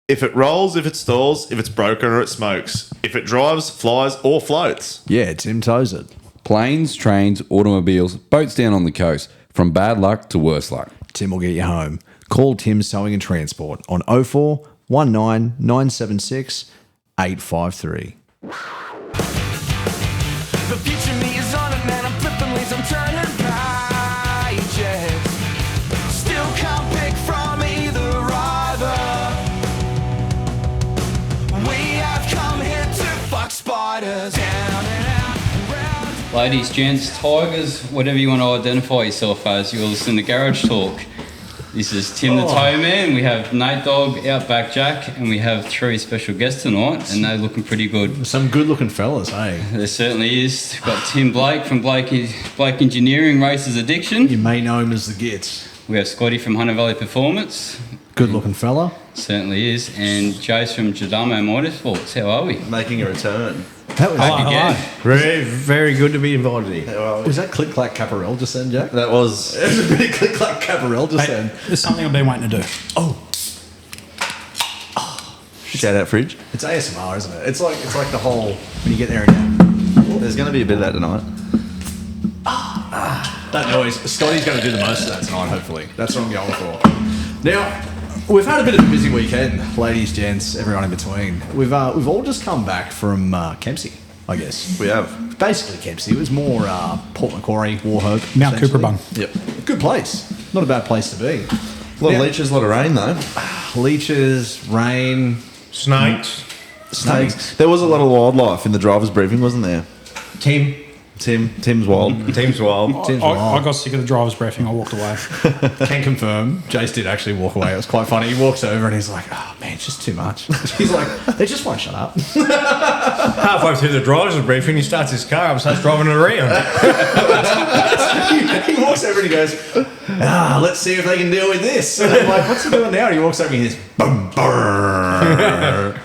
If it rolls, if it stalls, if it's broken or it smokes, if it drives, flies or floats. Yeah, Tim tows it. Planes, trains, automobiles, boats down on the coast. From bad luck to worse luck. Tim will get you home. Call Tim's Towing and Transport on 04 19 976 853. The future me is on it, man. I'm flipping leaves, I'm turning pages. Still can't pick from either either. We have come here to fuck spiders down and out and round. Ladies, gents, tigers, whatever you want to identify yourself as, you're listening to Garage Talk. This is Tim the Toe Man. We have Nate Dogg, Outback Jack, and we have 3 special guests tonight, and they're looking pretty good. Some good-looking fellas, hey? There certainly is. We've got Tim Blake from Blake Engineering, Racers Addiction. You may know him as the Gits. We have Scotty from Hunter Valley Performance. Good-looking fella. Certainly is. And Jase from Jadamo Motorsport. How are we? Making a return. That was, Back again. Very, very good to be invited here. was that click-clack caparel just then, Jack? That was... It was a pretty click-clack caparel just then. There's something I've been waiting to do. Shout out Fridge. It's ASMR, isn't it? It's like the whole, when you get there and There's going to be a bit of that tonight. that noise. Scotty's going to do the most of that tonight, hopefully. That's what I'm going for. Now, we've had a bit of a busy weekend, ladies, gents, everyone in between. We've all just come back from Kempsey, I guess. We have. Basically Kempsey. It was more Port Macquarie, Warhope. Mt essentially. Cooperabung. Yep. Good place. Not a bad place to be. A lot of leeches, a lot of rain though. Leeches, rain, Snakes. snakes. There was a lot of wildlife in the driver's briefing, wasn't there? Tim's wild. Team's wild. I got sick of the driver's briefing. I walked away. Can confirm, Jase did actually walk away. It was quite funny. He walks over and he's like, oh man, it's just too much. He's like, they just won't shut up. Halfway through the driver's briefing, he starts his car up and starts driving it around. He walks over and he goes, let's see if they can deal with this. And I'm like, what's he doing now? And he walks over and he goes, boom, brrr.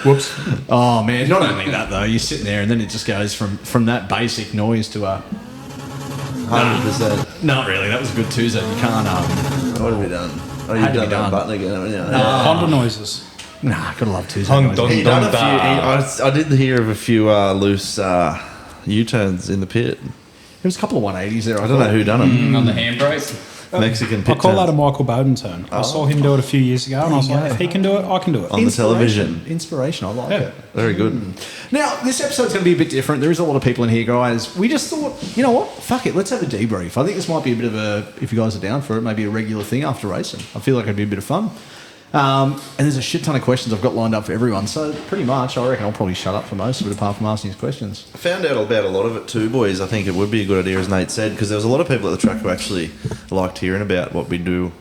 Whoops. Oh man, not only that though, you're sitting there and then it just goes from that basic noise to a 100%. not really, that was a good Tuesday. You can't What have we done? Oh, Had you've to be done done. that button again, haven't you? Honda noises. gotta love Tuesday Hung noises. dong. He done a few. I did hear of a few loose U-turns in the pit. There was a couple of 180s there. I don't know who done them. On the handbrake. Mexican I pit call that a turns. Michael Bowden turn. I saw him do it a few years ago, and I was like, if he can do it, I can do it. On the television. Inspiration, I like Yeah. it. Very good. Now, this episode's going to be a bit different. There is a lot of people in here, guys. We just thought, you know what? Fuck it. Let's have a debrief. I think this might be a bit of a, if you guys are down for it, maybe a regular thing after racing. I feel like it'd be a bit of fun. And there's a shit ton of questions I've got lined up for everyone. So pretty much, I reckon I'll probably shut up for most of it apart from asking these questions. I found out about a lot of it too, boys. I think it would be a good idea, as Nate said, because there was a lot of people at the track who actually liked hearing about what we do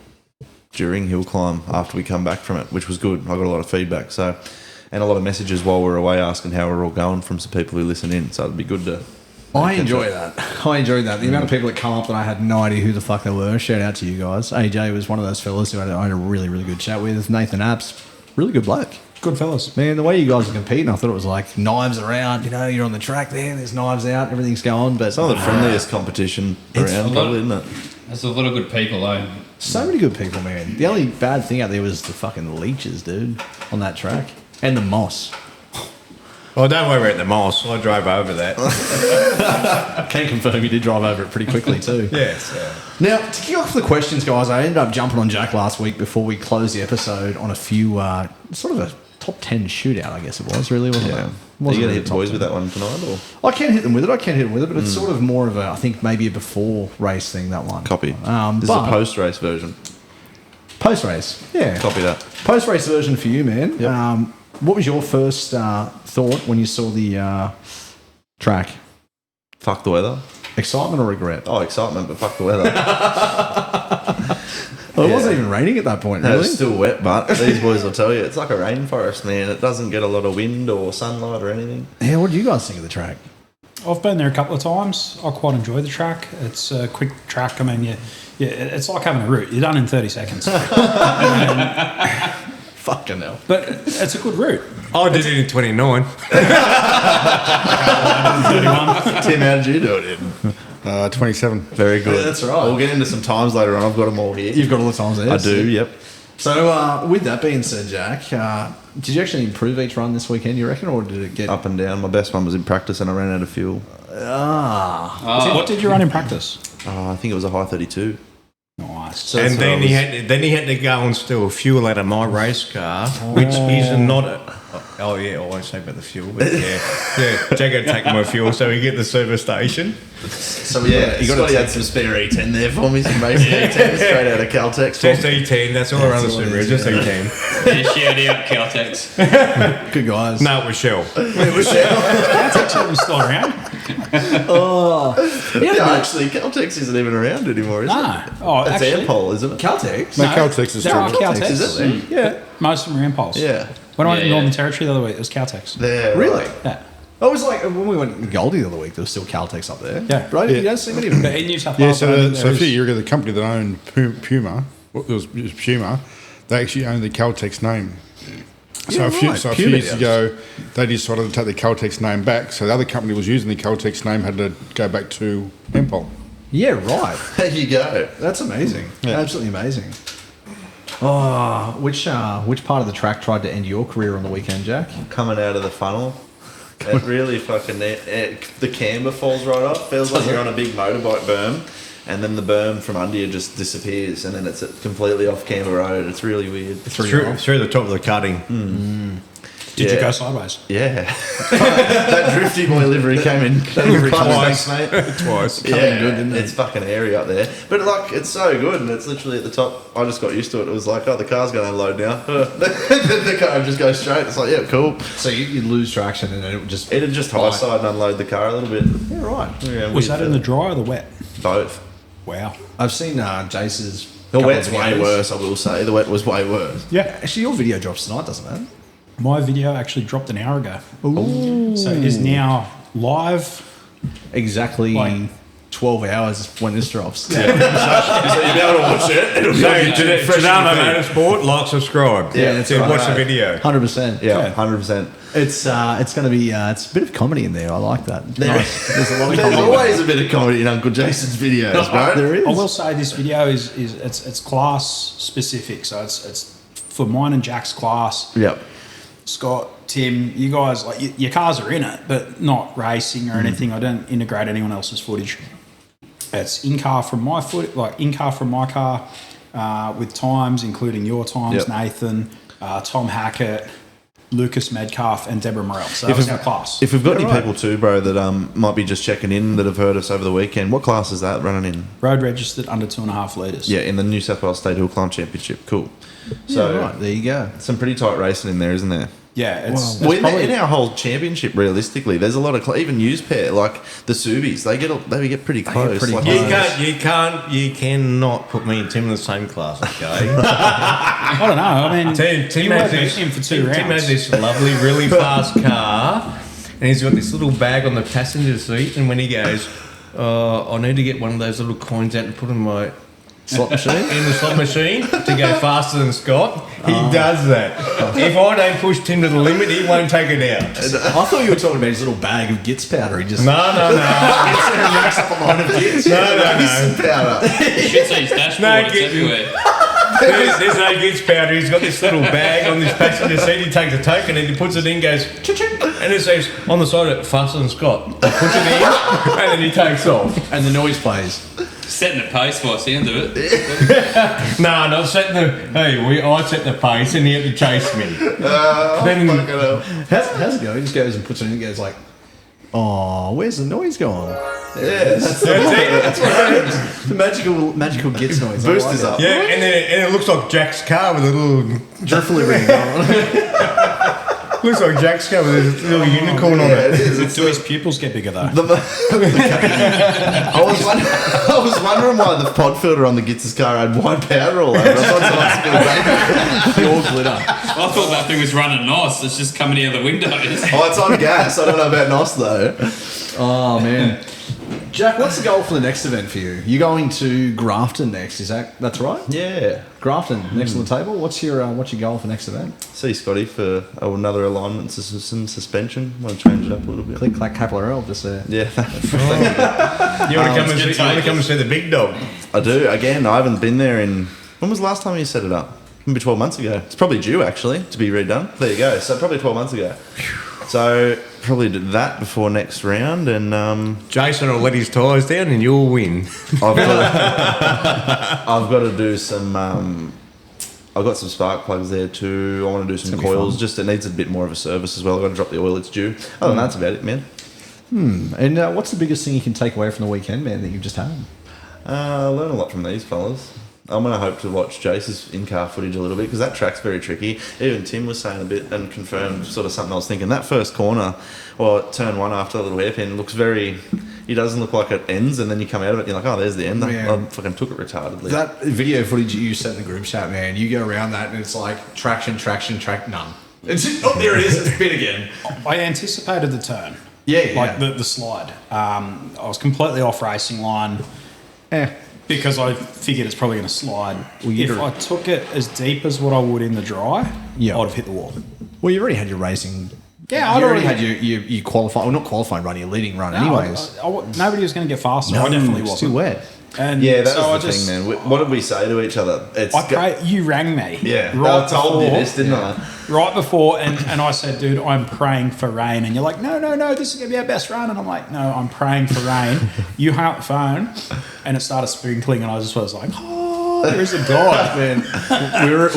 during hill climb after we come back from it, which was good. I got a lot of feedback, so, and a lot of messages while we were away asking how we're all going from some people who listen in. So it'd be good to. I enjoy that. I enjoyed that. The amount of people that come up that I had no idea who the fuck they were. Shout out to you guys. AJ was one of those fellas who I had a really, really good chat with. Nathan Apps, really good bloke. Good fellas. Man, the way you guys were competing, I thought it was like knives around. You know, you're on the track there, there's knives out, everything's going. But Some of the friendliest competition around, probably, isn't it? There's a lot of good people, though. so many good people, man. The only bad thing out there was the fucking leeches, dude, on that track. And the moss. Well, don't worry about the moss. I drove over that. I can confirm you did drive over it pretty quickly too. Yes. Now, to kick off the questions, guys, I ended up jumping on Jack last week before we closed the episode on a few, sort of a top 10 shootout, I guess it was, really, wasn't it? Are Wasn't you going to really hit the top boys 10. with that one tonight, or I can hit them with it, but it's sort of more of a, I think, maybe a before race thing, that one. copy? This is a post-race version. Post-race, yeah. Copy that. Post-race version for you, man. Yep. What was your first thought when you saw the track? Fuck the weather. Excitement or regret? Oh, excitement, but fuck the weather. Well, it wasn't even raining at that point, No, really. it's still wet, but these boys will tell you, it's like a rainforest, man. It doesn't get a lot of wind or sunlight or anything. Yeah, what do you guys think of the track? I've been there a couple of times. I quite enjoy the track. It's a quick track. I mean, it's like having a route. You're done in 30 seconds. Fucking hell. But it's a good route. I did it in 29. Tim, how did you do it in? 27. Very good. Yeah, that's right. We'll get into some times later on. I've got them all here. You've got all the times there. I do, yep. So, with that being said, Jack, did you actually improve each run this weekend, you reckon, or did it get... Up and down. My best one was in practice and I ran out of fuel. What did you run in practice? I think it was a high 32. Nice. So And that's then what I he had to go and steal fuel out of my race car, which is not a... Oh, yeah, I won't say about the fuel, but yeah. Jack had taken my fuel so we get the service station. So Scotty had some spare E10 there for me, some racing E10 straight out of Caltex. Just E10, that's all around the Subaru, just E10. Yeah, shout out Caltex. Good guys. No, it was Shell. Caltex is still around? Yeah, actually, Caltex isn't even around anymore, is No. it? Oh, It's actually, Ampol, isn't it? Caltex? No, Caltex is there are still. Caltex. Is it? Yeah. Most of them are Impulse. Yeah. When I went to Yeah, Northern yeah. Territory the other week, it was Caltex. There. Really? right. Yeah. I was like, when we went to Goldie the other week, there was still Caltex up there. Yeah. Right? You don't see many of them. But in New South Yeah, Wales, I don't think so there a few is. years ago, the company that owned Puma, well, it was Puma, they actually owned the Caltex name. So Yeah, a few, right. so a few Puma years does. ago, they decided to take the Caltex name back. So the other company was using the Caltex name, had to go back to Empol. Yeah, right. There you go. That's amazing. Absolutely amazing. Oh, which part of the track tried to end your career on the weekend, Jack? Coming out of the funnel. It really fucking... the camber falls right off. Feels like you're on a big motorbike berm. And then the berm from under you just disappears. And then it's completely off camber road. It's really weird. Through the top of the cutting. Did you Yeah. go sideways? Yeah. That drifty boy livery came in. Twice. Mate. Twice. Yeah, good, didn't it? it's fucking airy up there. But like, it's so good, and it's literally at the top. I just got used to it. It was like, oh, the car's going to unload now. The car just goes straight. It's like, yeah, cool. So you'd lose traction and then it would just... It'd just high side and unload the car a little bit. Yeah, right. Yeah, Was weird that in the feeling. dry or the wet? Both? Wow. I've seen Jase's... The couple wet's of way videos. worse, I will say. The wet was way worse. Yeah. Actually, your video drops tonight, doesn't it? My video actually dropped an hour ago. Ooh. So it is now live. Exactly Like- 12 hours when this drops. So you'll be able to watch it. It'll be So, on YouTube, fresh in Jadamo your feed. Motorsport, like, subscribe. Yeah, that's So right. watch the video. 100%. Yeah, 100%. It's going to be... it's a bit of comedy in there. I like that. Nice. There's a lot of There's comedy. always a bit of comedy in Uncle Jason's videos, right? There is. I will say this video is it's class specific. So it's for mine and Jack's class. Yep. Scott, Tim, you guys, like your cars are in it, but not racing or anything. I don't integrate anyone else's footage. It's in car from my car, with times, including your times, Yep. Nathan, Tom Hackett, Lucas Medcalf, and Deborah Morrell. So that was our class. If we've got any people too, bro, that might be just checking in that have heard us over the weekend, what class is that running in? Road registered under 2.5 litres. Yeah, in the New South Wales State Hill Climb Championship. Cool. So, Yeah, right. There you go. some pretty tight racing in there, isn't there? Yeah, it's Well, probably- in our whole championship, realistically, there's a lot of even used pair like the Subies. They get pretty close. pretty Like, close. You cannot put me and Tim in the same class, okay? I don't know. I mean, Tim you has were this, in for 2 rounds. Tim has this lovely, really fast car, and he's got this little bag on the passenger seat. And when he goes, I need to get one of those little coins out and put in my Slot machine? in the slot machine to go faster than Scott. He does that. If I don't push Tim to the limit, he won't take it out. I thought you were talking about his little bag of Gits powder. He just... No. Gets there and racks up a line of Gits. No. powder. You should see his dashboard. No, It's get- everywhere. There's no Gits powder. He's got this little bag on this passenger seat. He takes a token and he puts it in, goes, cha-ching, and it says on the side of it, faster than Scott. He puts it in, and then he takes off. And the noise plays. Setting the pace by the sound of it. No, not setting the. Hey, I set the pace and he had to chase me. Then- Fucking hell. How's it go? He just goes and puts it in and goes like, oh, where's the noise gone? Yeah, that's That's it. The magical Gits noise. I Boosters like up. Yeah, and it looks like Jack's car with a little. Definitely ring on. Looks like Jack's car with a little unicorn on Yeah, it it. is. It's Do his pupils get bigger though? I was wondering why the pod filter on the Gits' car had white powder all over it. I thought someone spilled Pure glitter. I thought that thing was running nice. It's just coming out the windows. Oh, it's on gas. I don't know about NOS though. Oh, man. Jack, what's the goal for the next event for you? You're going to Grafton next, that's right? Yeah. Grafton, next on the table. What's your goal for next event? See Scotty for another alignment system suspension. Want to change it up a little bit. Click, clack, capital just there. Yeah, You want to come and see the big dog? I do. Again, I haven't been there in. When was the last time you set it up? maybe 12 months ago. It's probably due, actually, to be redone. There you go. So probably 12 months ago. So probably did that before next round, and Jason will let his tyres down and you'll win. I've got to do some. I've got some spark plugs there too. I want to do some coils. Just it needs a bit more of a service as well. I've got to drop the oil. It's due. Other than that, that's about it, man. And what's the biggest thing you can take away from the weekend, man, that you've just had? I learn a lot from these fellas. I'm going to hope to watch Jase's in-car footage a little bit because that track's very tricky. Even Tim was saying a bit and confirmed sort of something I was thinking. That first corner, or turn one after a little hairpin, looks very... It doesn't look like it ends, and then you come out of it and you're like, oh, there's the end. I fucking took it retardedly. That video footage you sent in the group chat, man, you go around that and it's like traction, none. It's just, oh, there it is. It's bit again. I anticipated the turn. Yeah. The slide. I was completely off racing line. Because I figured it's probably going to slide. Well, if I took it as deep as what I would in the dry, I'd have hit the wall. Well, you already had your racing. Yeah, I'd already had your qualifying, well, not qualifying run, your leading run anyways. Nobody was going to get faster. I definitely wasn't. It's too wet. And yeah, that so was the thing, man. What did we say to each other? You rang me. Yeah, right I told you this, didn't I? Right before, and I said, dude, I'm praying for rain. And you're like, no, this is going to be our best run. And I'm like, no, I'm praying for rain. You hung up the phone, and it started sprinkling, and I just was like, oh, there is a God. Man,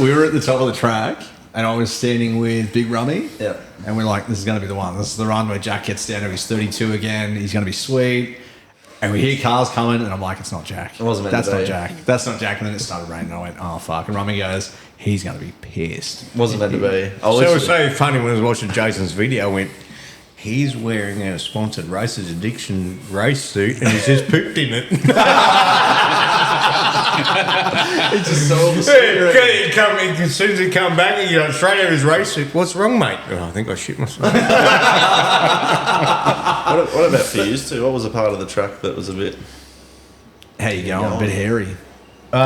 we were at the top of the track, and I was standing with Big Rummy. Yeah. And we're like, this is going to be the one. This is the run where Jack gets down to his 32 again. He's going to be sweet. And we hear cars coming, and I'm like, it's not Jack. It wasn't meant That's to be. not Jack. That's not Jack. And then it started raining, and I went, oh, fuck. And Rummy goes, he's going to be pissed. Wasn't meant to be. So it was so funny when I was watching Jason's video. I went, he's wearing a sponsored Racers Addiction race suit and he's just pooped in it. It's just so As soon as he come back, he goes straight out of his race suit. What's wrong, mate? Oh, I think I shit myself. What about for you two? What was a part of the track that was a bit... How you going? A bit hairy. The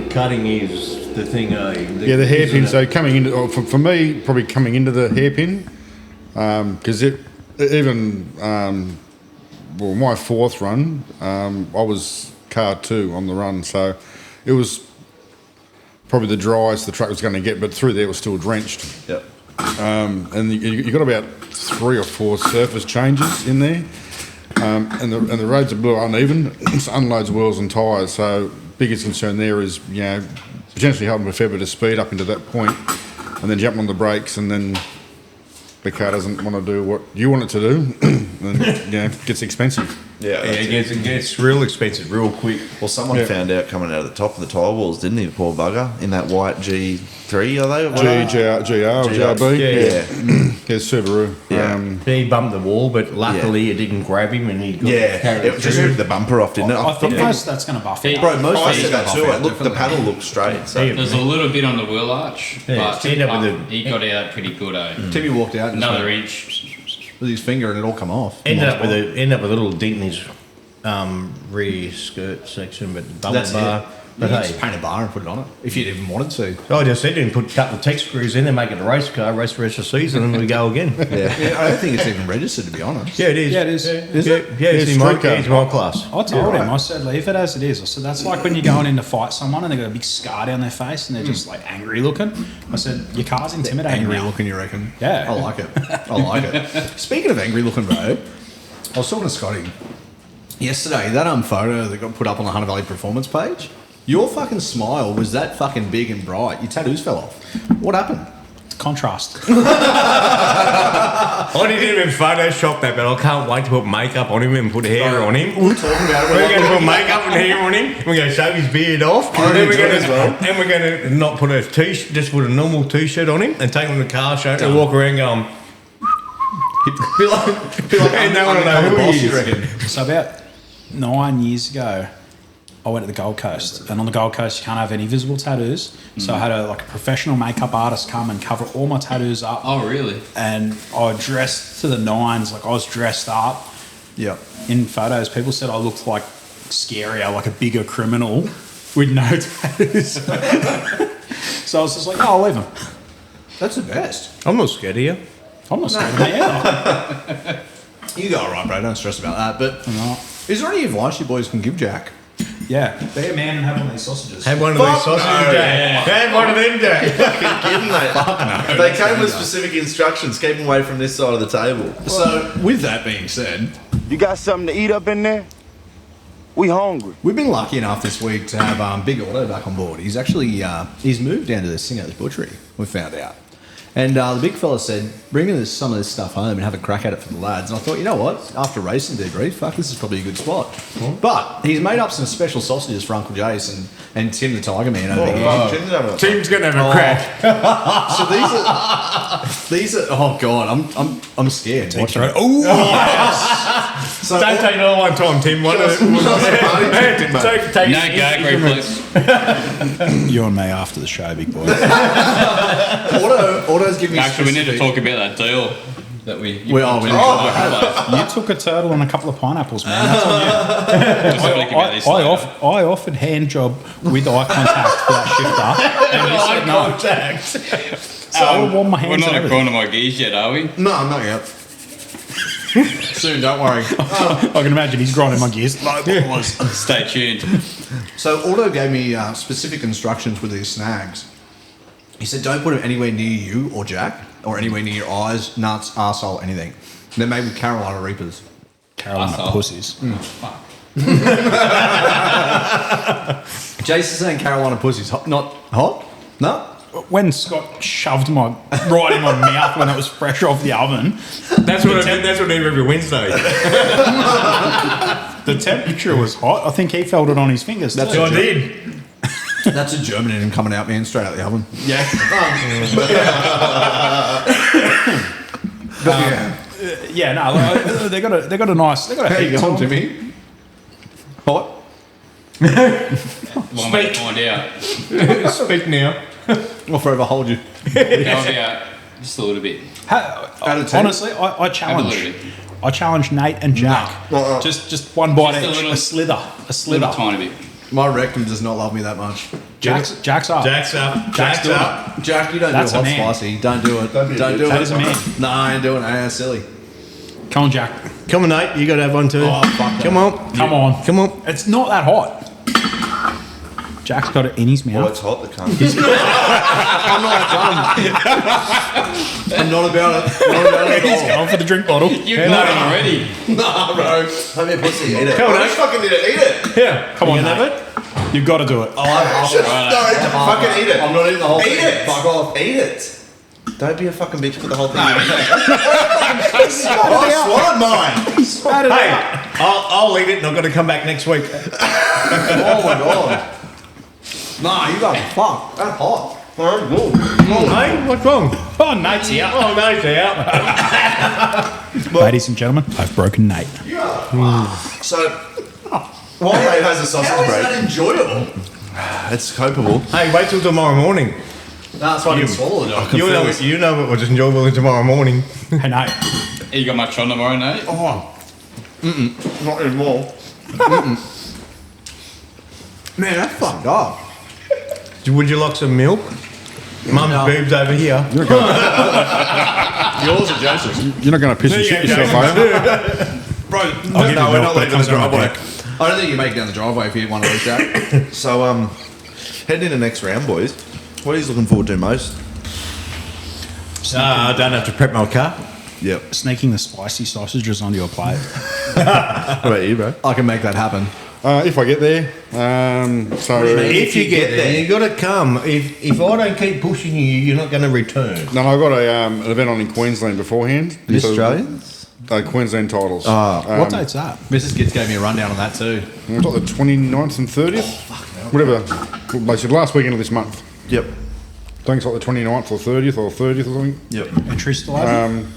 cutting is the thing. The hairpin. So coming into, for me, probably coming into the hairpin, because my fourth run, I was car 2 on the run, so it was probably the driest the track was going to get, but through there it was still drenched. Yep. And you got about 3 or 4 surface changes in there, and the roads are a little uneven. It unloads wheels and tyres, so biggest concern there is potentially helping a fair bit of speed up into that point, and then jumping on the brakes, and then the car doesn't want to do what you want it to do, and it gets expensive. Yeah, it gets real expensive real quick. Well, someone found out coming out of the top of the tyre walls, didn't he, the poor bugger, in that white G3, are they? GRB? Yeah. Yeah, Subaru. Yeah. He bumped the wall, but luckily it didn't grab him and he got carried it just ripped the bumper off, didn't it? I think most of that's going to buff it. Bro, most I of think that too. The panel looked straight. So. There's a little bit on the wheel arch, but stand up with he got out pretty good. Timmy walked out and Another just inch. with his finger, and it all come off. ended up with a little dent in his rear skirt section, but bubble That's bar. it. But You hey, just paint a bar and put it on it if you'd even wanted to. I just said to him, put a couple of tech screws in and make it a race car, race the rest of the season, and we go again. Yeah, I don't think it's even registered, to be honest. Yeah, it is. Yeah, it is. Is it? Yeah, it's in my class. I told him, I said, leave it as it is. I said, that's like when you're going in to fight someone and they've got a big scar down their face and they're just like angry looking. I said, your car's intimidating Angry now. looking, you reckon? Yeah. I like it. I like it. Speaking of angry looking, bro, I was talking to Scotty yesterday. That photo that got put up on the Hunter Valley Performance page, your fucking smile was that fucking big and bright. Your tattoos fell off. What happened? Contrast. I didn't even Photoshop that, but I can't wait to put makeup on him and put hair on him. We were talking about it. We're going to put makeup and hair on him. We're going to shave his beard off. I And then enjoy it as well. and we're going to not put a t-shirt, just put a normal t-shirt on him and take him to the car show and walk around going, Feel like and no one will know who he is. reckon. So about 9 years ago, I went to the Gold Coast, and on the Gold Coast you can't have any visible tattoos. So I had a professional makeup artist come and cover all my tattoos up. Oh, really? And I dressed to the nines, like I was dressed up. Yeah. In photos, people said I looked like scarier, like a bigger criminal with no tattoos. So I was just like, oh, I'll leave them. That's the best. I'm not scared of you. I'm not scared of that either. You go all right, bro. Don't stress about that. But is there any advice you boys can give Jack? Yeah, be a man and have one of these sausages. Have one of these sausages, Jack. Have one of them, Jack. Kidding, mate. They came with specific instructions. Keep them away from this side of the table. So, with that being said, You got something to eat up in there? We hungry. we've been lucky enough this week to have Big Auto back on board. He's actually he's moved down to the Singo's Butchery. We found out, and the big fella said, "Bring some of this stuff home and have a crack at it for the lads." And I thought, you know what? After racing debrief, fuck, this is probably a good spot. But he's made up some special sausages for Uncle Jase and Tim the Tiger Man over here. Tim's going to have a crack. So these are oh god, I'm scared. watching it. So Don't take it all one time, Tim. Take No gag reflex. You and me after the show, big boy. Auto's giving me Actually, we need to specific- talk about that deal that we. We are. You took a turtle and a couple of pineapples, man. That's on you. We'll speak about this later. I offered hand job with eye contact for that shifter, and you said no. So I warm my We're hands not and at corner my gears yet, are we? No, not yet. Soon, don't worry. I can imagine he's grinding my gears. Stay tuned. So Auto gave me specific instructions with these snags. He said, don't put them anywhere near you or Jack, or anywhere near your eyes, nuts, arsehole, anything. They're made with Carolina Reapers. Carolina Arsehole. pussies. Fuck. Jase is saying Carolina pussies. Not hot? No? When Scott shoved my right in my mouth when it was fresh off the oven, That's what I do every Wednesday. the temperature was hot. I think he felt it on his fingers. That's too. I did. That's a German in him coming out, man, straight out the oven. Yeah. Yeah, no, like, they got a nice. They got a How you heat going, to 'em. Timmy? Hot? One way to find out. Speak now. I'll forever hold you. Go about just a little bit. Out of 10? Honestly, I Have a challenge. little bit. I challenge Nate and Jack. Just one bite Just a each. little- A slither. A slither. Little tiny bit. My rectum does not love me that much. Jack's up. Jack's up. Jack's up. Jack, you don't That's do a hot man. spicy. Don't do it. Don't do That it. is a man. No, I ain't doing it. That's silly. Come on, Jack. Come on, Nate. You got to have one too. Oh, fuck that. Come on. Come on. Come on. It's not that hot. Jack's got it in his Well, mouth. it's hot, the cunt. I'm not done. I'm not about it. Not about it He's at all. going for the drink bottle. You've got him already. Nah, bro. Have your pussy, eat it. Come on, I Nate. fucking need to eat it. Yeah. Come on, You gonna Nate. have it? You've got to do it. No, fucking eat it. I'm not eating the whole Eat thing. it. Fuck off. Eat it. Don't be a fucking bitch. Put the whole thing in your mouth. I swallowed mine. Hey, I'll eat it and I've got to come back next week. Oh my god. Nah, you got fuck. That's hot. Hey, what's wrong? Oh, Nate's out. Oh, Nate's out. Ladies and gentlemen, I've broken Nate. So, while Nate has a sausage How is break, that enjoyable? it's copable. Hey, wait till tomorrow morning. That's why I didn't swallow it. You know what was enjoyable tomorrow morning. Hey, Nate. You got much on tomorrow, Nate? Not anymore. Man, that's fucked up. Would you like some milk? Mum's boobs over here. Yours are Joseph's. You're not going to piss and shit yourself, are you? Bro, I'll give you No, we're milk, not but it leaving comes the down the driveway. dick. I don't think you make it down the driveway if you eat one of those, Jack. So, heading into next round, boys. What are you looking forward to most? I don't have to prep my car. Yep. Sneaking the spicy sausages onto your plate. What about you, bro? I can make that happen. If I get there. If you get there, you got to come. If I don't keep pushing you, you're not going to return. No, I've got an event on in Queensland beforehand. The So- Australians? Queensland titles. What date's that? Mrs. Gits gave me a rundown on that too. I've got the 29th and 30th. Whatever. Basically, last weekend of this month. Yep. I think it's like the 29th or 30th or 30th or something. Yep. Entry still open?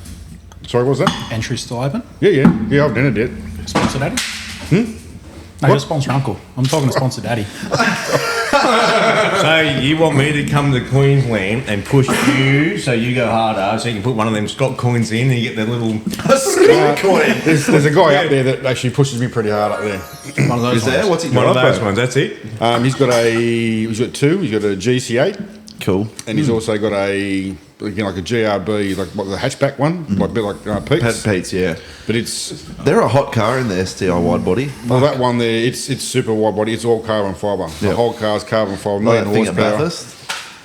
Sorry, what was that? Entry still open? Yeah, I've done it yet. Sponsor Daddy? No, you're sponsor Uncle. I'm talking to sponsor Daddy. So you want me to come to Queensland and push you so you go harder so you can put one of them Scott coins in and you get the little... There's a guy up there that actually pushes me pretty hard up there. One of those. Is there? What's he One got? of those ones, that's it. He's got two. He's got a GC8 Cool. and he's also got a again, like a GRB, like what, the hatchback one, like a bit like Pete's. Pete's, yeah. But it's They're a hot car in the STI wide body. well, that one there, it's super wide body. It's all carbon fibre. The Yep. whole car's carbon fibre. Like Million that thing at horsepower. Bathurst.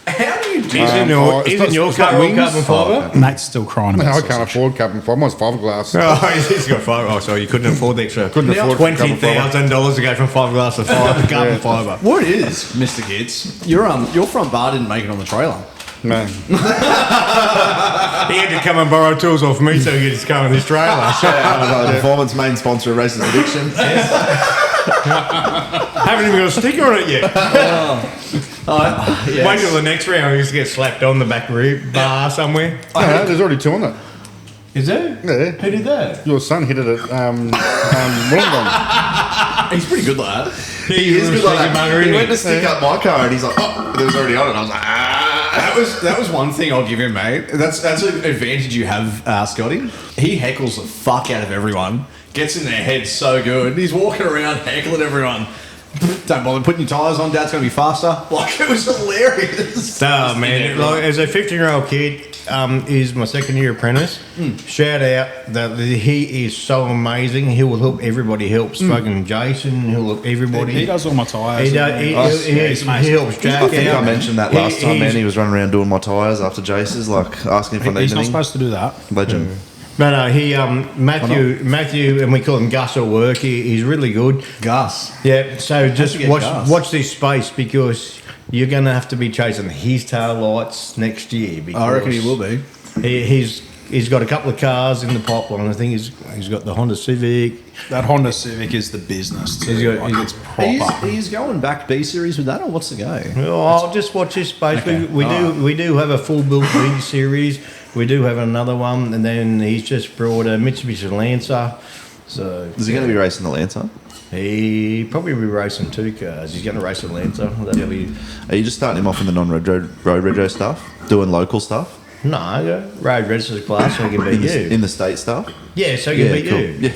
How do you do Isn't your it's not car all wings. carbon fibre? Mate's still crying No, about I sausage. can't afford carbon fibre. Mine's fiberglass. Oh, he's got fibre. Oh, sorry, you couldn't afford the extra. Couldn't afford $20,000 to go from fiberglass to carbon fibre. What it is, Mr. Gits? Your front bar didn't make it on the trailer. No. He had to come and borrow tools off me so he could get his car in this trailer. Performance main sponsor of Racing Addiction. Haven't even got a sticker on it yet. Wait till the next round, he just get slapped on the back rib bar somewhere. No, there's already two on it. Is there? Yeah. Who did that? Your son hit it at Wollongong. He's pretty good like that. He is good like that. He went to stick up my car and he's like, oh, it was already on it. I was like, That was one thing I'll give him, mate. That's an advantage you have, Scotty. He heckles the fuck out of everyone. Gets in their head so good. He's walking around heckling everyone. Don't bother putting your tyres on. Dad's going to be faster. Like, it was hilarious. Oh, man. Like, as a 15-year-old kid, he's my second-year apprentice. Shout out that he is so amazing. He will help everybody. Helps fucking Jason. He'll help everybody. He does all my tyres. He helps Jack I think out. I mentioned that last time, man. He was running around doing my tyres after Jase's, like asking if I needed He's not anything. supposed to do that. Legend. But Matthew, and we call him Gus at work. He's really good. Gus. Yeah. So just get Gus? watch this space because you're going to have to be chasing his tail lights next year. Because I reckon he will be. He's got a couple of cars in the pipeline. I think he's got the Honda Civic. That Honda Civic is the business. Too. He's got- Like, it's proper. He's going back B series with that, or what's the go? Well, I'll just watch this space. Okay. We do have a full built B series. We do have another one, and then he's just brought a Mitsubishi Lancer. So Is he going to be racing the Lancer? he probably be racing two cars. He's going to race a Lancer. That'll be Are you just starting him off in the road rego stuff? Doing local stuff? no road registered class. So he can beat you. In the state stuff? Yeah, so he can beat cool. you.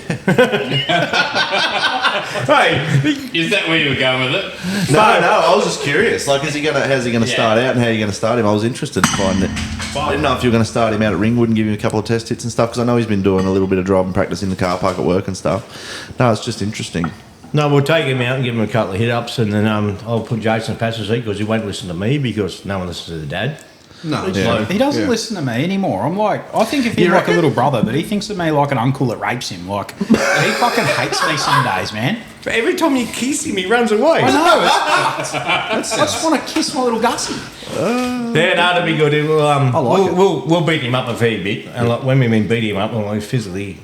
Yeah. Hey, Is that where you were going with it? No, I was just curious. Like, how's he going to start out and how are you going to start him? I was interested to find it. I didn't know if you were going to start him out at Ringwood and give him a couple of test hits and stuff because I know he's been doing a little bit of driving practice in the car park at work and stuff. No, it's just interesting. no, we'll take him out and give him a couple of hit ups, and then I'll put Jason in the passenger seat because he won't listen to me because no one listens to the dad. No. He doesn't listen to me anymore. I'm like, I think of him like a little brother, but he thinks of me like an uncle that rapes him. Like, he fucking hates me some days, man. But every time you kiss him, he runs away. I know. I just want to kiss my little Gussie. Yeah, that'd be good. We'll beat him up a fair bit, and like, when we mean beat him up, like physically.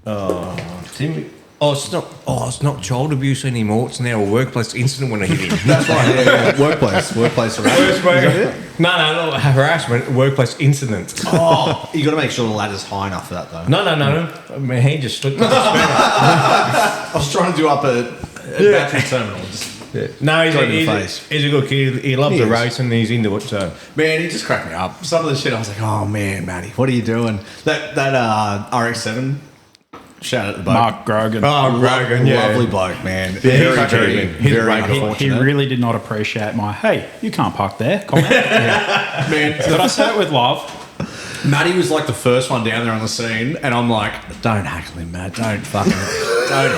Tim, it's not child abuse anymore. It's now a workplace incident when I hit him. That's right. Yeah. Workplace harassment. No, not harassment. Workplace incident. Oh, you got to make sure the ladder's high enough for that, though. No. My hand just slipped. Off the I was trying to do up a battery terminal. Just, no, Got him in the face. he's a good kid. He loves the race and he's into it. So man, he just cracked me up. Some of the shit, I was like, oh man, Matty, what are you doing? That RX-7. Shout out to the bloke. Mark Grogan. Oh, Grogan, yeah. Lovely bloke, man. very He unfortunate. really did not appreciate my, hey, you can't park there comment. Man, But I said it with love. Matty was like the first one down there on the scene, and I'm like, don't heckle him, Matt. Don't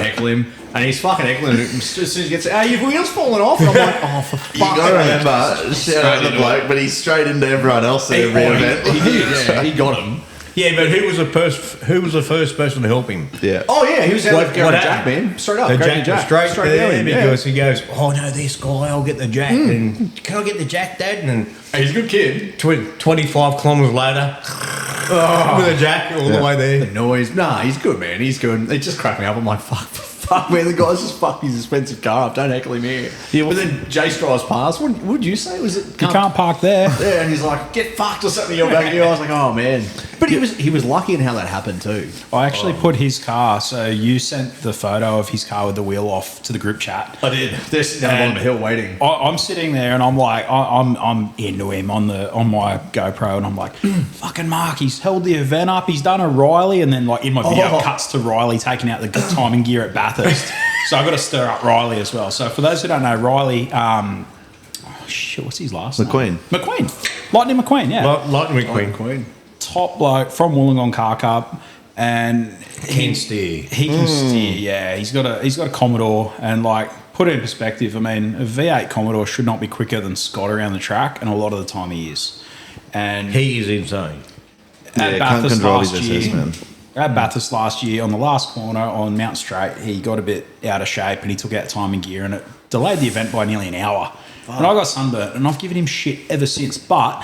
heckle him. And he's fucking heckling him. As soon as he gets, your wheel's falling off. And I'm like, oh, for You fuck's got to sake. remember, shout out the bloke, but he's straight into everyone else at every event. He did, yeah. He got him. yeah, but who was the first person to help him? Yeah. Oh, yeah, he was out What- with Gary what Jack, happened? man. Straight up. The Gary Jack was straight there down, yeah. because he goes, oh no, this guy, I'll get the Jack. And can I get the Jack, Dad? And He's a good kid. 25 kilometres later, with a Jack all the way there. The noise. Nah, he's good, man. He's good. It just cracked me up. I'm like, fuck, man. The guy's just fucked his expensive car up. Don't heckle him here. Yeah, but then Jase drives past. What would you say? Was it? You can't park there. Yeah, and he's like, get fucked or something. You're back here. I was like, oh man. But he was lucky in how that happened too. I actually put his car, so you sent the photo of his car with the wheel off to the group chat. I did. They're sitting down on the hill waiting. I'm sitting there and I'm like, I'm into him on my GoPro, and I'm like, fucking Mark, he's held the event up, he's done a Riley, and then like in my video cuts to Riley taking out the timing gear at Bathurst. So I got to stir up Riley as well. So for those who don't know, Riley, what's his last name? McQueen. McQueen. Lightning McQueen, yeah. Lightning McQueen. Queen. Top bloke from Wollongong Car Cup, and Can steer. he can steer. Yeah, he's got a Commodore, and like put it in perspective. I mean, a V8 Commodore should not be quicker than Scott around the track, and a lot of the time he is. And He is insane. at can't Bathurst control last his year, SS, man. at Bathurst last year on the last corner on Mount Straight, he got a bit out of shape and he took out timing gear, and it delayed the event by nearly an hour. And I got sunburnt, and I've given him shit ever since. But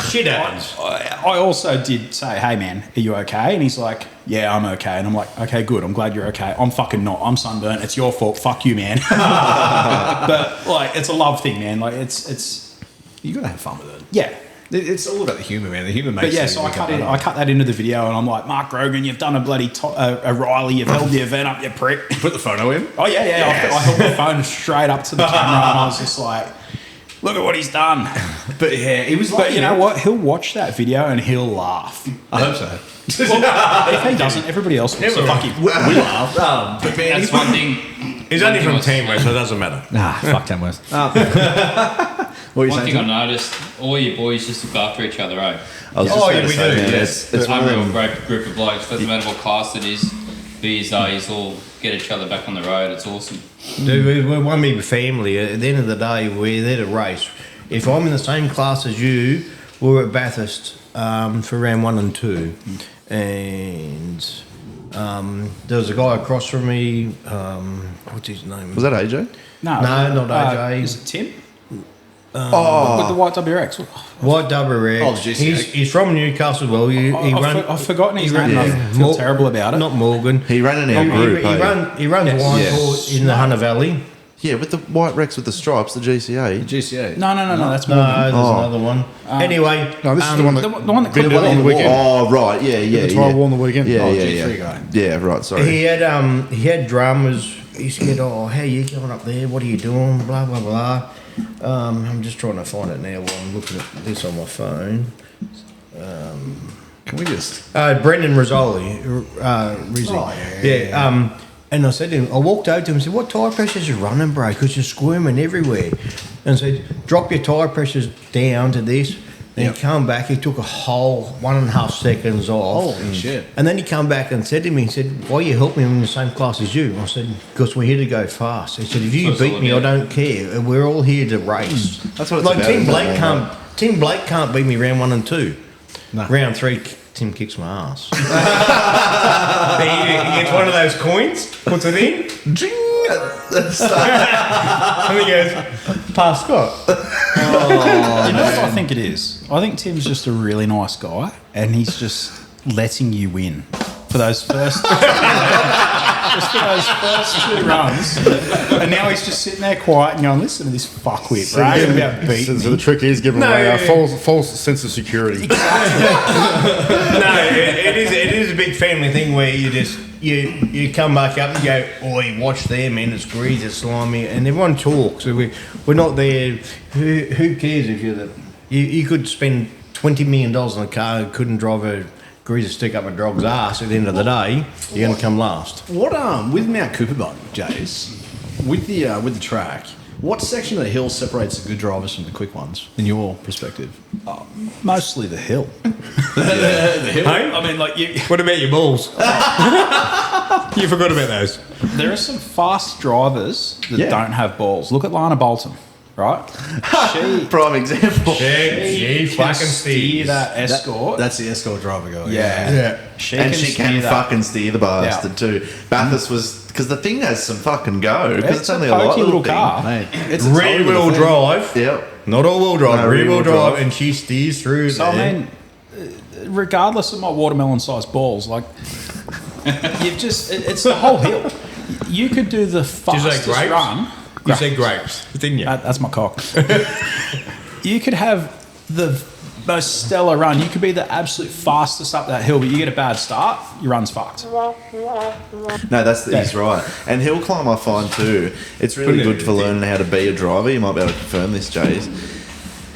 Shit happens. I also did say, hey man, are you okay? And he's like, yeah, I'm okay. And I'm like, okay, good. I'm glad you're okay. I'm fucking not. I'm sunburnt. It's your fault. Fuck you, man. But like, it's a love thing, man. Like it's You got to have fun with it. yeah. It's all about the humour, man. The humour makes But yeah, it so I become cut better. I cut that into the video, and I'm like, Mark Rogan, you've done a bloody a Riley. You've held the event up, you prick. Put the photo in. Oh yeah. I held my phone straight up to the camera, and I was just like, look at what he's done. But yeah, it was like, But you know what? He'll watch that video and he'll laugh. I hope so. Well, if he doesn't, everybody else will. So fuck him. We laugh. But man, That's one thing. He's only from Tamworth, so it doesn't matter. Nah, fuck Tamworth. What are you One saying? thing I noticed, all you boys just look after each other, right? I was just Oh, about yeah, to we say, do, man, yes. it's one I'm of a real them. great group of blokes. Doesn't matter what class it is, B's, A's, all get each other back on the road. It's awesome. Dude, we're one big family. At the end of the day, we're there to race. If I'm in the same class as you, we're at Bathurst for round 1 and 2. And there was a guy across from me. What's his name? Was that AJ? No, No, not AJ. Is it Tim? With the white WRX. White WRX. Oh, the GCA. He's from Newcastle as well. I've forgotten his name. yeah. I feel terrible about it. Not Morgan. He ran in our group. hey? He runs Yes. wine Yes. tour in the Hunter Valley. Yeah, with the white Rex with the stripes, the GCA. GCA. No, that's No, Morgan. there's another one. Anyway, No, this is the one that the one that been clipped on the weekend. Oh, right. Yeah, yeah. The trial yeah. war on the weekend. Yeah, Oh, yeah, G3 yeah. guy. Yeah, right. Sorry. he had drummers. He said, "Oh, how you going up there? What are you doing? Blah blah blah." I'm just trying to find it now while I'm looking at this on my phone. Can we just? Brendan Rizzoli, Rizzi. Oh, yeah. And I said to him, I walked over to him and said, "What tyre pressures you running, bro? Because you're squirming everywhere." And I said, "Drop your tyre pressures down to this." And he come back, he took a whole 1.5 seconds off. Holy shit. And then he come back and said to me, he said, "Why you help me in the same class as you?" I said, "Because we're here to go fast." He said, "If you That's all beat me, I about. don't care. We're all here to race." That's what it's like about, Tim isn't it, Blake man? can't. Tim Blake can't beat me round 1 and 2. No. Round 3, Tim kicks my ass. he gets one of those coins, puts it in, and he goes, "Pass Scott." You know what I think it is? I think Tim's just a really nice guy, and he's just letting you win for those first, just for those first 2 runs. And now he's just sitting there quiet and going, "Listen to this fuckwit, right? He's about beating So me." the trick is giving No, away yeah, a yeah. false sense of security. No, it is a big family thing where you just you come back up and go, "Oi, watch there, man! It's greasy, it's slimy," and everyone talks. So we're not there. Who cares if you're the? You could spend $20 million on a car and couldn't drive a greaser stick up a dog's ass. At the end of the day, you're going to come last. What with Mt Cooperabung, Jase, with the track, what section of the hill separates the good drivers from the quick ones, in your perspective? Mostly the hill. The hill. Hey? I mean, like you. What about your balls? You forgot about those. There are some fast drivers that Yeah. don't have balls. Look at Lana Bolton, right? She Prime example. She can fucking steer steers. that escort. That's the escort driver guy. yeah. And she can steer that. fucking steer the bastard too. Bathurst was because the thing has some fucking go because it's a only a light pokey little little car. Mate, it's a Rear totally wheel thing. drive. Yep. Not all-wheel drive. No, rear wheel rear-wheel drive, drive. and she steers through So there. I mean, regardless of my watermelon-sized balls, like you've just—it's the whole hill. You could do the Did you fastest say grapes? run. You said grapes, didn't you? That's my cock. You could have the most stellar run. You could be the absolute fastest up that hill, but you get a bad start, your run's fucked. No, he's right. And hill climb, I find too, it's really good for learning how to be a driver. You might be able to confirm this, Jase.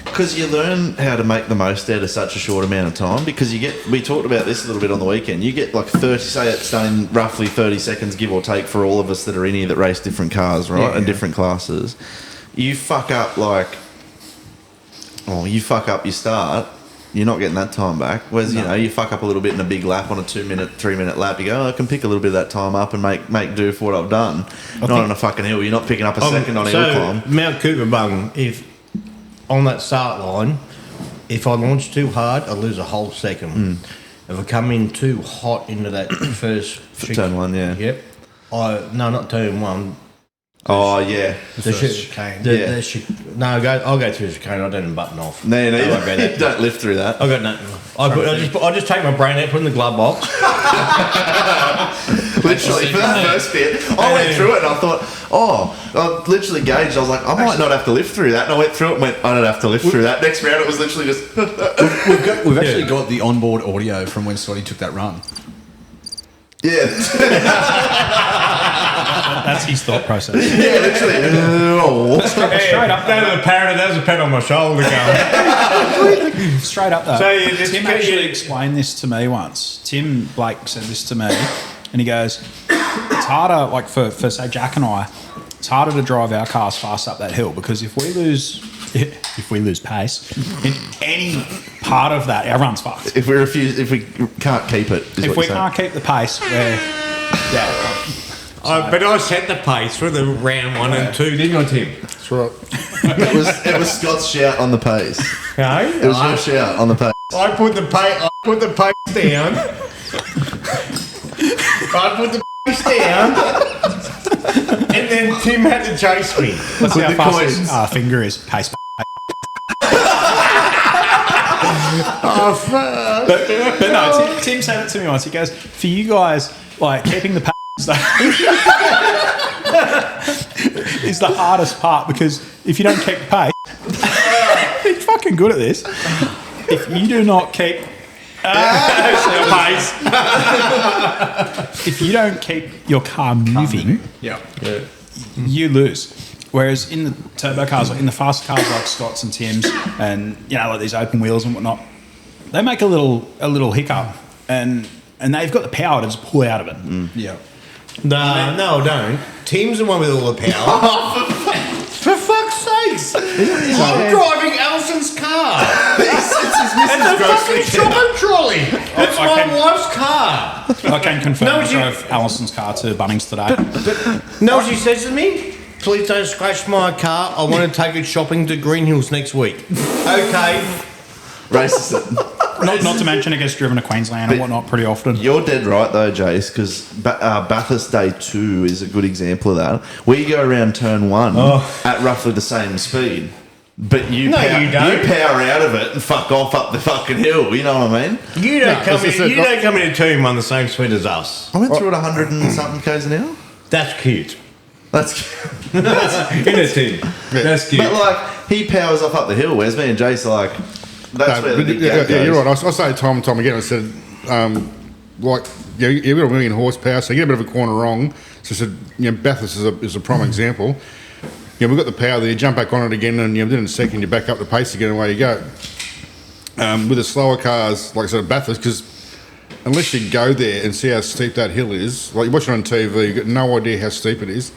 Because you learn how to make the most out of such a short amount of time. Because we talked about this a little bit on the weekend. You get like 30, say it's done in roughly 30 seconds, give or take, for all of us that are in here that race different cars, right, and different classes. You fuck up like you fuck up your start, you're not getting that time back. Whereas, you fuck up a little bit in a big lap on a 2-minute, 3-minute lap, you go, I can pick a little bit of that time up and make do for what I've done. Not on a fucking hill. You're not picking up a second on a hill climb. Mt Cooperabung, if on that start line, if I launch too hard, I lose a whole second. If I come in too hot into that first turn one, yeah. Yep. No, not turn one. Oh, yeah. The chicane. I'll go through the chicane. I don't button off. No, you don't lift through that. I got nothing. I just take my brain out, put it in the glove box. Literally, for that first bit, I went through it and I thought, I literally gauged. I was like, I might not have to lift through that. And I went through it and went, I don't have to lift through that. Next round, it was literally just. We've actually got the onboard audio from when Scotty took that run. Yeah. That's his thought process. Yeah, literally. Straight up. That was a pat on my shoulder going. Straight up though. So, Tim actually explained this to me once. Tim Blake said this to me, and he goes, "It's harder, like for say Jack and I, it's harder to drive our cars fast up that hill because if we lose pace in any part of that, our run's fucked. If we can't keep it, if we can't keep the pace, we're But I set the pace for the round 1 and 2, didn't I, Tim? That's right. It was Scott's shout on the pace. Okay. It was your shout on the pace. I put the pace down. And then Tim had to chase me. Let's see how the fast coins. his finger is. Pace. Oh, fuck. But no, Tim said it to me once. He goes, for you guys, like keeping the pace is the hardest part because if you don't keep the pace, he's fucking good at this. If you do not keep pace, if you don't keep your car moving, you lose. Whereas in the turbo cars, like in the fast cars like Scott's and Tim's, and like these open wheels and whatnot, they make a little hiccup, and they've got the power to just pull out of it. Yeah. No, I don't. Tim's the one with all the power. For fuck's sakes! I'm driving Alison's car. It's a fucking shopping trolley. It's my wife's car. I can confirm I drove Alison's car to Bunnings today. No, she says to me, please don't scratch my car. I want to take it shopping to Green Hills next week. Okay. Racist it. Not to mention it gets driven to Queensland and whatnot pretty often. You're dead right though, Jase, because Bathurst Day 2 is a good example of that. We go around turn 1 at roughly the same speed, but you power out of it and fuck off up the fucking hill. You know what I mean? You don't come into turn 1 the same speed as us. I went through it 100 and something k's an hour. That's cute. That's cute. That's cute. But like he powers off up the hill, whereas me and Jase are like. That's where the big gap goes. You're right. I say time and time again. I said, you've got a million horsepower, so you get a bit of a corner wrong. So I said, Bathurst is a prime example. We've got the power there. You jump back on it again, and within a second, you back up the pace again, and away you go. With the slower cars, like I said, Bathurst, because unless you go there and see how steep that hill is, like you watch it on TV, you've got no idea how steep it is.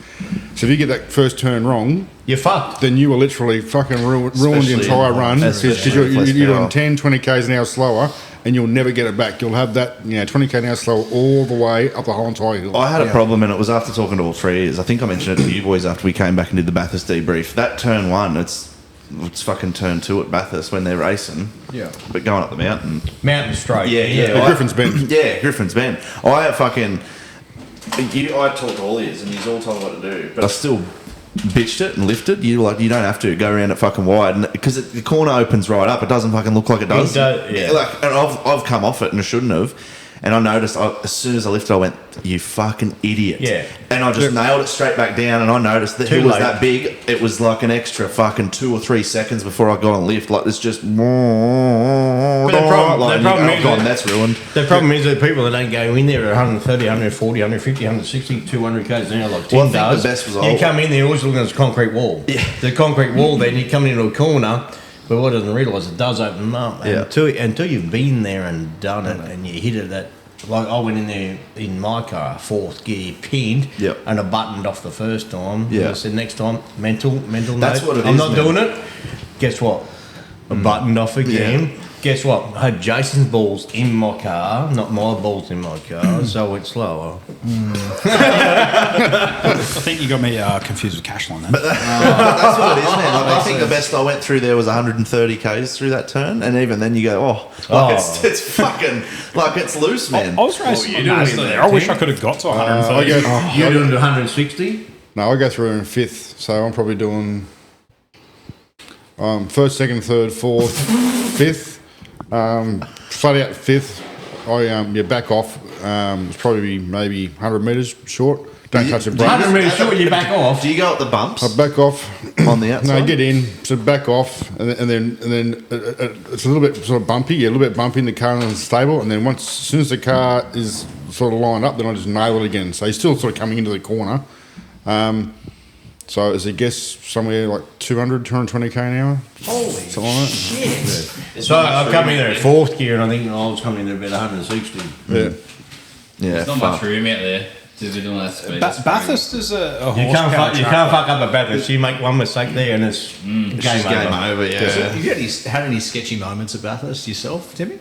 So if you get that first turn wrong, you're fucked. Then you will literally fucking ruin the entire run because you're doing 10, 20 k's an hour slower, and you'll never get it back. You'll have that 20 k's an hour slower all the way up the whole entire hill. I had a problem, and it was after talking to all three years. I think I mentioned it to you boys after we came back and did the Bathurst debrief. That turn 1, it's fucking turn 2 at Bathurst when they're racing. Yeah. But going up the mountain. Mountain straight. Yeah. Griffin's Bend. Yeah, Griffin's Bend. I talked to all yous and you all told me what to do, but I still bitched it and lifted. You were like, you don't have to go around it fucking wide, because the corner opens right up. It doesn't fucking look like it does. And I've come off it and I shouldn't have. And I noticed as soon as I lifted, I went, "You fucking idiot!" Yeah. And I just nailed it straight back down. And I noticed that it was that big. It was like an extra fucking 2 or 3 seconds before I got on lift. Like it's just. But that's ruined. The problem is that people that don't go in there at 130, 140, 150, 160, 200 k's an hour like Tim does. The best was you come in there always looking at this concrete wall. Yeah. The concrete wall. Then you come into a corner. But what I didn't realise, it does open up. Yeah. Until you've been there and done it and you hit it at... Like I went in there in my car, 4th gear, pinned, and I buttoned off the first time. Yeah. I said next time, mental That's note. what it I'm is, not doing it. Guess what? buttoned off again. Guess what? I had Jason's balls in my car, not my balls in my car, so I went slower. I think you got me confused with Cashline then. But that's what it is, man. Like, I think the best I went through there was 130 k's through that turn, and even then you go, it's fucking like it's loose, man. I was racing there. I wish I could have got to 130. You're doing 160? No, I go through in fifth, so I'm probably doing first, second, third, fourth, fifth. Flat out fifth. I back off. It's probably maybe 100 metres short. Don't touch the brake. 100 metres short, you back off. Do you go up the bumps? I back off on the outside. No, get in. So back off, and then it's a little bit sort of bumpy. Yeah, a little bit bumpy in the car and unstable. And then as soon as the car is sort of lined up, then I just nail it again. So he's still sort of coming into the corner. So as a guess, somewhere like 200, 220 k an hour. Holy something like shit! So I come in there in fourth gear, and I think I was coming in there about 160. Yeah. Yeah. There's not much room out there to be doing that speed. Bathurst is a horse You can't fuck up a Bathurst. You make one mistake there, and it's game over. Yeah. You had any sketchy moments at Bathurst yourself, Timmy?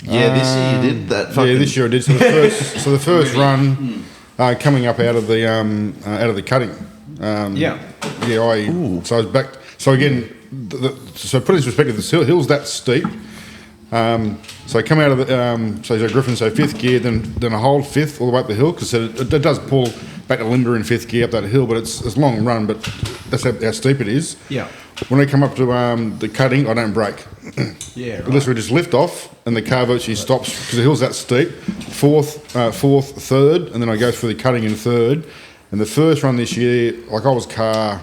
Yeah, this year you did that. Yeah, this year I did. So the first run, coming up out of the cutting. So I was back. So again, so put it in perspective, the hill's that steep. So I come out of the so Griffin, so fifth gear, then I hold fifth all the way up the hill because it does pull back to limber in fifth gear up that hill, but it's a long run, but that's how steep it is. Yeah. When I come up to the cutting, I don't brake. Yeah. Right. Unless we just lift off and the car virtually stops because the hill's that steep. Fourth, third, and then I go through the cutting in third. And the first run this year, like I was car.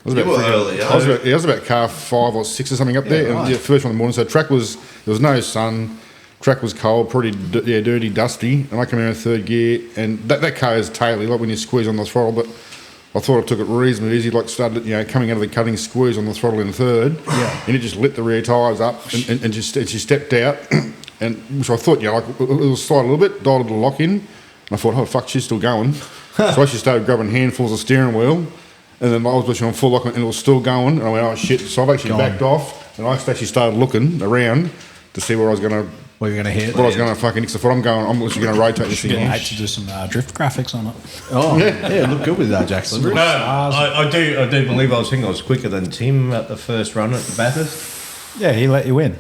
I was about car 5 or 6 or something up there. Right. And the first one in the morning. So there was no sun. Track was cold, pretty dirty, dusty. And I come in third gear, and that car is taily, like when you squeeze on the throttle. But I thought I took it reasonably easy, like started coming out of the cutting, squeeze on the throttle in third, and it just lit the rear tyres up, and she stepped out, and which I thought like it was slide a little bit, dialed a little lock in, and I thought, oh fuck, she's still going. So I actually started grabbing handfuls of steering wheel, and then I was pushing on full lock, and it was still going, and I went, oh shit. So I've actually backed off, and I actually started looking around to see where I was going to. What you're going to hit? What I was going to fucking nix. I'm literally going to rotate this thing. Getting hate to do some drift graphics on it. Oh, yeah, look good with that, Jackson. No, I do believe I was quicker than Tim at the first run at the Bathurst. Yeah, he let you win.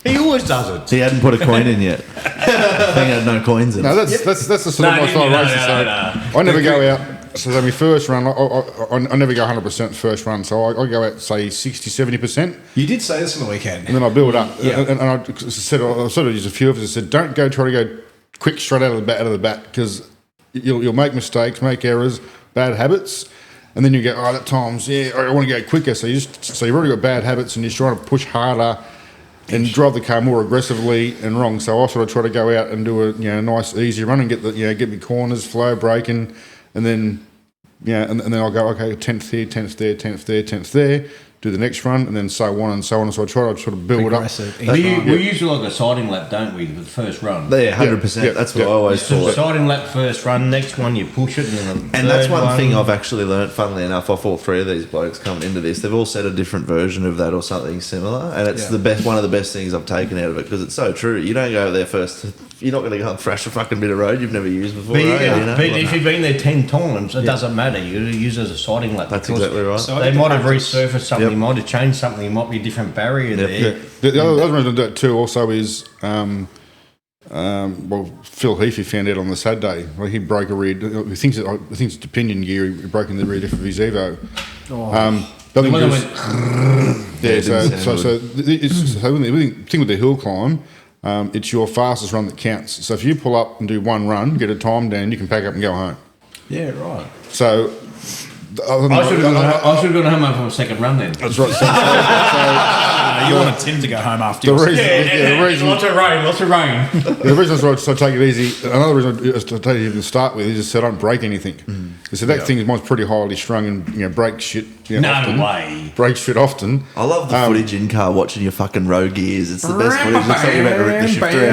He always does it. He hadn't put a coin in yet. I think he had no coins in. No, that's the sort of my style of racing. I never go out. So my first run, I never go 100% first run. So I go out, say, 60, 70%. You did say this on the weekend. And then I build up. Yeah. And I sort of used a few of us. I said, don't try to go quick straight out of the bat because you'll make mistakes, make errors, bad habits. And then you go, at times, I want to go quicker. So you've already got bad habits and you're trying to push harder and drive the car more aggressively and wrong. So I sort of try to go out and do a nice easy run and get me corners, flow, braking, and then and then I'll go, okay, 10th here, 10th there, 10th there, 10th there, do the next run, and then so on and so on. So I try to sort of build up. We usually like a siding lap, don't we, with the first run? Yeah, 100%. That's what I always thought. Siding lap first run, next one you push it, and that's one thing I've actually learnt, funnily enough, off all three of these blokes coming into this. They've all said a different version of that or something similar, and it's one of the best things I've taken out of it because it's so true. You don't go there first. You're not going to go and thrash a fucking bit of road you've never used before. But if you've been there 10 times, it doesn't matter. You use it as a siding lap. That's exactly right. So they might have resurfaced something, might have changed something, it might be a different barrier there. The other reason I do it too also is, Phil Heafy found out on the Saturday. He broke a rear. I think it's the pinion gear. He broke in the rear diff of his Evo. So the thing with the hill climb. It's your fastest run that counts. So if you pull up and do one run, get a time down, you can pack up and go home. Yeah, right. So I should have gone home for a second run then. That's right. You wanted Tim to go home after the reason, lots of rain. The reason I tried to take it easy, another reason is to take it to start with, is just so I don't break anything. So that thing mine's pretty highly strung and breaks shit. Way. Breaks shit often. I love the footage in car watching your fucking road gears. It's the best footage. Looks like you're about to rip the shifter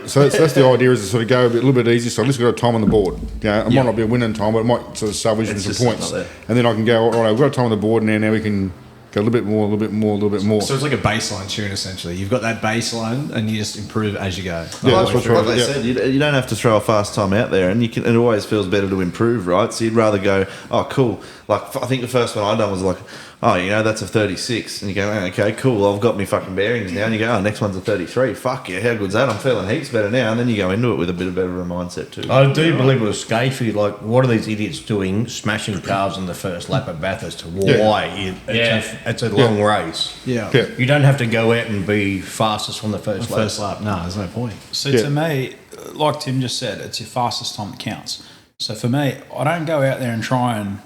out. So that's the idea, is to sort of go a little bit easy. So at least we've got a time on the board. It might not be a winning time, but it might sort of salvage some points. And then I can go, all right, we've got a time on the board now we can Go a little bit more, a little bit more, a little bit more. So it's like a baseline tune, essentially. You've got that baseline, and you just improve as you go. Yeah, that's Like right. they Yeah. said, you don't have to throw a fast time out there, and it always feels better to improve, right? So you'd rather go, oh, cool. Like I think the first one I done was like, oh, that's a 36, and you go, oh, okay, cool. I've got my fucking bearings now. And you go, oh, next one's a 33. Fuck yeah, how good's that? I'm feeling heaps better now. And then you go into it with a bit better of a mindset too. I do believe it was Scafey. Like, what are these idiots doing, smashing cars in the first lap of Bathurst? Why? It's a long race. Yeah. Yeah. You don't have to go out and be fastest on the first lap. First lap, no, there's no point. So to me, like Tim just said, it's your fastest time that counts. So for me, I don't go out there and try and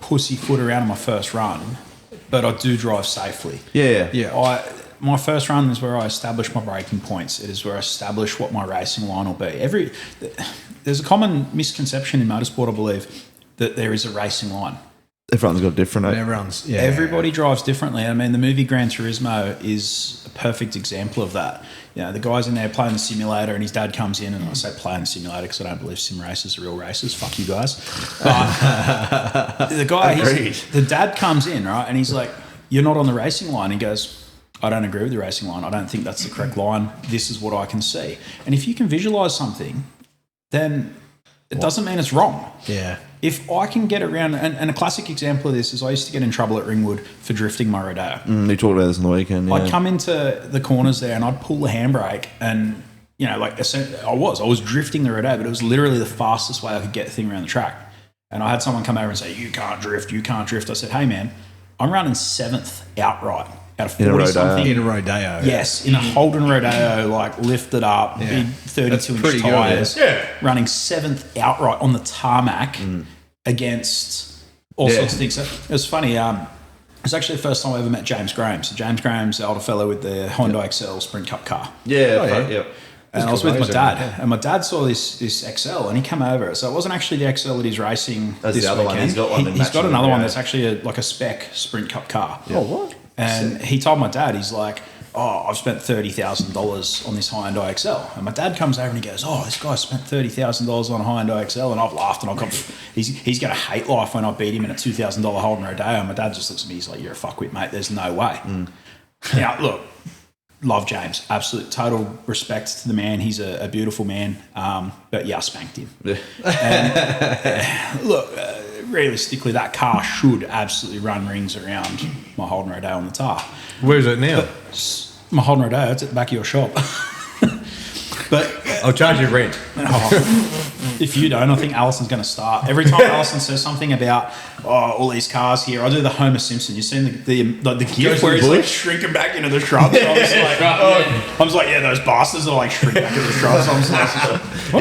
pussyfoot around on my first run, but I do drive safely. Yeah. My first run is where I establish my braking points. It is where I establish what my racing line will be. There's a common misconception in motorsport, I believe, that there is a racing line. Everyone's got different. Everybody drives differently. I mean, the movie Gran Turismo is a perfect example of that. The guy's in there playing the simulator, and his dad comes in, and I say playing the simulator because I don't believe sim races are real races. Fuck you guys. But the guy, the dad comes in, right, and he's like, "You're not on the racing line." He goes, "I don't agree with the racing line. I don't think that's the correct line. This is what I can see." And if you can visualize something, then it doesn't mean it's wrong. Yeah. If I can get around, and a classic example of this is I used to get in trouble at Ringwood for drifting my Rodeo. We talked about this on the weekend. Yeah. I'd come into the corners there and I'd pull the handbrake, and I was drifting the Rodeo, but it was literally the fastest way I could get the thing around the track. And I had someone come over and say, "You can't drift, you can't drift." I said, "Hey man, I'm running 7th outright out of 40 something In a Rodeo. Yes, in a Holden Rodeo, like lifted up, big 32-inch tyres, running 7th outright on the tarmac against all sorts of things. So it was funny. It was actually the first time I ever met James Graham. So James Graham's the older fellow with the Honda XL Sprint Cup car. Yeah. And I was with my dad, and my dad saw this XL, and he came over. So it wasn't actually the XL that he's racing That's this the other weekend. one. He's got one. He's got another one that's actually like a spec Sprint Cup car. Oh, what? And he told my dad, he's like, "Oh, I've spent $30,000 on this Hyundai XL." And my dad comes over and he goes, "Oh, this guy spent $30,000 on a Hyundai XL." And I've laughed, and I've got, he's going to hate life when I beat him in a $2,000 Holden Rodeo. And my dad just looks at me, he's like, "You're a fuckwit, mate. There's no way." Now, look, love James. Absolute total respect to the man. He's a beautiful man. But yeah, I spanked him. Yeah. And look, realistically, that car should absolutely run rings around my Holden Rodeo on the tar. Where's it now? My Holden Rodeo, it's at the back of your shop. But I'll charge you rent. if you don't, I think Alison's going to start. Every time Alison says something about all these cars here, I do the Homer Simpson. You've seen the gif where he's like shrinking back into the shrubs. So I was like, yeah, those bastards are like shrinking back into the shrubs. So I'm just like,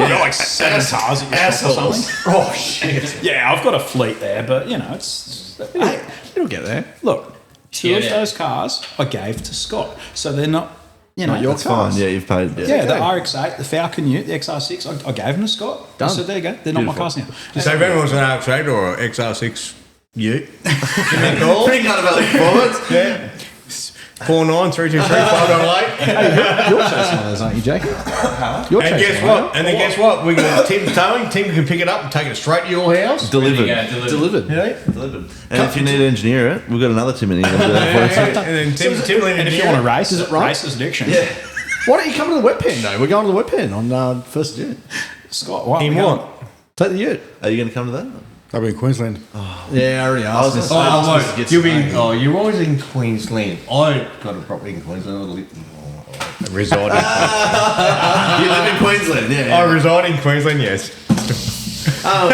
you got like 7 cars at your shop or something. Oh, shit. Yeah, I've got a fleet there, but it's hey, It'll get there. look, 2 of those cars I gave to Scott, so they're not. Your That's cars. fine. Yeah, you've paid. Yeah, the RX-8, the Falcon Ute, the XR6, I gave them to Scott. Done. So there you go. They're not my cars now. So if anyone wants an RX-8 or an XR6 Ute, Pretty kind of valid performance. yeah. 49323588. You're chasing one of those, aren't you, Jake? You're And chasing guess one, what? And then guess what? We got Tim's towing. Tim can pick it up and take it straight to your house. Delivered. Delivered. Delivered. And if you need to engineer it, we've got another Tim in here. to do that for us. And then Tim And if you want to race, Racer's Addiction. Yeah. Why don't you come to the wet pen, though? We're going to the wet pen on 1st of June. Scott, why? In what? Take the ute. Are you going to come to that? I'll be in Queensland. Yeah, I already asked. was Oh, Gits you'll be. mate. Oh, you're always in Queensland. I got a property in Queensland. I reside in You live in Queensland, yeah. I reside in Queensland, yes. So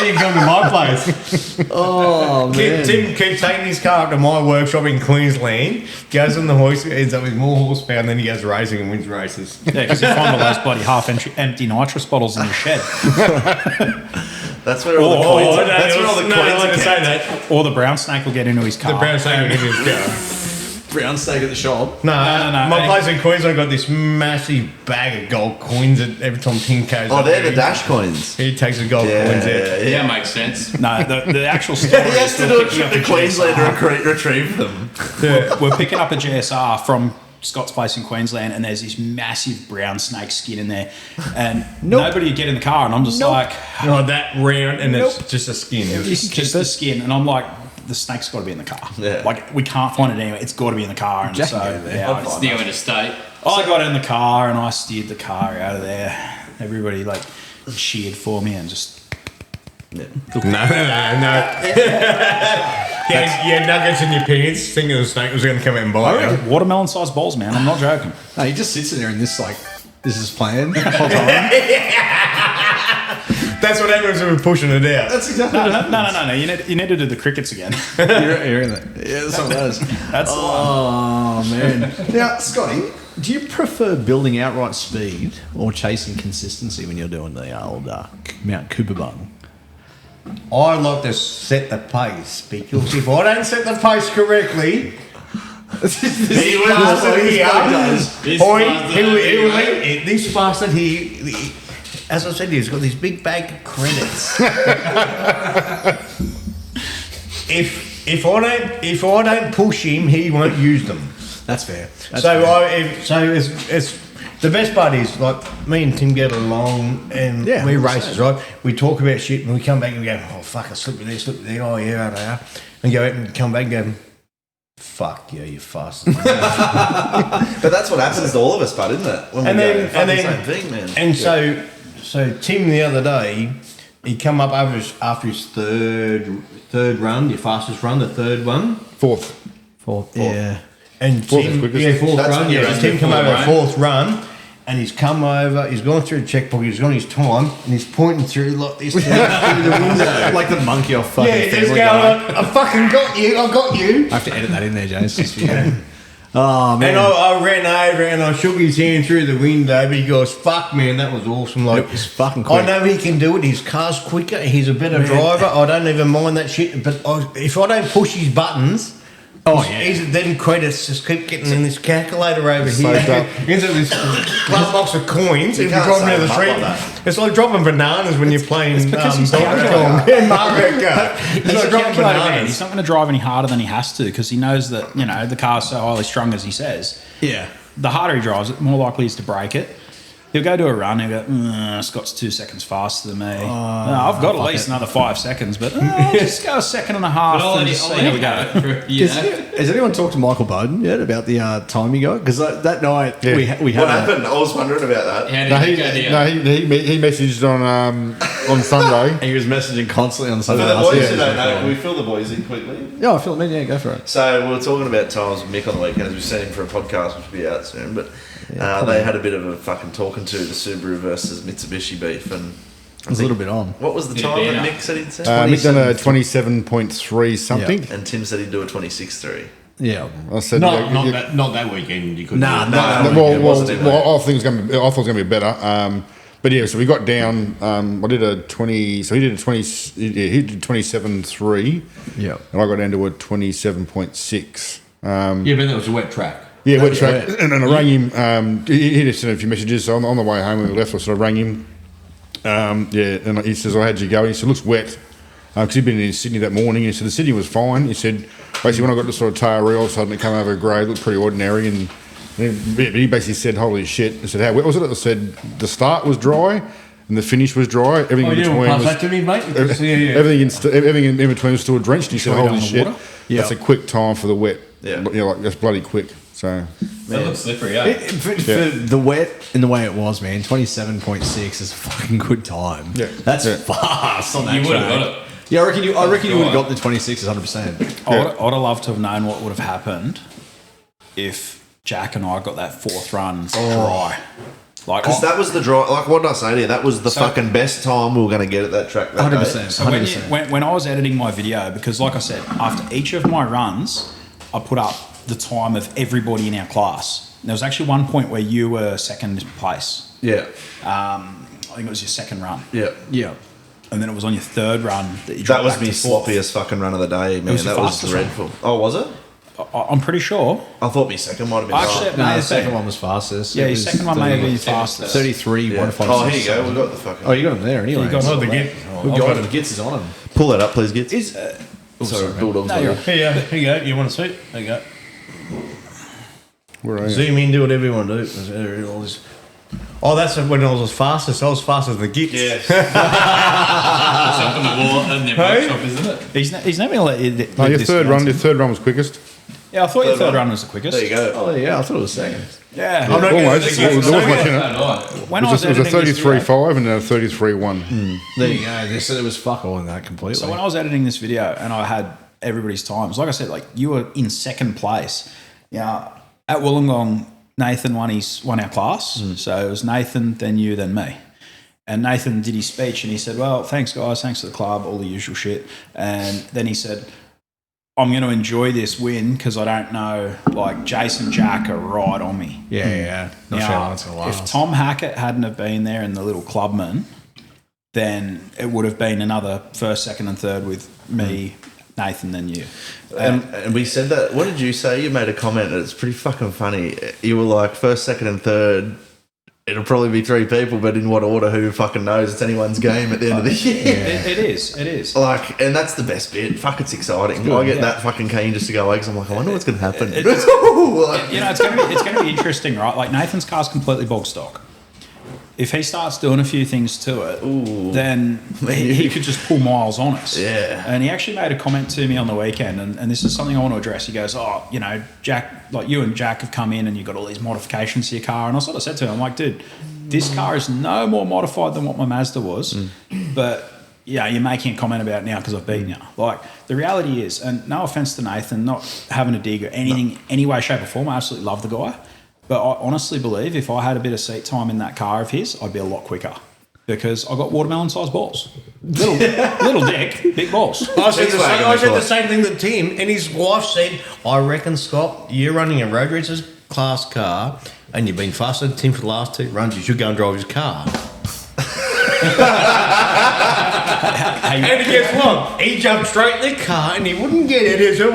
you can come to my place. Oh, man. Tim keeps taking his car up to my workshop in Queensland, goes on the hoist, ends up with more horsepower, and then he goes racing and wins races. Yeah, because you find all those bloody half-empty nitrous bottles in your shed. That's where all the coins. That's where all the coins are say kept. that. Or the brown snake will get into his car. The brown snake in his car. Brown steak at the shop. No. My And place in Queensland got this massive bag of gold coins that every time Tim goes Oh, up they're there, the dash coins. he takes the gold Yeah, coins out. Yeah, makes sense. No, the actual story He has is to we're do a picking trip up to a Queensland GSR. to retrieve them. We're picking up a GSR from Scott's place in Queensland, and there's this massive brown snake skin in there, and nobody would get in the car, and I'm just like, Oh, that round, and it's just a skin. it's just the skin, and I'm like, the snake's got to be in the car. Yeah. Like, we can't find it anywhere. It's got to be in the car. And Jack so, can go there. yeah, It's the other state. I got in the car and I steered the car out of there. Everybody, like, cheered for me and just... No. You had nuggets in your pants thinking the snake was going to come out and bite you. Watermelon-sized balls, man. I'm not joking. No, he just sits in there and this is planned the whole time. That's what happens when we're pushing it out. That's exactly what happens. No. You need to do the crickets again. You're in it. Yeah, that's what it is. That's the one. Oh, man. Now, Scotty, do you prefer building outright speed or chasing consistency when you're doing the old Mt Cooperabung? I like to set the pace because if I don't set the pace correctly, this bastard here, this bastard here, as I said, he's got this big bag of credits. if I don't push him, he won't use them. That's fair. It's the best part is, like, me and Tim get along and we races, right? We talk about shit and we come back and we go, oh, fuck, I slipped with there, oh, yeah, they are. And go out and come back and go, fuck yeah, you fast. But that's what happens to all of us, bud, isn't it? When we go, same thing, man. And so Tim the other day, he come up after his third run, your fastest run, the third one. Fourth. Yeah. And Fourth Tim, quickest. yeah, fourth That's run. when you Yeah, run Tim your come fourth over run. fourth run, and he's come over. He's gone through the checkbook. He's got his time, and he's pointing through like this through the window. Like the monkey off fucking Yeah, he's Family going Guy. like, I fucking got you. I got you. I have to edit that in there, Jase. Just for you. Oh, man. And I ran over and I shook his hand through the window, but he goes, fuck, man, that was awesome. Like, It was fucking quick. I know he can do it. His car's quicker. He's a better driver. I don't even mind that shit. But if I don't push his buttons, then credits just keep getting in this calculator over here. Into this glove box of coins. If you're can't driving down the save street, up like that. it's like dropping bananas when you're playing because he's Donkey Kong and Mario Kart. It's He's like a dropping calculator man. bananas. He's not going to drive any harder than he has to because he knows that, you know, the car's so highly strung as he says. Yeah. The harder he drives it, the more likely he is to break it. He'll go do a run and he'll go, Scott's 2 seconds faster than me. I've got at least another 5 seconds, but I'll just go a second and a half and just see how we go. Has anyone talked to Michael Bowden yet about the time he got? Because that night we had What happened? I was wondering about that. How did you go down? He messaged on Sunday. He was messaging constantly on Sunday. For the last boys week. who don't know, can we fill the boys in quickly? Yeah, I feel it, man. Yeah, go for it. So we were talking about times with Mick on the weekend as we sent him for a podcast, which will be out soon. But they had a bit of a fucking talking to the Subaru versus Mitsubishi beef, and It was a little bit on. what was the Bit time of that banter. Mick said he'd say? Mick done a 27.3 something. And Tim said he'd do a 26.3. Yeah. I said, Not that weekend. You couldn't. Nah, do it. nah. it wasn't in there. I thought it was going to be better. But yeah, so we got down. I did a 20. So he did a 20. He did 27.3. Yeah. And I got down to a 27.6. Yeah, but that was a wet track. Yeah, wet track. And I rang him. He just sent a few messages. So on the way home when we left, I sort of rang him. And he says, "Oh, how'd you go?" He said, "Looks wet." Because he'd been in Sydney that morning. He said the Sydney was fine. He said basically when I got to sort of Taree, all of a sudden it came over grade, looked pretty ordinary, and he basically said, "Holy shit!" I said, "How wet was it?" I said, "The start was dry and the finish was dry. Everything in between pass was that to me, mate. everything in between was still drenched." He said, Sure you "Holy don't shit, water? that's a quick time for the wet. Yeah. Like that's bloody quick." So That looks slippery, eh? For the wet and the way it was, man, 27.6 is a fucking good time. Yeah. That's Yeah. fast on that You would have track. got it. Yeah, I reckon you would have got the 26 100%. I would have loved to have known what would have happened if Jack and I got that fourth run dry. Like, Because that was the draw. Like, what did I say to you? That was the So- fucking best time we were going to get at that track. That 100%. day. So when I was editing my video, because like I said, after each of my runs, I put up the time of everybody in our class. There was actually one point where you were second place. Yeah. I think it was your second run. Yeah. Yeah. And then it was on your third run that you That dropped was back me to fourth. sloppiest fucking run of the day, man. was your That was fastest run. dreadful. Oh, was it? I'm pretty sure. I thought my second might have been. Actually, right. No, May the have second been. one was fastest. Yeah, It your was second one may have been fastest. 33, Yeah. 156. Oh, here you go. We got the fucking. Oh, you got him there anyway. You got Oh, the Git. We got him. Gits is on him. Pull that up, please, Gits. Sorry, Bulldogs. No, you're like- Here you go. You want to see it? There you go. where are you? Zoom in, do whatever you want to do. All this. Oh, that's when I was fastest. I was faster than the Gits. Yeah. up on the wall and their workshop, isn't it? He's never going to let you. No, your third run was quickest. Yeah, I thought your third run was the quickest. There you go. Oh, yeah, I thought it was second. Yeah. I'm not Almost. There was much in it. When I It was was a editing this video, 33.5 and a 33.1. There you go. They said it was fuck all in that completely. so when I was editing this video and I had everybody's times, like I said, like you were in second place. Yeah. At Wollongong, Nathan won our class. So it was Nathan, then you, then me. And Nathan did his speech and he said, well, thanks guys, thanks to the club, all the usual shit. And then he said, I'm going to enjoy this win because I don't know, like Jase and Jack are right on me. Yeah. Not sure how it's going to last. If Tom Hackett hadn't have been there and the little clubman, then it would have been another first, second and third with me, Nathan, then you. And we said that. What did you say? You made a comment. It's pretty fucking funny. You were like first, second, and third. It'll probably be three people, but in what order? Who fucking knows? It's anyone's game at the end of the year. It is. Like, and that's the best bit. Fuck, it's exciting. I get that fucking keen just to go away because I'm like, I wonder what's going to happen. You know, it's going to be interesting, right? Like Nathan's car's completely bog stock. If he starts doing a few things to it, then he could just pull miles on us. Yeah. And he actually made a comment to me on the weekend, and this is something I want to address. He goes, oh, you know, Jack, like you and Jack have come in and you've got all these modifications to your car. And I sort of said to him, I'm like, dude, this car is no more modified than what my Mazda was. But, yeah, you're making a comment about it now because I've beaten you. Like, the reality is, and no offense to Nathan, not having a dig or anything, any way, shape or form, I absolutely love the guy. But I honestly believe if I had a bit of seat time in that car of his, I'd be a lot quicker because I got watermelon-sized balls. Little dick, big balls. I said the same thing to Tim, and his wife said, I reckon, Scott, you're running a Road Racers class car and you've been faster than Tim for the last 2 runs. You should go and drive his car. And guess what? He jumped straight in the car and he wouldn't get it. He said,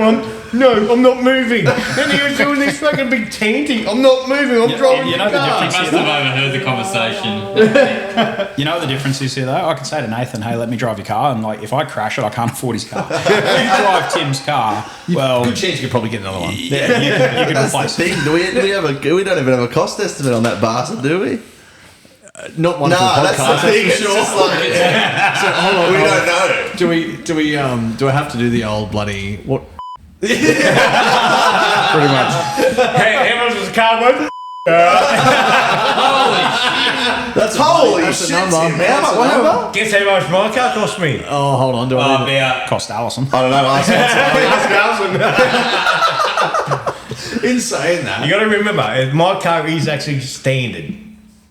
no, I'm not moving. And he was doing this fucking big tanty. I'm not moving. I'm driving the car. He must have overheard the conversation. You know what the difference is here, though? I can say to Nathan, hey, let me drive your car. And, like, if I crash it, I can't afford his car. If you drive Tim's car, well... Good chance you could probably get another one. Yeah, you can replace it. we don't even have a cost estimate on that bastard, do we? Not one No, for the that's podcast. the thing. It's just like, So, hold on, we hold on. don't know. Do I have to do the old bloody what? Pretty much. Hey, how much was the car worth? That's the number. How much? What number? Guess how much my car cost me? Oh, hold on. Do I need to- About Cost Allison. I don't know. In saying that, You got to remember, my car is actually standard.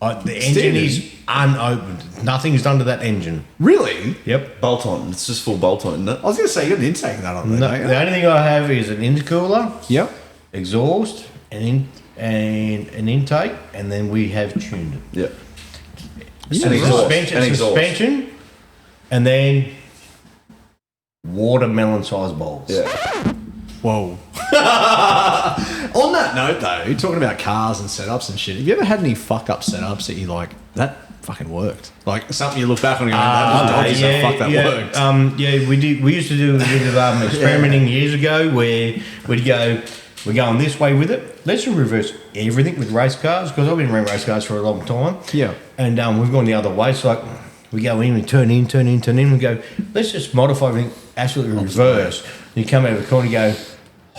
The engine is unopened. Nothing is done to that engine. really? Yep. Bolt on. It's just full bolt on, isn't it? I was going to say you got an intake of that on there. No, don't you? the only thing I have is an intercooler, Yep. exhaust, and an intake, and then we have tuned it. Yeah. Suspension, and then watermelon-sized balls. Yeah. Whoa. On that note, though, you're talking about cars and setups and shit. Have you ever had any fuck up setups that you like, that fucking worked? Like something you look back on and go, that was dodgy, so fuck, that worked. We did. We used to do a bit of experimenting years ago where we're going this way with it. Let's reverse everything with race cars because I've been running race cars for a long time. Yeah. And we've gone the other way. So like we go in, we turn in. We go, let's just modify everything absolutely reverse. You come out of the corner and go,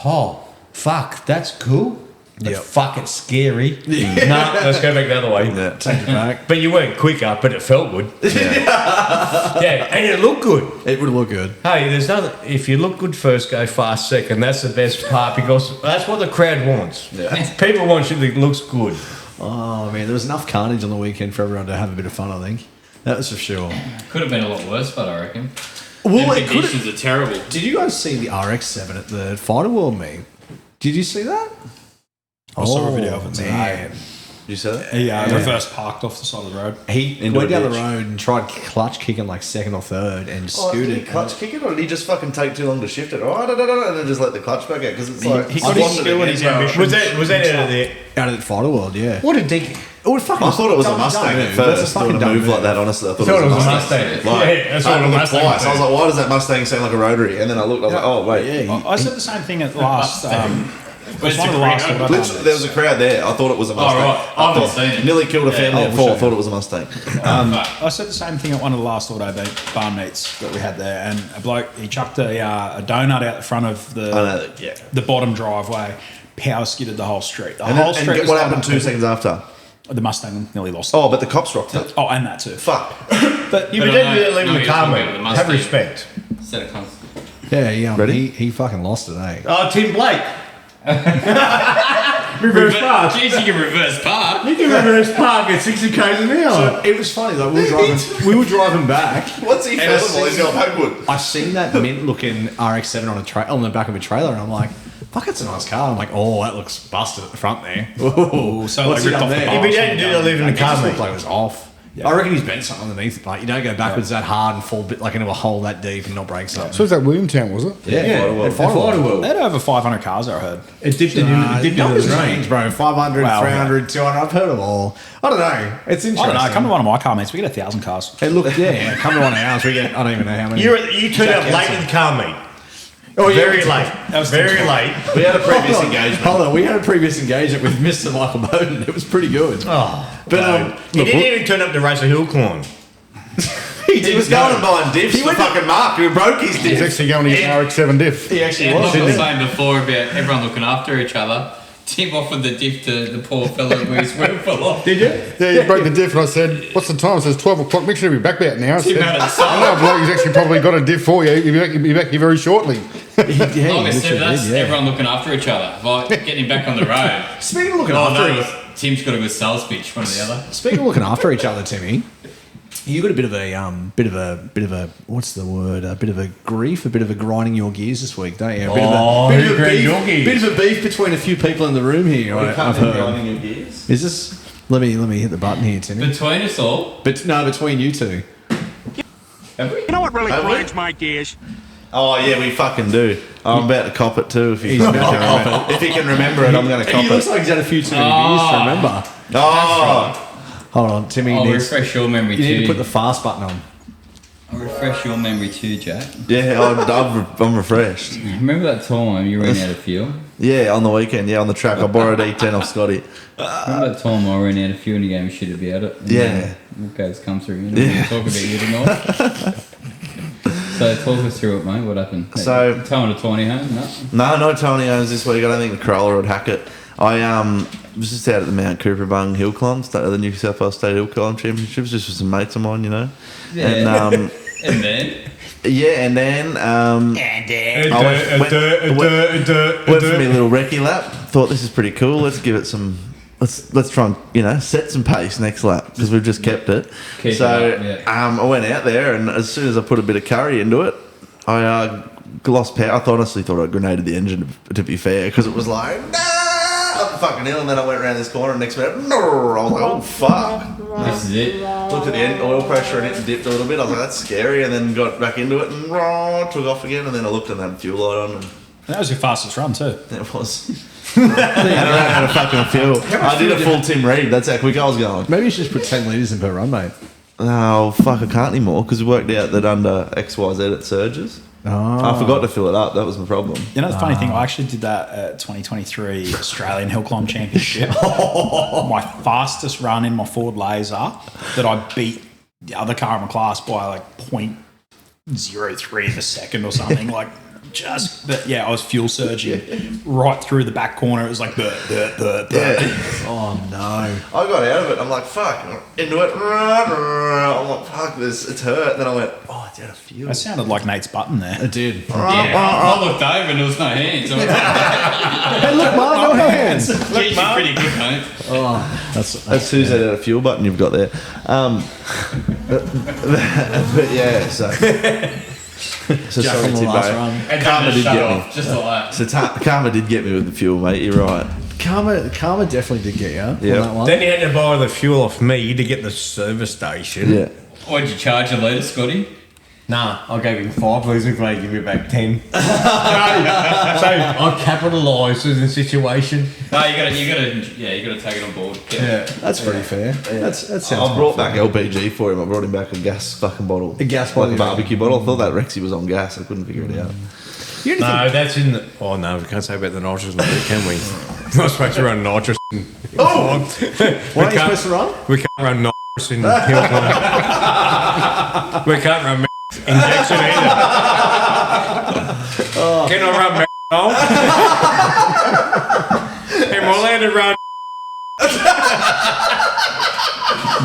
oh, fuck, that's cool. But fuck, it's scary. No, let's go back the other way. Yeah. Take it back. But you weren't quicker, but it felt good. Yeah, and it looked good. It would look good. Hey, there's nothing. If you look good first, go fast second. That's the best part because that's what the crowd wants. Yeah. People want shit that looks good. Oh, man, there was enough carnage on the weekend for everyone to have a bit of fun, I think. That was for sure. Could have been a lot worse, but I reckon. Well, The it could conditions are terrible. Did you guys see the RX-7 at the Fighter World meet? Did you see that? I saw a video of it today. Man. Did you say that? He reverse parked off the side of the road. He Into went a down the ditch. road and tried clutch kicking like second or third and Did scooted. he clutch kick it or did he just fucking take too long to shift it? And then just let the clutch back out? Because it's like... He got his skill and his ambition. Was that out of there? Out of the Fighter World, yeah. What a dick. It would fucking I thought it was a dumb Mustang move. at That's first, fucking doing a dumb move like that, honestly. I thought Thought it was a Mustang. Yeah, that's what a looked Mustang twice. would I was like, why does that Mustang sound like a rotary? And then I looked, I was like, oh, wait. Yeah, I said the same thing at last was one of the last Auto Literally, there was a crowd there. I thought it was a Mustang. right. I haven't seen it. Nearly killed a family at 4. I thought it was a Mustang. I said the same thing at one of the last auto barn meets that we had there, and a bloke, he chucked a donut out the front of the bottom driveway, power skidded the whole street. The whole street. And what happened 2 seconds after? The Mustang nearly lost it. Oh, but the cops rocked it. Oh, and that too. Fuck. But You But didn't I know- leave no, the you're car, talking mate. about the Have Mustang. respect. Set of cons. Yeah, Ready? he fucking lost it, eh? Oh, Tim Blake. Reverse park. Jeez, you can reverse park. You can reverse park at 60 k's an hour. It was funny, like we were driving back. What's he And feeling while he's going backward? I seen that mint-looking RX-7 on the back of a trailer, and I'm like, "Fuck, it's a nice car." I'm like, "Oh, that looks busted at the front there." Ooh, so What's like he ripped done off the there? bar. If he didn't do that, leave in the It car, just mate. looked like it was off. I reckon he's bent something underneath. Like you don't go backwards that hard and fall bit like into a hole that deep and not break something. So was that Williamtown, was it? Yeah, They had over 500 cars, I heard. It dipped in the numbers range. range, bro. 500, Wow, 300, 200. I've heard of all. I don't know. It's I interesting. don't know. Come to one of my car meets. We get 1,000 cars. It looked, yeah. Come to one of ours. We get. I don't even know how many. You turned up late to the car meet. Oh, yeah, Very we did. late. That was very Tim's late. We had a previous engagement. Hold on, we had a previous engagement with Mr. Michael Bowden. It was pretty good. Oh, But he didn't even turn up to race a hill climb. He was going and buying diffs for fucking Mark, who broke his He's diff. actually going to get an RX-7 diff. he actually Yeah, was. like I Didn't was he? saying before about everyone looking after each other. Tim offered the diff to the poor fella where his wheel fell off. Did you? Yeah, he broke the diff, and I said, "What's the time?" It says 12 o'clock. Make sure you be back about now. I said, had it I know, bloke, he's actually probably got a diff for you. He'll be back here very shortly. Like I said, that's everyone looking after each other. Like getting him back on the road. Speaking of looking Oh, after no, Tim's got a good sales pitch, one or the other. Speaking of looking after each other, Timmy, you got a bit of a what's the word? A bit of a grief, a bit of a grinding your gears this week, don't you? A bit Oh, of a, who bit, grind your of a gears? beef, bit of a beef between a few people in the room here. I've heard. Is this? Let me hit the button here, Timmy. Between us all, But no, between you two. You know what really Have we? grinds my gears? Oh yeah, we fucking do. I'm about to cop it too. If He's you about to cop if he can remember it, I'm going to cop He looks it. like he's had a few too many beers to remember. Oh, Hold on, Timmy. I'll needs, refresh your memory you need to too. put the fast button on. I'll refresh your memory too, Jack. yeah, I'm refreshed. Remember that time you ran out of fuel? Yeah, on the weekend. Yeah, on the track, I borrowed E10 off Scotty. Remember that time I ran out of fuel and you gave me shit about it? Yeah. Okay, it's come through. You know, we'll talk about you tonight. So talk us through it, mate. What happened? So- towing a tiny home? No. No Tony owns this week. I don't think the Corolla would hack it. I was just out at the Mt Cooperabung hillclimbs, the New South Wales State Hill Climb Championships, just with some mates of mine, you know. Yeah. And And then yeah, and then went for my little recce lap. Thought this is pretty cool. Let's give it some. Let's try and set some pace next lap because we've just kept it. Keep So it up, yeah. I went out there, and as soon as I put a bit of curry into it, I lost power. I honestly thought I grenaded the engine. To be fair, because it was like up the fucking hill, and then I went around this corner, and next minute, I was like, oh fuck. this is it. Looked at the oil pressure and it dipped a little bit. I was like, that's scary, and then got back into it and took off again, and then I looked and had fuel light on, and That was your fastest run too. it was. And I ran out of fucking fuel. I did a full Tim Reed. That's how quick I was going. Maybe you should just put 10 litres in per run, mate. Oh fuck, I can't anymore because we worked out that under XYZ it surges. I forgot to fill it up. That was my problem. You know the funny thing, I actually did that at 2023 Australian Hill Climb Championship. My fastest run in my Ford Laser that I beat the other car in my class by like 0.03 of a second or something. Like but yeah, I was fuel surging right through the back corner. It was like Oh, no. I got out of it. I'm like, fuck, into it. I'm like, fuck this. It's hurt. Then I went, oh, it's out of fuel. That sounded like Nate's button there. It did. Yeah, I looked over and there was no hands. I was like, Hey, look, Mark, no hands. geez, you're pretty good, mate. That's who's that out of fuel button you've got there. But yeah, so sorry, from the last run. And Karma then did shut get me. off, just like that. So Karma did get me with the fuel, mate. You're right. Karma definitely did get you on Yeah. that one. Then he had to borrow the fuel off me to get the service station. Yeah. What'd you charge a litre, Scotty? Nah, I gave him 5 litres and they give me back 10. So I capitalised in the situation. No, you gotta take it on board. Yeah. That's pretty fair. That sounds I brought back LPG for him. I brought him back a gas fucking bottle. A gas Like bottle, a barbecue bottle. I thought that Rexy was on gas. I couldn't figure it out. You don't No, that's in the. Oh no, we can't say about the nitrous, can we? We're not supposed to run nitrous. Why are you supposed to run? We can't run nitrous in hill climb. We can't run injection either. Can I run Am I allowed to run?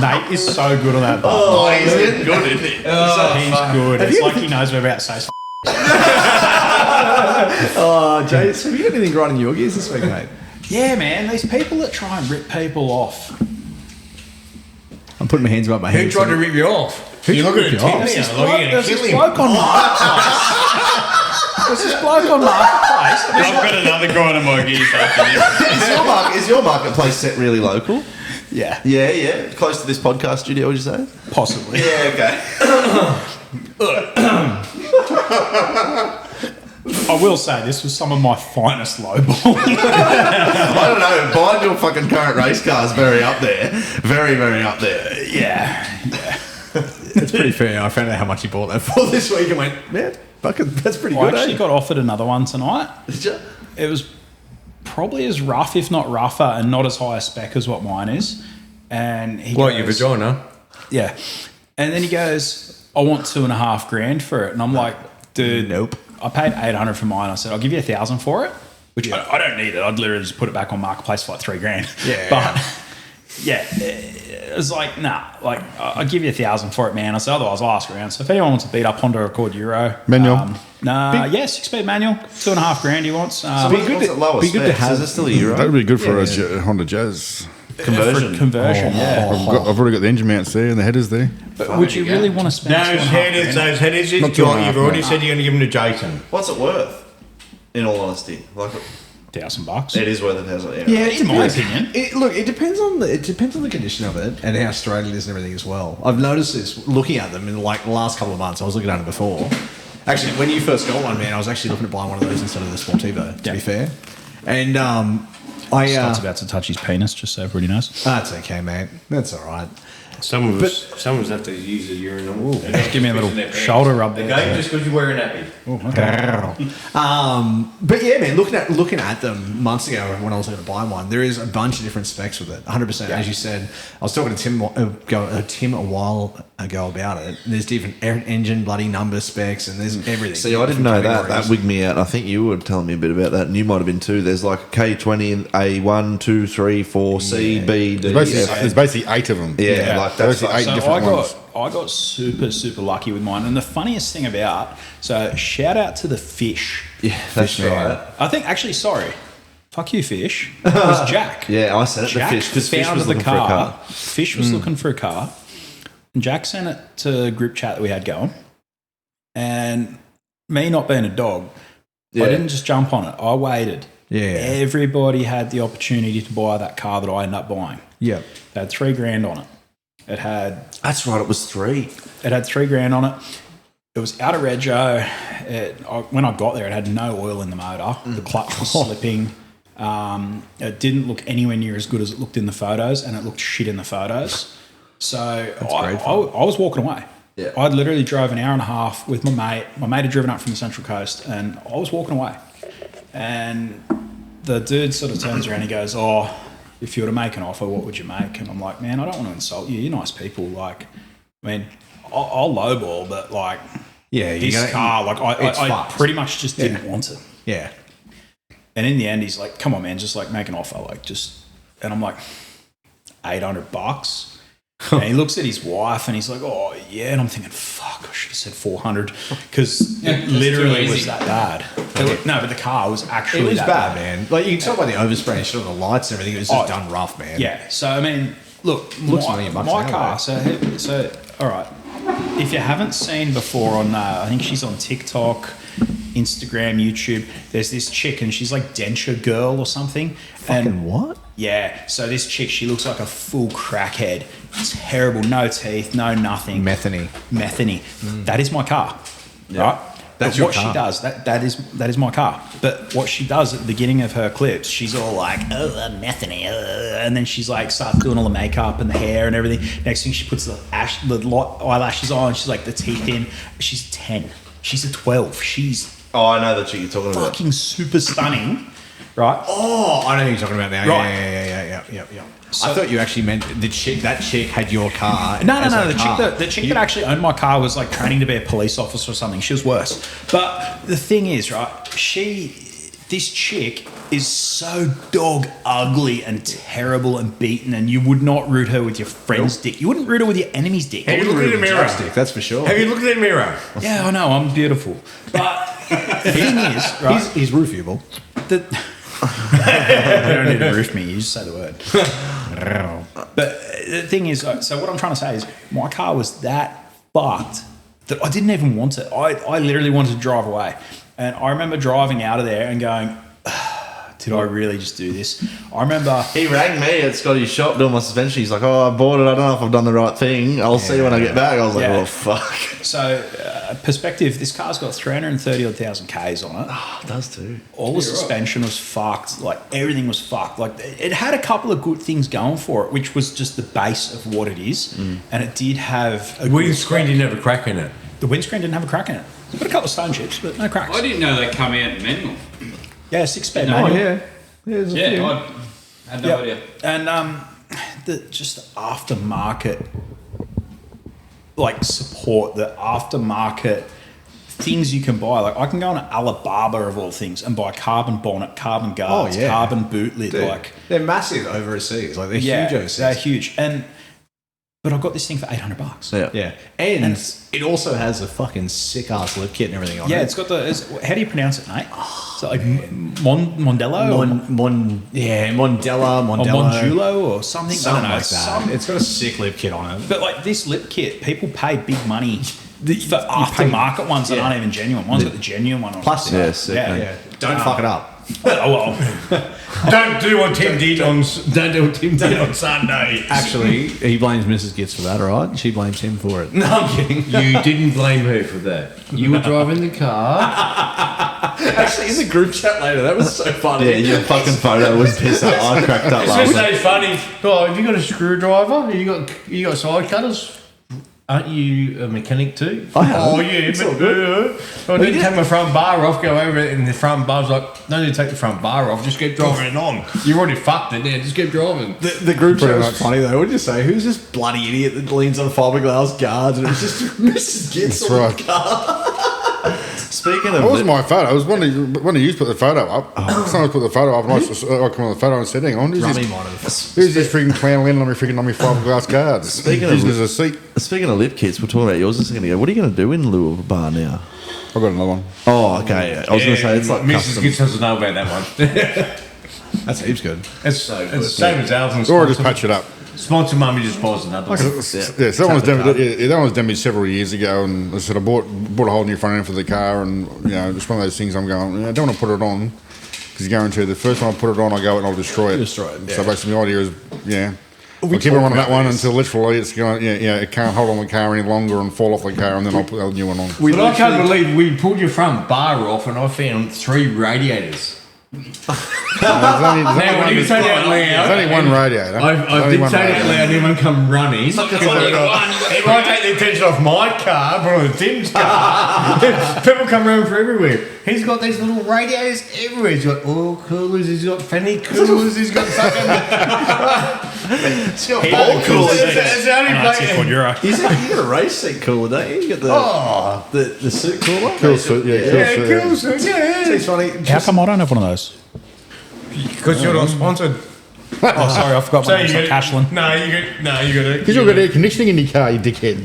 Nate is so good on that button. Oh, he's getting good, isn't he? He's good. It's like he knows we're about to say something. Oh, Jase, have you got anything grinding your gears this week, mate? Yeah, man. These people that try and rip people off. I'm putting my hands above my head. Who tried to rip you off? Who You're tried to looking at rip you Tim off? now, like you're going to kill him. bloke on Marketplace. There's this bloke on Marketplace. I've got another grind on my gears after this. Is your marketplace set really local? Yeah, Yeah. Close to this podcast studio, would you say? possibly. Yeah, okay. I will say this was some of my finest lowball. I don't know. Buying your fucking current race car is very up there. Very, very up there. yeah. It's pretty fair. I found out how much he bought that for this week and went, man, fucking, that's pretty I good. actually eh? got offered another one tonight. Did you? It was probably as rough, if not rougher, and not as high a spec as what mine is. And he What, goes, your vagina? Yeah. And then he goes, I want $2,500 for it. And I'm like, dude, Nope. I paid $800 for mine. I said, I'll give you $1,000 for it, which I don't need it. I'd literally just put it back on Marketplace for like $3,000. Yeah. But yeah, it was like, nah, like I'll give you $1,000 for it, man. I said, otherwise I'll ask around. So if anyone wants to beat up Honda Accord Euro. Manual? Yeah, 6-speed manual, $2,500 he wants. Be good to lower be good to specs. have- Is it still a Euro? That would be good for a Honda Jazz. Conversion. Conversion, yeah. I've already got the engine mounts there and the headers there. But would you really want to spend Those headers, $2,500? you've already said you're going to give them to Jason. What's it worth? In all honesty, like $1,000. it is worth $1,000. Yeah, in my opinion. Look, it depends on the condition of it and how straight it is and everything as well. I've noticed this looking at them in like the last couple of months. I was looking at it before. Actually, when you first got one, man, I was actually looking at buying one of those instead of the Sportivo. To be fair, and Scott's about to touch his penis, just so everybody knows. that's okay, mate. That's all right. Some of us have to use a urinal. Just give me a little shoulder rub there. Okay, just because you're wearing a nappy. But yeah, man, looking at them months ago when I was going to buy one, there is a bunch of different specs with it. 100%, as you said. I was talking to Tim a while ago about it. There's different engine bloody number specs and there's everything. See, I didn't know that. That categories. wigged me out. I think you were telling me a bit about that, and you might have been too. There's like a K20, A 1, 2, 3, 4, C, B, D, There's basically 8 of them. Yeah, like that's Basically like, 8 So different ones. I got super lucky with mine. And the funniest thing about, so shout out to the fish. yeah, that's right. I think, actually, sorry. Fuck you, fish. It was Jack. Yeah, I said it to Jack Fish because Fish found was the looking for a car. Fish was looking for a car. And Jack sent it to a group chat that we had going. And me not being a dog, Yeah. I didn't just jump on it. I waited. Yeah. Everybody had the opportunity to buy that car that I ended up buying. Yeah. It had $3,000 on it. It had That's right. It was 3. It had $3,000 on it. It was out of rego. When I got there, it had no oil in the motor. The clutch was slipping. It didn't look anywhere near as good as it looked in the photos, and it looked shit in the photos. So I was walking away. Yeah. I'd literally drove an hour and a half with my mate. My mate had driven up from the Central Coast, and I was walking away. And the dude sort of turns around and he goes, "Oh, if you were to make an offer, what would you make?" And I'm like, "Man, I don't want to insult you. You're nice people. Like, I mean, I'll lowball, but like, Yeah. this car, like, it's I fucked. pretty much just didn't want it." Yeah. And in the end, he's like, "Come on, man, just like make an offer, like just." And I'm like, $800. And he looks at his wife and he's like, "Oh yeah," and I'm thinking, "Fuck, I should have said 400 because it literally too was easy. that bad." No, but the car was actually It was that bad, man. Like you can tell by the overspray and shit on the lights and everything. It was just Oh, done rough, man. Yeah. So I mean, look, Looks my, $1 million my an car. hour. So all right. If you haven't seen before on, I think she's on TikTok, Instagram, YouTube. There's this chick and she's like Denture Girl or something. Fucking what? Yeah. So this chick, she looks like a full crackhead. Terrible. No teeth. No nothing. Methany. That is my car. Right. That's But your what car. she does, that is my car. But what she does at the beginning of her clips, she's all like, "Oh, methany," and then she's like, starts doing all the makeup and the hair and everything. Next thing, she puts the eyelashes on. She's like the teeth in. She's 10. She's a 12. She's Oh, I know the chick you're talking about. Fucking super stunning, right? Oh, I know who you're talking about now. Right. Yeah. I thought you actually meant that chick had your car. No. as her The car. chick that actually owned my car was like training to be a police officer or something. She was worse. But the thing is, right? This chick is so dog ugly and terrible and beaten, and you would not root her with your friend's dick. You wouldn't root her with your enemy's dick. Have you looked in the mirror? Fantastic, that's for sure. Have you looked in the mirror? Yeah, I know. I'm beautiful. But the thing is, right? He's roofable. You don't need to roof me. You just say the word. But the thing is, so what I'm trying to say is, my car was that fucked that I didn't even want it. I literally wanted to drive away, and I remember driving out of there and going, did I really just do this? I remember He rang me at Scotty's shop doing my suspension. He's like, oh, I bought it. I don't know if I've done the right thing. I'll see when I get back. I was like, Yeah. oh, fuck. So, perspective, this car's got 330,000 Ks on it. Oh, it does too. All the suspension was fucked. Like, everything was fucked. Like, it had a couple of good things going for it, which was just the base of what it is. And it did have a The windscreen didn't have a crack in it. The windscreen didn't have a crack in it. It's got a couple of stone chips, but no cracks. I didn't know they come out in manual. Yeah, 6-speed Oh, manual. yeah. There's a few. Yeah, I had no Yep. idea. And the just aftermarket, like support, the aftermarket things you can buy. Like I can go on Alibaba of all things and buy carbon bonnet, carbon guards, carbon boot lid. Dude, like they're massive overseas. Like they're huge overseas. they're huge. But I got this thing for $800. Yeah. Yeah, and it also has a fucking sick ass lip kit and everything on it. Yeah, it's got how do you pronounce it, mate? So like Mondello, Mondella, or Monjulo, or something. I something don't know. like that. It's got a sick lip kit on it. But like this lip kit, people pay big money for aftermarket ones that aren't even genuine. One's got the genuine one on. Plus, it. Yeah, sick, mate. yeah. Don't fuck it up. Oh well. Don't do what Tim did on Sunday. Actually, he blames Mrs. Gits for that, all right? She blames him for it. No, I'm kidding. You didn't blame her for that. You were driving the car. Actually, in the group chat later, that was so funny. Yeah, your fucking photo was pissed up. I cracked up It's last just week. so funny. Oh, have you got a screwdriver? You got side cutters? Aren't you a mechanic too? I have. Oh yeah, but I didn't take my front bar off. Go over it, and the front bar's like, no need to take the front bar off. Just keep driving it on. You've already fucked it. Yeah, just keep driving. The group chat Pretty was much. funny though. What did you say? Who's this bloody idiot that leans on fiberglass guards? And it was just Mrs. Gits That's on right. the car. Speaking That of was my photo. It was when you put the photo up. Someone put the photo up, and I come on the photo and said, "Hang on, who's this freaking clown landing on me fiberglass guards?" Speaking of- using as a seat, Speaking of lip kits, we're talking about yours a second ago. What are you going to do in lieu of a bar now? I've got another one. Oh, okay. I was going to say it's like Mrs. custom. Gits doesn't know about that one. That's heaps good. It's the same as ours. Or just patch it up. Sponsor mummy just buys another one. Yeah, so that was done me several years ago, and I said I bought a whole new front end for the car, and it's one of those things I'm going, I don't want to put it on because you're guaranteed the first time I put it on, I go and I'll destroy it. Destroy it, So yeah. basically, the idea is, I'll keep it on that one until literally it's going, it can't hold on the car any longer and fall off the car, and then I'll put a new one on. But I can't believe we pulled your front bar off and I found 3 radiators. Now, when you say that There's loud, only one radiator. I Only did one say that radiator. loud, anyone come running. It might take the attention off my car, but on Tim's car. People come around from everywhere. He's got these little radiators everywhere. He's got oil coolers, he's got fanny coolers, he's got fucking. It's got ball coolers. It's the only That's it place. called Euro. You got a race seat cooler, don't you? You got the suit cooler. Cool suit, Yeah, cool suit. cool, yeah. It's funny. How come I don't have one of those? Because you're not sponsored. Oh, sorry, I forgot So one. you It's not got Cashland. No, you got it. Because you've got air conditioning in your car, you dickhead.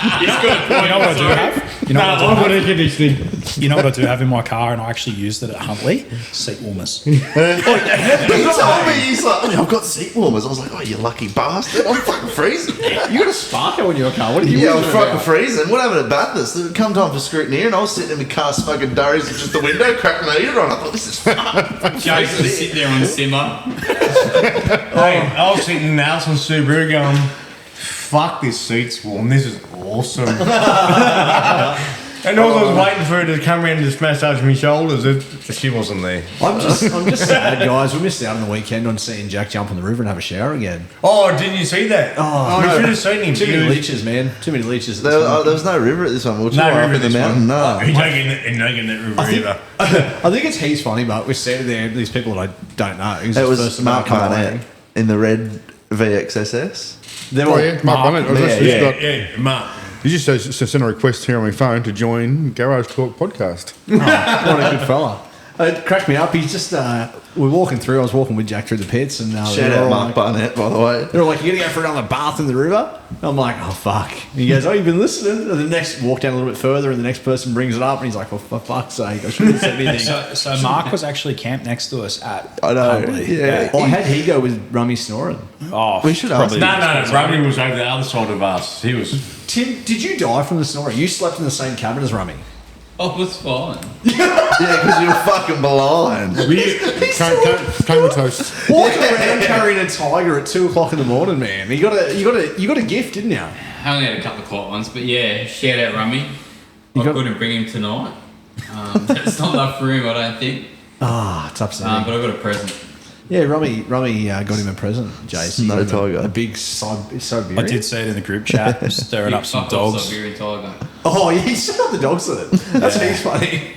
You know what I do have? You know No, what I do I've got have? air conditioning. You know what I do have in my car, and I actually used it at Huntley? Seat warmers. He told me, he's like, oh, I've got seat warmers. I was like, oh, you lucky bastard. I'm fucking freezing. You got a sparko in your car. What are you? Yeah, I was whinging fucking about? freezing. What happened at Bathurst? It come time for scrutiny, and I was sitting in my car smoking durries with just the window cracking the heater on. I thought, this is fun. Jase was sitting there on simmer. Hey, I was sitting in the house on Subaru going, fuck, this seat's warm. This is awesome. And all I was waiting for her to come around and just massage my shoulders. She wasn't there. I'm just sad, guys. We missed out on the weekend on seeing Jack jump in the river and have a shower again. Oh, didn't you see that? Oh, you no. should have seen him. Too many leeches, man. Too many leeches. There was no river at this one. We were too No high river up in the this mountain. one. No. He don't get that river either. I think it's heaps funny, but we're standing there, these people that I don't know. Who's It the was first Mark to come Barnett along. in the red VXSS. They're Oh all, yeah, Mark Bonnet. Yeah, Mark. You just sent a request here on my phone to join Garage Talk podcast. what a good fella. It cracked me up. He's just, we're walking through. I was walking with Jack through the pits, and Shout they're out all Mark like, Barnett, by the way. they're all like, "You gonna go for another bath in the river?" And I'm like, "Oh fuck!" And he goes, "Oh, you've been listening." And the next walk down a little bit further, and the next person brings it up, and he's like, "Well, for fuck's sake, I shouldn't have said anything." So Mark was actually camped next to us at. I know. Humbly. Yeah. Well, how'd he go with Rummy snoring? Oh, We should ask No, Rummy was over the other side of us. He was. Tim, did you die from the snoring? You slept in the same cabin as Rummy. Oh, it was fine. Yeah, because you were fucking blind. Comatose. Walking around carrying a tiger at 2:00 in the morning, man. You got a gift, didn't you? I only had a couple of quiet ones, but yeah, shout out Rummy. I couldn't bring him tonight. There's not enough room, I don't think. Ah, it's upsetting. But I got a present. Yeah, Rummy got him a present, Jase. He No got him tiger. A big Siberian. I did see it in the group chat, stirring up some Fuck off, dogs. Siberian tiger. Oh, yeah, he set up the dogs with it. That's heaps funny.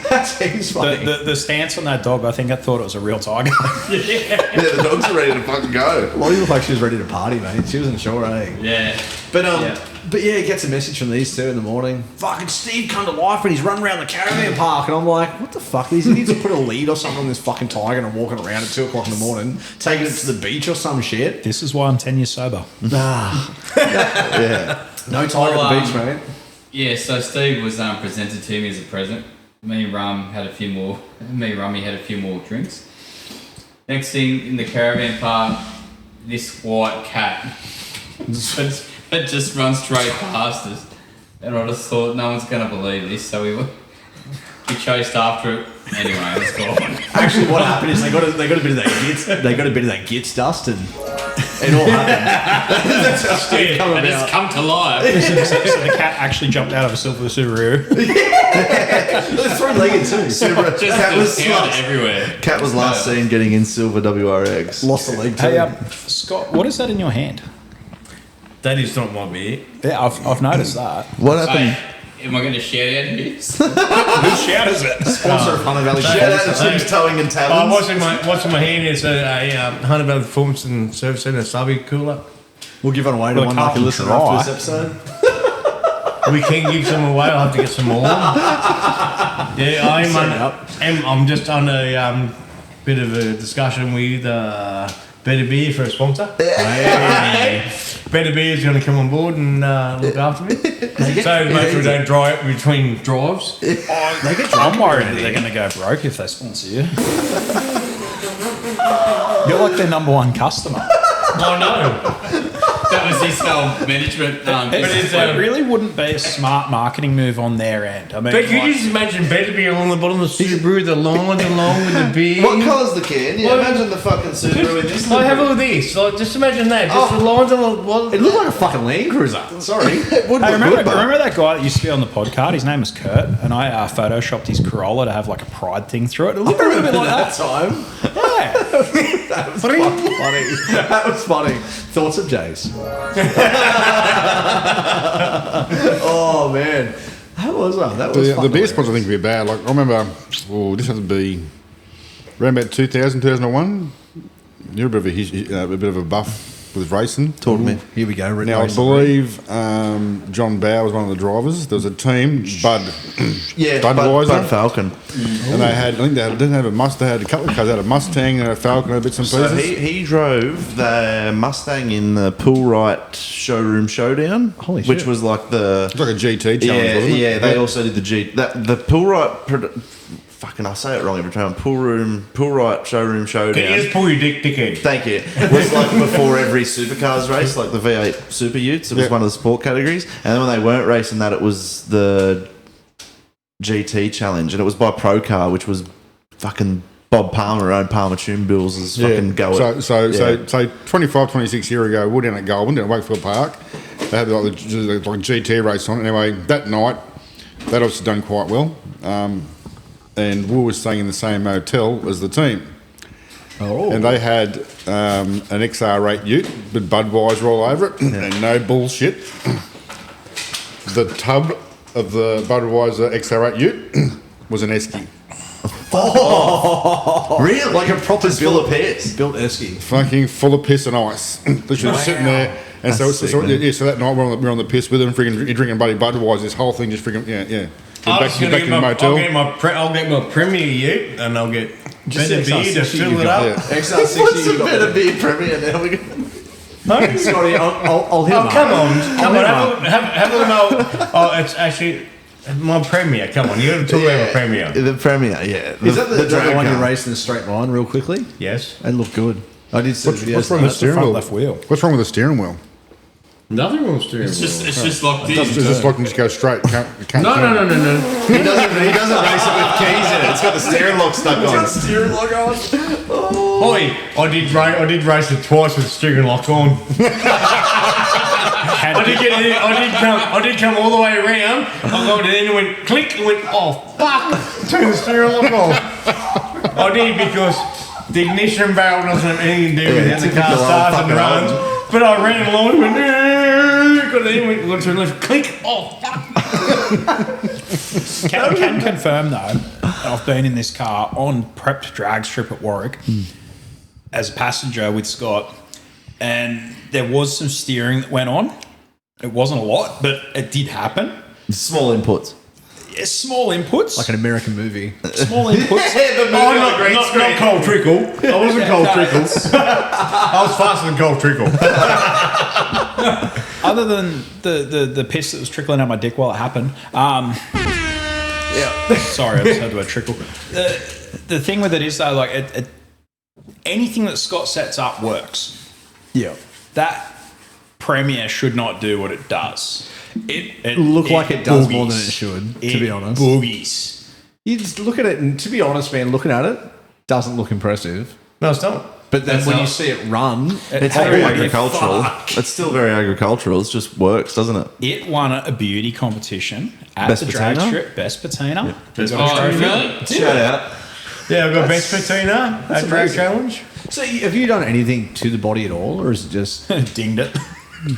That's heaps funny. The stance on that dog, I think I thought it was a real tiger. Yeah, the dogs are ready to fucking go. Lottie looked like she was ready to party, mate. She wasn't sure, eh? Yeah. But yeah, he gets a message from these two in the morning. Fucking Steve come to life and he's running around the caravan park, and I'm like, what the fuck? These idiots have put a lead or something on this fucking tiger and are walking around at 2:00 in the morning, taking it to the beach or some shit. This is why I'm 10 years sober. Yeah, no tiger at the beach, mate. Yeah, so Steve was presented to me as a present. Me and Rummy had a few more drinks. Next thing in the caravan park, this white cat it just runs straight past us. And I just thought, no one's going to believe this, so we chased after it. Anyway, it's gone. Actually, what happened is they got a bit of that Gits. They got a bit of that Gits dust, and it all happened. That's how Steve come And it's about. come to life. So the cat actually jumped out of a silver Subaru. It's three-legged too. Cat was Found everywhere. Cat was last seen getting in silver WRX. Lost the leg too. Hey, Scott, what is that in your hand? That is not my beer. Yeah, I've noticed that. What happened? Hey, am I going to shout out who? Whose shout is it? Sponsor of Hunter Valley. Shout out to Tim's Towing and Taverns. What's in my hand is a Hunter Valley Performance and Service Centre subby cooler. We'll give it away to Well, one lucky Carlton listener try. after this episode. We can give some away. I'll have to get some more. Yeah, I'm just on a bit of a discussion with Better Beer for a sponsor. Better Beer is going to come on board and look after me. So make sure we don't dry up between drives. I'm worried that they're going to go broke if they sponsor you. You're like their number one customer. Oh no. That was his management. It really wouldn't be a smart marketing move on their end. I mean, But could you just imagine Better Beer along the bottom of the Subaru, the lines along with the beer? What colour's the can? Yeah, Well, imagine the fucking Subaru with this. Have a look at this. Like, just imagine that. Just the lines along. Well, It looked like a fucking Land Cruiser. Sorry. It would Hey, look remember good, but that guy that used to be on the podcast? His name was Kurt, and I photoshopped his Corolla to have like a pride thing through it. It looked a little bit like that that. time. Yeah. That was fucking funny. That was funny. Thoughts of Jase? Oh man, that was That was The beer sponsor I think would be bad. Like I remember, this had to be around about 2000, 2001. You're a bit of a buff with racing. talk to me. Here we go. Now I believe John Bow was one of the drivers. There was a team, Bud. Yeah, Budweiser. Bud Falcon. And they had, I think they didn't have a Mustang. They had a couple of cars. They had a Mustang and a Falcon and bits and So pieces. he drove the Mustang in the Poolwright Showroom Showdown, Holy which shit. was like the It's like a GT challenge, wasn't it? yeah. They also did the the Poolwright. Fucking, I say it wrong every time. Poolwright Showroom Showdown. can you just pull your dickhead? Thank you. It was like before every supercars race, like the V8 Super Utes. It was one of the sport categories. And then when they weren't racing that, it was the GT Challenge. And it was by Procar, which was fucking Bob Palmer owned Palmer Tune Bills as fucking go. So 25, 26 years ago, we were down at Goulburn, down at Wakefield Park. They had like the GT race on. Anyway, that night, That obviously done quite well. And we were staying in the same hotel as the team. Oh. And they had an XR8 ute with Budweiser all over it, and no bullshit. The tub of the Budweiser XR8 ute was an esky. Really? Like a proper bill of piss. Built esky. Fucking full of piss and ice. Literally sitting there. And so sick, man. so that night we're on the piss with them, freaking drinking buddy Budweiser. This whole thing just freaking yeah. I'll Back to the motel. I'll get my Premier Ute and I'll get better beer to fill it up. Yeah. XR60. What's a better beer Premier now? We got Scotty, I'll hit him up. Come on, have a little. Oh, it's actually my Premier. Come on, you got to talk about my Premier. the Premier. Yeah. Is that the drag one you car. raced in a straight line real quickly? Yes. They look good. I did see videos. What's wrong with the steering front wheel? left wheel. What's wrong with the steering wheel? Nothing wrong with steering It's just locked in. Does this lock and just go straight? Can't No. He doesn't race it with keys in it. It's got the steering lock stuck on. steering lock on. Oi, I did race it twice with the steering lock on. I did come all the way around. I got it in and went click and went, oh fuck, turn the steering lock off. I did because the ignition barrel doesn't have anything to do with how the car starts and runs. But I ran along and went, got it in, went to the left, click, oh fuck. Can confirm though, I've been in this car on prepped drag strip at Warwick as a passenger with Scott, and there was some steering that went on. It wasn't a lot, but it did happen. Small inputs. Yeah, small inputs. Like an American movie. small inputs. Not cold trickle. I wasn't cold trickle. I was faster than cold trickle. Other than the piss that was trickling out my dick while it happened. Yeah. Sorry, I just had to trickle. The thing with it is though, like anything that Scott sets up works. Yeah. That Premier should not do what it does. It Look like it does boogies. more than it should, to be honest. Boogies. You just look at it, and to be honest, man, looking at it doesn't look impressive. No, it's not. But then when you see it run, It's very agricultural. It's still very agricultural. It just works, doesn't it? It won a beauty competition at Best the drag patina? strip. Best patina. Best Really? Shout out. Yeah, I've got best patina at Drag Challenge. So have you done anything to the body at all, or is it just Dinged it.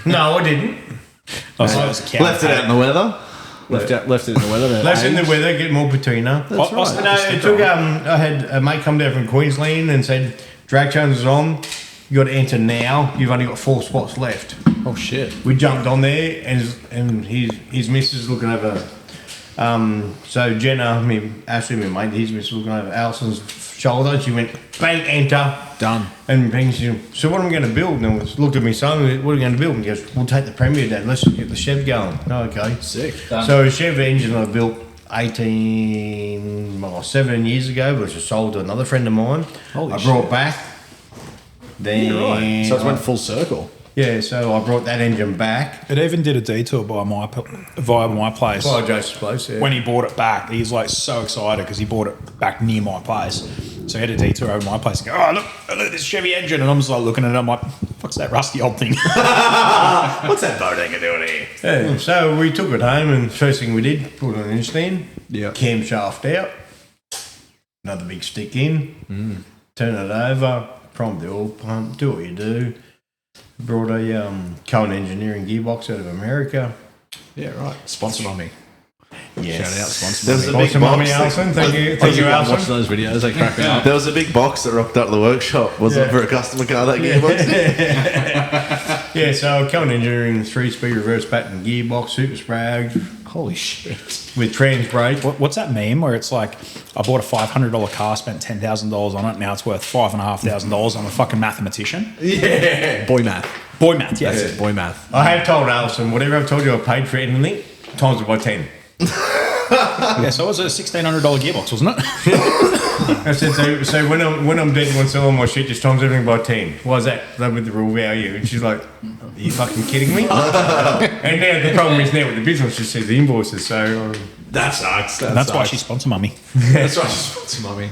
No, I didn't. Left it out in the weather. left it in the weather? to Less in the age? weather, get more patina. That's right. No, it took. I had a mate come down from Queensland and said, "Drag challenge is on. You got to enter now. You've only got 4 spots left." Oh shit! We jumped on there, and his missus looking over. So Jenna, Ashley, my mate, his missus looking over Alison's shoulder. She went, "Bang, enter." Done. And Bang, she went, "So what am I going to build?" And I looked at my son. "What are we going to build?" And he goes, "We'll take the Premier, Dad. Let's get the Chev going." Oh, okay. Sick. So a Chev engine I built 17 years ago, which I sold to another friend of mine. Holy I brought shit. back. Then Right. So it went full circle. yeah, so I brought that engine back. It even did a detour via my place. Oh, Jase's place. Yeah. When he bought it back, he's like so excited because he bought it back near my place. So he had a detour over my place and go, "Oh, look at this Chevy engine." And I'm just like looking at it, I'm like, "What's that rusty old thing?" What's that boat anchor doing here? Yeah, so we took it home, and first thing we did, put an engine in, Yeah. camshaft out, another big stick in, turn it over, prime the oil pump, do what you do. Brought a Cohen Engineering gearbox out of America. Yeah, right. Sponsored by me. Yes. Shout out, sponsored There by was me. a big Sponsor Mommy box. Alison. Thank you, I'm Alison. watching those videos. They crack me up. There was a big box that rocked up the workshop. Was it for a customer car, that gearbox? Yeah, so Cohen Engineering 3-speed reverse pattern gearbox, super spragged Holy shit! with trans brake. What's that meme where it's like, I bought a $500 car, spent $10,000 on it, now it's worth $5,500. I'm a fucking mathematician. Yeah. Boy math. Boy math, yes. That's it. Boy math. I have told Alison, whatever I've told you I paid for anything, times it by 10. Yeah, so it was a $1,600 gearbox, wasn't it? I said, so when I'm dead and want to sell all my shit, just times everything by 10. Why is that? That with the real value. And she's like, "Are you fucking kidding me?" And now the problem is now with the business, she sees the invoices. So That sucks. That's why she sponsored mummy. That's why she sponsored mummy.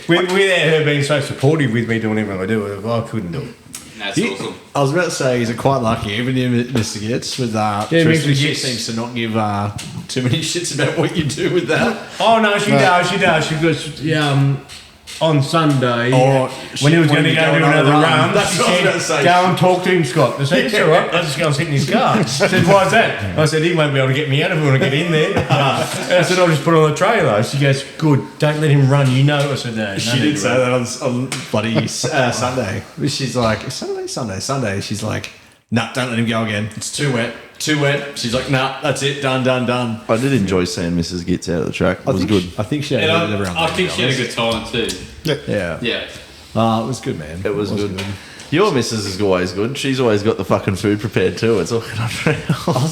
without her being so supportive with me doing everything I do, I couldn't do it. That's awesome. I was about to say, is it quite lucky, even you, Mr. Gits, with Tristan, Mr. she Gits. seems to not give too many shits about what you do with that. Oh no, she does. She does. She goes. On Sunday, when he was going to go do another run, That's she what I was said, about to say. go and talk to him, Scott. I said, it's all right. I'll just go and sit in his car. I said, why is that? I said, he won't be able to get me out if we want to get in there. And I said, I'll just put it on the trailer. She goes, good, don't let him run, you know. I said, no. She did say that on bloody Sunday. She's like, Sunday. She's like, nah, don't let him go again. It's too wet. She's like, nah, that's it. Done. I did enjoy seeing Mrs. Gits out of the track. It was good. I think she had And everyone. I think she had a good time too. Yeah. Yeah. It was good, man. It was good. Your missus is always good. She's always got the fucking food prepared too. It's all unreal.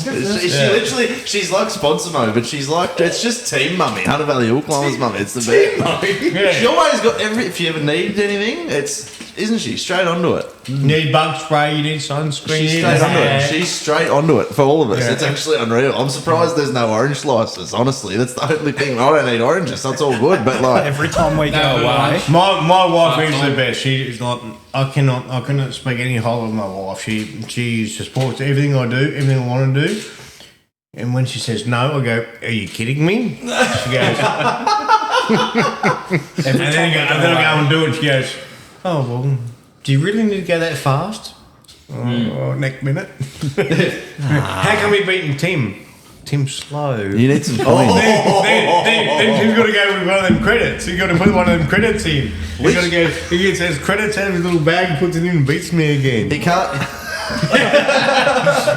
She's like sponsor mode, but she's like, it's just team mummy. Hunter Valley Hill Climbers mummy. It's the best. She always got if you ever need anything, isn't she? Straight onto it. You need bug spray, you need sunscreen. She's straight onto it. She's straight onto it for all of us. Yeah. It's actually unreal. I'm surprised there's no orange slices, honestly. That's the only thing. I don't eat oranges, that's all good. But like Every time we go away, My wife is the best. She is like, I cannot speak any highly of my wife. She supports everything I do, everything I want to do. And when she says no, I go, are you kidding me? She goes, and then I go and do it. She goes, oh, well, do you really need to go that fast? Oh, next minute. How come we beating Tim? Tim's slow. you need some points. Then Tim's got to go with one of them credits. He's got to put one of them credits in. He's got to go. He gets his credits out of his little bag and puts it in and beats me again. He can't.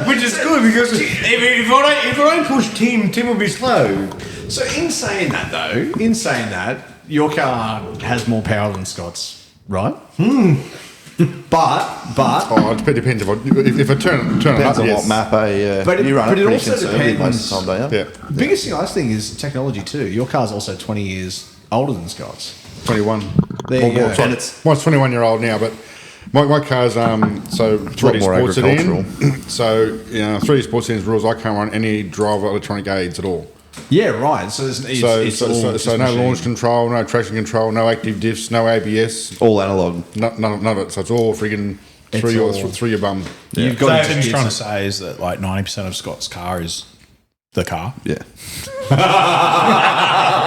Which is good because if I don't push Tim will be slow. So in saying that, your car has more power than Scott's, right? But it depends if I turn it Depends up. on Yes. what map But you run it it pretty also conservative depends- most of the time, don't you? Yeah, the biggest thing I think is technology too. Your car's also 20 years older than Scott's. 21. There you go. Sorry, And it's- mine's 21-year-old now, but my car's so 3D more Sports sedan. agricultural. So 3D Sports sedan's rules. I can't run any driver electronic aids at all. Yeah, right. So it's all just So no machine. launch control, no traction control, no active diffs, no ABS, All analog. none of it. So it's all friggin' through your bum. You've so got what to he's trying to say is that like 90% of Scott's car is the car. Yeah.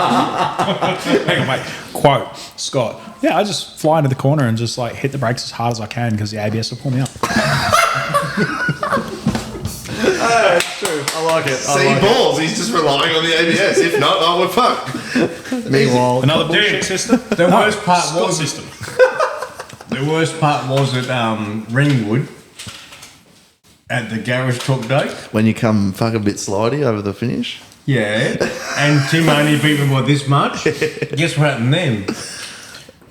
Hang on, mate. Quote Scott. Yeah, I just fly into the corner and just like hit the brakes as hard as I can because the ABS will pull me up. It's true. I like it. See balls, he's just relying on the ABS. If not, I would fuck. Meanwhile, Another bullshit system. The worst part Scott was system. the worst part was at Ringwood at the garage talk day. When you come fuck a bit slidey over the finish. Yeah, and Tim only beat me by this much. Guess what happened then?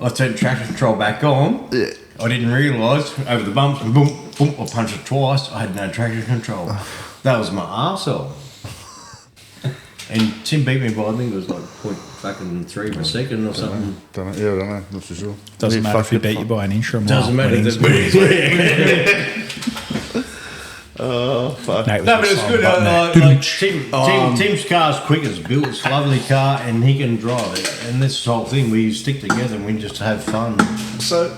I turned traction control back on. Yeah. I didn't realise over the bumps, boom, boom, I punched it twice. I had no traction control. That was my arsehole. And Tim beat me by, I think it was like 0.3 per second or something. I don't know. Not for sure. Doesn't Yeah, matter if he fucking beat you by an inch or a mile. Doesn't matter. Winning's Oh, fuck. Nate was No, but it's just good. on button there. Tim's car's quick as built. It's a lovely car, and he can drive it. And this whole thing, we stick together and we just have fun. so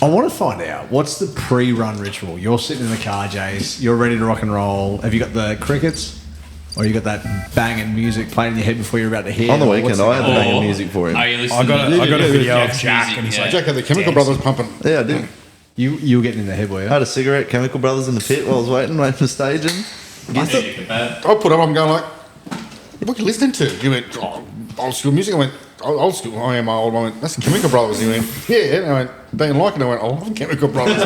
I want to find out what's the pre-run ritual. You're sitting in the car, Jase. You're ready to rock and roll. Have you got the crickets, or you got that banging music playing in your head before you're about to hit? On the Or weekend, what's the- I had the banging music for him. Are you listening I got to a video of Jack's Jack music? and he's Yeah. like, Jack had the Chemical Brothers pumping. Yeah, I did. You were getting in the head, were you? I had a cigarette, Chemical Brothers in the pit while I was waiting for staging. I put up, I'm going like, what are you listening to? He went, old school music. I went, old school. I am old. I went, that's the Chemical Brothers. He went, yeah. And I went, they didn't like it. I went, I love Chemical Brothers.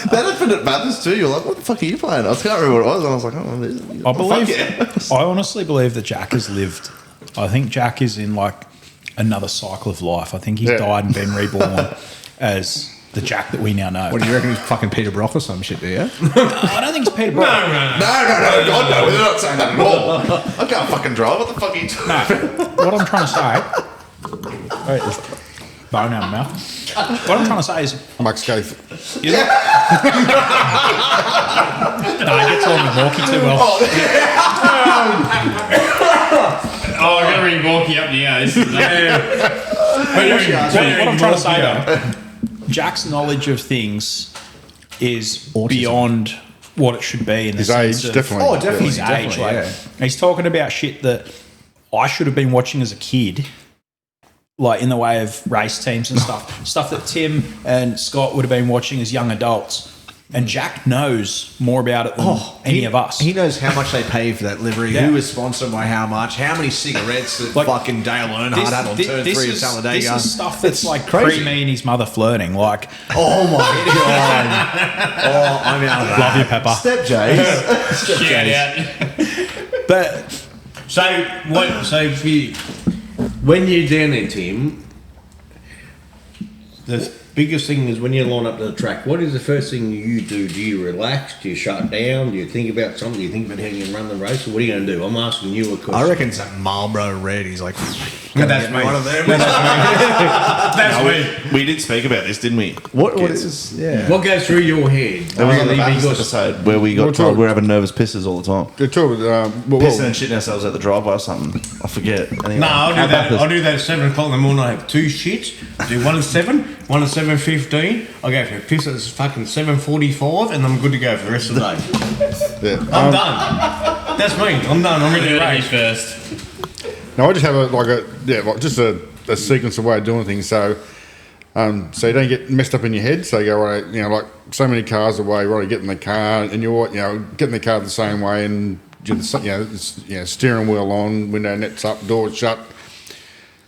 That happened at Bathurst too. You're like, what the fuck are you playing? I can't remember what it was. And I was like, oh, this, I believe. fuck yeah. I honestly believe that Jack has lived. I think Jack is in like another cycle of life. I think he's Yeah. died and been reborn as the Jack that we now know. What do you reckon? He's fucking Peter Brock or some shit, do you? I don't think it's Peter Brock. No, God, no, we're not saying that at all. I can't fucking drive. What the fuck are you doing? No. What I'm trying to say. Wait, there's bone out of my mouth. What I'm trying to say is. Mike Scaife. No, he gets along with Morky too well. Oh, I'm going to bring Borky up now. This is What I'm trying to say though Jack's knowledge of things is beyond what it should be in the His sense age, of definitely. Oh, definitely, his age. definitely, Like, yeah. he's talking about shit that I should have been watching as a kid, like in the way of race teams and stuff that Tim and Scott would have been watching as young adults. And Jack knows more about it than any of us. He knows how much they pay for that livery, Yeah. who is sponsored by how much, how many cigarettes that fucking Dale Earnhardt had on turn 3 of Talladega. This is stuff that's like crazy. pre-me and his mother flirting. Like, Oh my god! Oh, I'm out of that. love you, Pepper. Step Jase. Step Jase. But So what? So if you, when you're down there, Tim, the biggest thing is when you line up to the track. What is the first thing you do? Do you relax? Do you shut down? Do you think about something? Do you think about how you can run the race? Or what are you going to do? I'm asking you a question. I reckon it's that Marlboro Red. He's like, that's me. one of them. That's me. We did speak about this, didn't we? What is? Yeah. What goes through your head? That was on the Really, last because- episode where we got We'll told talk- we're having nervous pisses all the time. Good talk. Pissing and shitting ourselves at the driveway or something. I forget. Anyway, No, I'll how do that. about I'll do that at 7 o'clock in the morning. I have 2 shits. Do one at 7, one at 7:15. I go for a piss at fucking 7:45, and I'm good to go for the rest of the day. Yeah. I'm done. That's me. I'm done. I'm ready to race. first. No, I just have a sequence of way of doing things. So you don't get messed up in your head. So you go, right, like so many cars away, right, get in the car and you're, get in the car the same way and, steering wheel on, window nets up, doors shut.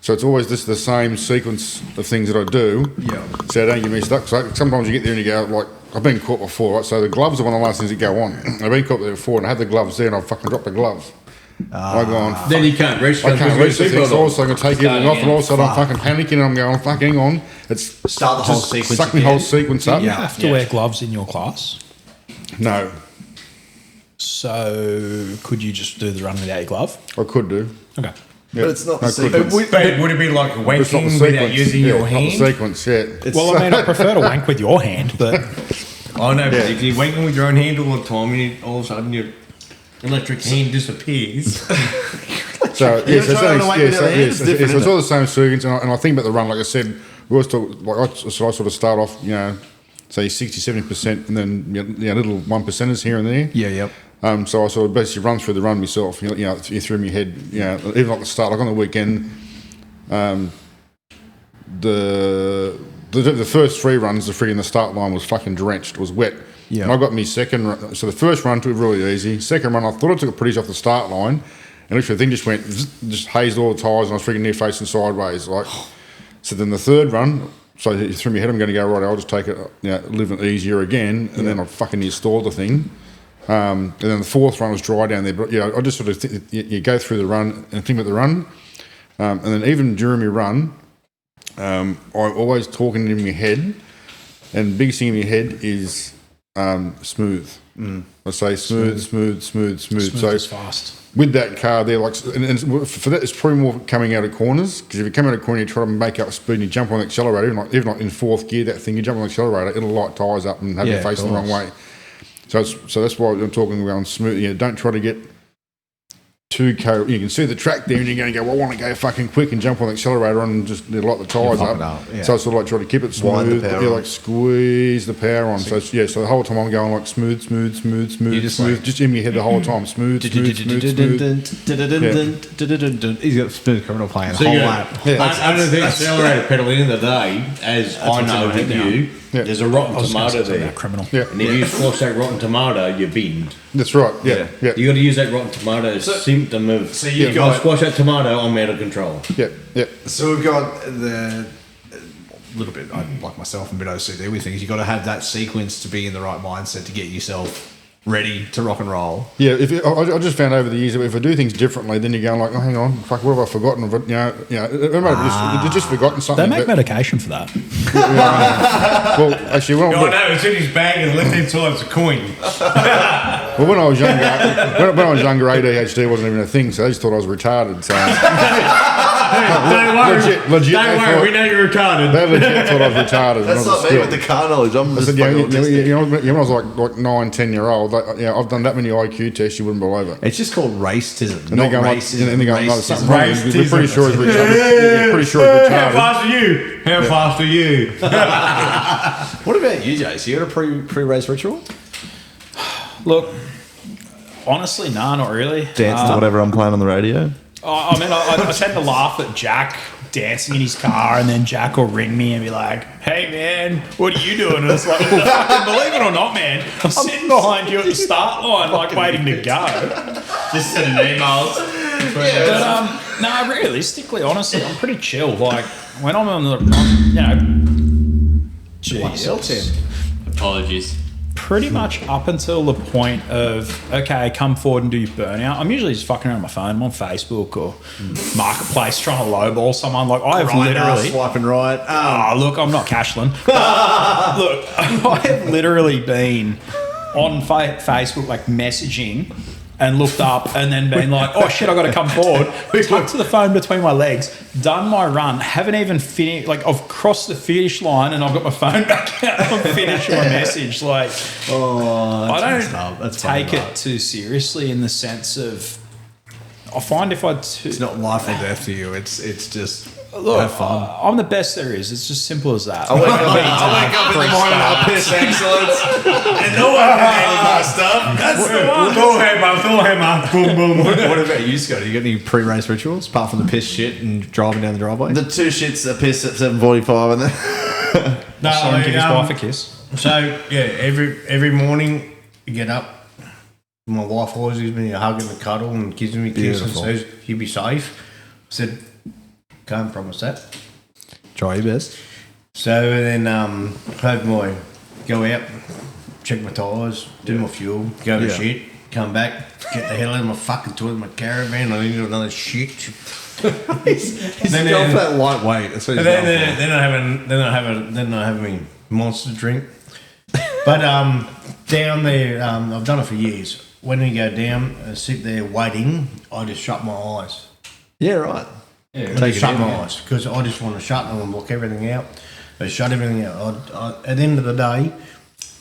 So it's always the same sequence of things that I do. Yeah. So I don't get messed up. So sometimes you get there and you go, like, I've been caught before, right? So the gloves are one of the last things that go on. I've been caught there before and I had the gloves there and I fucking dropped the gloves. I go on. Then you can't reach. I can't reach the things. Also, I'm going to take everything off, and again. also I'm fucking panicking. And I'm going, fuck, hang on. It's Start the whole just sequence Suck the again. whole sequence up. you have to wear gloves in your class. No, So could you just do the run without your glove? I could do. Okay. Yeah. But it's not the I could sequence. do. But would it be like But it's not wanking the without sequence. using Yeah, your it's not hand? the sequence, yeah. Well, I mean, I prefer to wank with your hand, but I know, but Yeah. if you're wanking with your own hand all the time, all of a sudden your electric hand disappears. So You're trying to wank with your hand, it's different, it's isn't all the same sequence. And I think about the run, like I said, we always talk. Like I sort of start off, say 60-70%, and then little 1%ers here and there. Yeah, yep. So I sort of basically run through the run myself. You through my head. Even at the start, like on the weekend, the first 3 runs, the start line was fucking drenched. It was wet. Yeah. And I got me second run. So the first run took it really easy. Second run, I thought I took it pretty easy off the start line, and literally the thing just went, just hazed all the tyres, and I was freaking near facing sideways. Like, so then the third run. So through my head, I'm going to go, right, I'll just take it, live it easier again, and then I fucking install the thing. And then the fourth run was dry down there. But I just sort of you go through the run and think about the run, and then even during my run, I'm always talking in my head, and the biggest thing in my head is smooth. I say smooth. smooth So as fast. with that car there, like, and for that, it's probably more coming out of corners, because if you come out of a corner, you try to make up speed and you jump on the accelerator, even like in fourth gear, that thing, you jump on the accelerator, it'll light tyres up and have you facing the wrong way. So that's why I'm talking about smooth. Don't try to get too you can see the track there and you're going to go, well, I want to go fucking quick and jump on the accelerator and just light the tyres up. So I sort of like try to keep it Wind the smooth, power on. like squeeze the power on. So the whole time I'm going like smooth, just in your head the whole time, smooth. He's got Smooth Criminal playing So whole you lap. under the accelerator pedal in the day, as I know what I'm with doing you, there's a rotten I was going to tomato say something there. about criminal. Yeah, And if you squash that rotten tomato, you're binned. that's right. Yeah. You got to use that rotten tomato as symptom of. so you've if got- I squash that tomato, I'm out of control. Yeah. So we've got the little bit, like myself, and a bit OCD with things. You've got to have that sequence to be in the right mindset to get yourself ready to rock and roll. Yeah, I just found over the years that if I do things differently, then you're going like, oh, hang on, fuck, what have I forgotten? You've just forgotten They something. make medication for that. Well, actually, when Oh no, it's in his bag and the left hand side's a coin. when I was younger, ADHD wasn't even a thing, so they just thought I was retarded. So Don't worry. Legit, Don't they worry. thought- We know you're retarded. They legit thought I was retarded. That's when I was not at me with school. the car knowledge. I'm I just said, fucking autistic. when I was like 9, 10 year old, I've done that many IQ tests, you wouldn't believe it. It's just called racism, And not they're going racism. like, and they're going, no, there's something wrong. We're Racism. pretty sure he's retarded. Yeah, pretty sure he's How retarded. fast are you? How fast are you? What about you, Jase? You got a pre-race ritual? Look, honestly, nah, not really. Dance to whatever I'm playing on the radio. I mean, I tend to laugh at Jack dancing in his car, and then Jack will ring me and be like, "Hey, man, what are you doing?" And it's like, well, fucking believe it or not, man, I'm sitting behind you at the start line, like waiting to go. Just sending emails. But no, realistically, honestly, I'm pretty chill. Like when I'm on the, Jesus. Apologies. Pretty much up until the point of, okay, come forward and do your burnout. I'm usually just fucking around on my phone. I'm on Facebook or Marketplace trying to lowball someone. Like, I have literally... swiping right. look, I'm not Cashland. Look, I have literally been on Facebook, like, messaging and looked up and then been like, oh, shit, I got to come forward. Tucked to the phone between my legs, done my run, haven't even finished, like, I've crossed the finish line and I've got my phone back out and I'm finishing my message. Like, I don't take it too seriously in the sense of, I find if I... It's not life or death for you. It's just Look, have fun. I'm the best there is. It's just simple as that. I wake up in the morning, I piss excellence, and no one can handle my stuff. That's the one. Full hammer. Boom, boom. What about you, Scotty? You got any pre-race rituals apart from the piss shit and driving down the driveway? The two shits that piss at 7:45, and then No, Saw him give his wife a kiss. So yeah, every morning you get up. My wife always gives me a hug and a cuddle and gives me a kiss and Beautiful. says, "You be safe." I said, "Can't promise that." Try your best. So then have my go out, check my tyres, do my fuel, go to Yeah. shit, come back, get the hell out of my fucking toilet, my caravan. I need another shit. He's Then- going for that lightweight. That's what he's And then, going for. then I have me monster drink. But down there, I've done it for years. When you go down and sit there waiting, I just shut my eyes. Yeah, right. I Take just it shut in, my yeah. eyes because I just want to shut them and block everything out. I shut everything out. At the end of the day,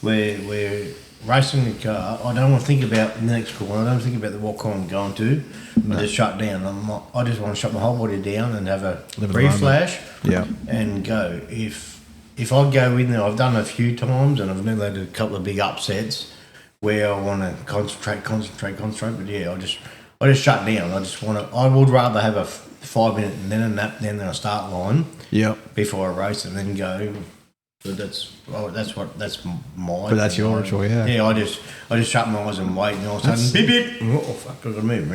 we're racing the car. I don't want to think about the next corner. I don't think about what corner I'm going to. I just shut down. I just want to shut my whole body down and have a Live in the brief moment. flash Yeah. and go. If I go in there, I've done it a few times and I've never had a couple of big upsets where I want to concentrate. But yeah, I just shut down. I would rather have a 5 minute and then a nap, then a start line Yep. before I race and then go. But that's my. But that's your ritual, yeah. Yeah, I just shut my eyes and wait, and all of a sudden, beep beep. Oh fuck, I gotta move.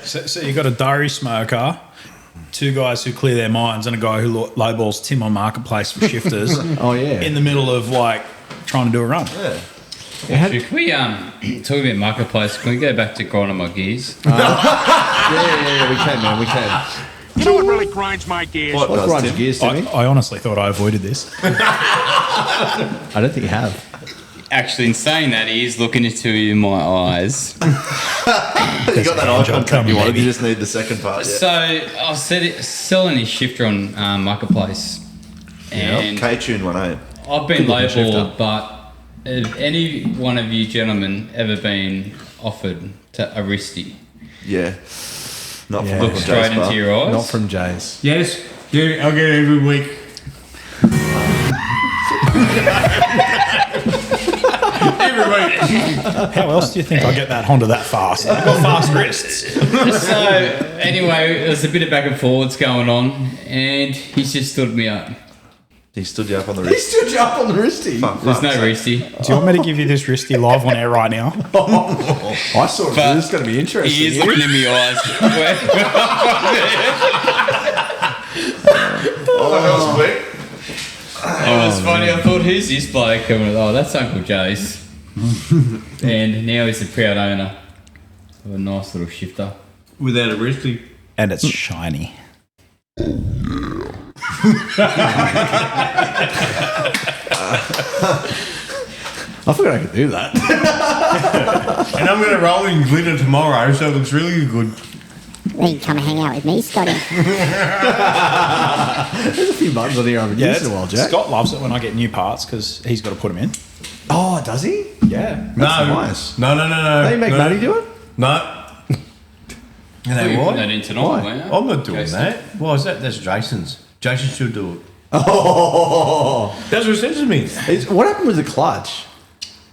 So you got a diary smoker, two guys who clear their minds, and a guy who lowballs Tim on Marketplace for shifters. Oh, yeah. In the middle of like trying to do a run. Actually, can we talk about Marketplace? Can we go back to grinding my gears? Yeah, we can, man. We can. You know what really grinds my gears? what What does grinds Tim? your gears, Timmy? I honestly thought I avoided this. I don't think you have. Actually, in saying that, he is looking into my eyes. You got that eye contact you wanted. You just need the second part. Yeah. So I was selling his shifter on Marketplace, and K-tune one, eh? I've been Good looking shifter. lowballed, but have any one of you gentlemen ever been offered to a wristy? Yeah. Not Yeah. from Look straight into your eyes. Not from Jase. Yes, yeah, I'll get it every week. Every week. How else do you think I get that Honda that fast? I've got fast wrists. So anyway, there's a bit of back and forwards going on, and he's just stood me up. He stood you up on the He wrist. stood you up on the wristy. There's no wristy. Do you want me to give you this wristy live on air right now? I saw it. But This is going to be interesting. He is here. looking in my eyes. Oh, that was quick. It was funny. I thought, who's this bloke? Oh, that's Uncle Jase. And now he's the proud owner of a nice little shifter. Without a wristy. And it's shiny. I forgot I could do that. And I'm going to roll in glitter tomorrow, so it looks really good. Well, you can come and hang out with me, Scotty. There's a few buttons on here I haven't used in a while, Jack. Scott loves it when I get new parts because he's got to put them in. Oh, does he? Yeah. That's nice. No. They make money do it? No. You know You put what? that in tonight, Why? weren't you? I'm not doing Jason? that. Why is that? That's Jason's. Jason should do it. Oh, That's what it says to me. what happened with the clutch?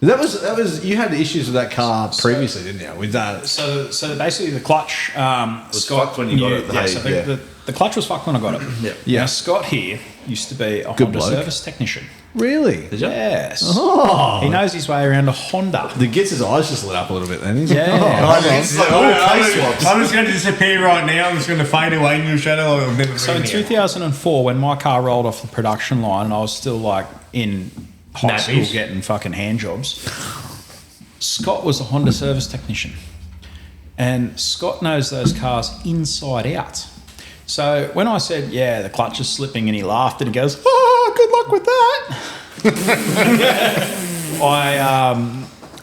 That was you had issues with that car previously, didn't you? With that, So basically the clutch was fucked when you got it, the hay, so yeah. the clutch was fucked when I got it. Yeah. Now, Scott here used to be a Good Honda bloke. service technician. really? Yes. Oh, He knows his way around a Honda. the Gits' eyes just lit up a little bit. Then he's Yeah. I'm just going to disappear right now. I'm just going to fade away in your shadow. I'll never So in be here. 2004, when my car rolled off the production line and I was still like in high school Nappies. getting fucking hand jobs, Scott was a Honda service technician. And Scott knows those cars inside out. So when I said, yeah, the clutch is slipping, and he laughed and he goes, oh, good luck with that.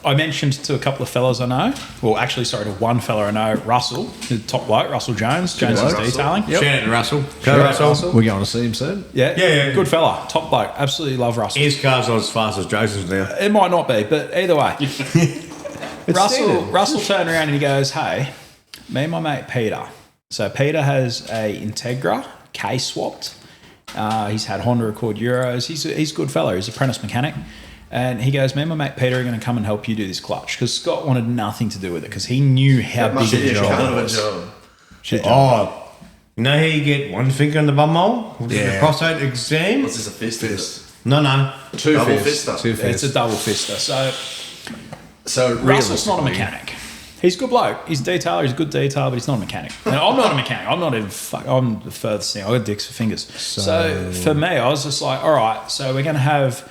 I mentioned to a couple of fellas I know, well, actually, sorry, to one fella I know, Russell, the top bloke, Russell Jones, Jones's Detailing. Shout out to Russell. Shout out Russell. We're going to see him soon. Yeah, good fella, top bloke, absolutely love Russell. His car's not as fast as Jason's now. It might not be, but either way. standard. Russell turned around and he goes, hey, me and my mate Peter. So Peter has a Integra, K-swapped. He's had Honda Accord Euros. He's a good fellow. He's an apprentice mechanic. And he goes, me and my mate Peter are going to come and help you do this clutch. Because Scott wanted nothing to do with it because he knew how big a job it was. Oh, you know how you get one finger in the bumhole? Yeah. The prostate exam? What's this, a fist? No. Double fister. Two It's a double fister. So Russell's not a realistically- mechanic. He's a good bloke. He's a detailer. He's a good detailer, but he's not a mechanic. And I'm not a mechanic. I'm not even. I'm the furthest thing. I got dicks for fingers. So for me, I was just like, all right. So we're going to have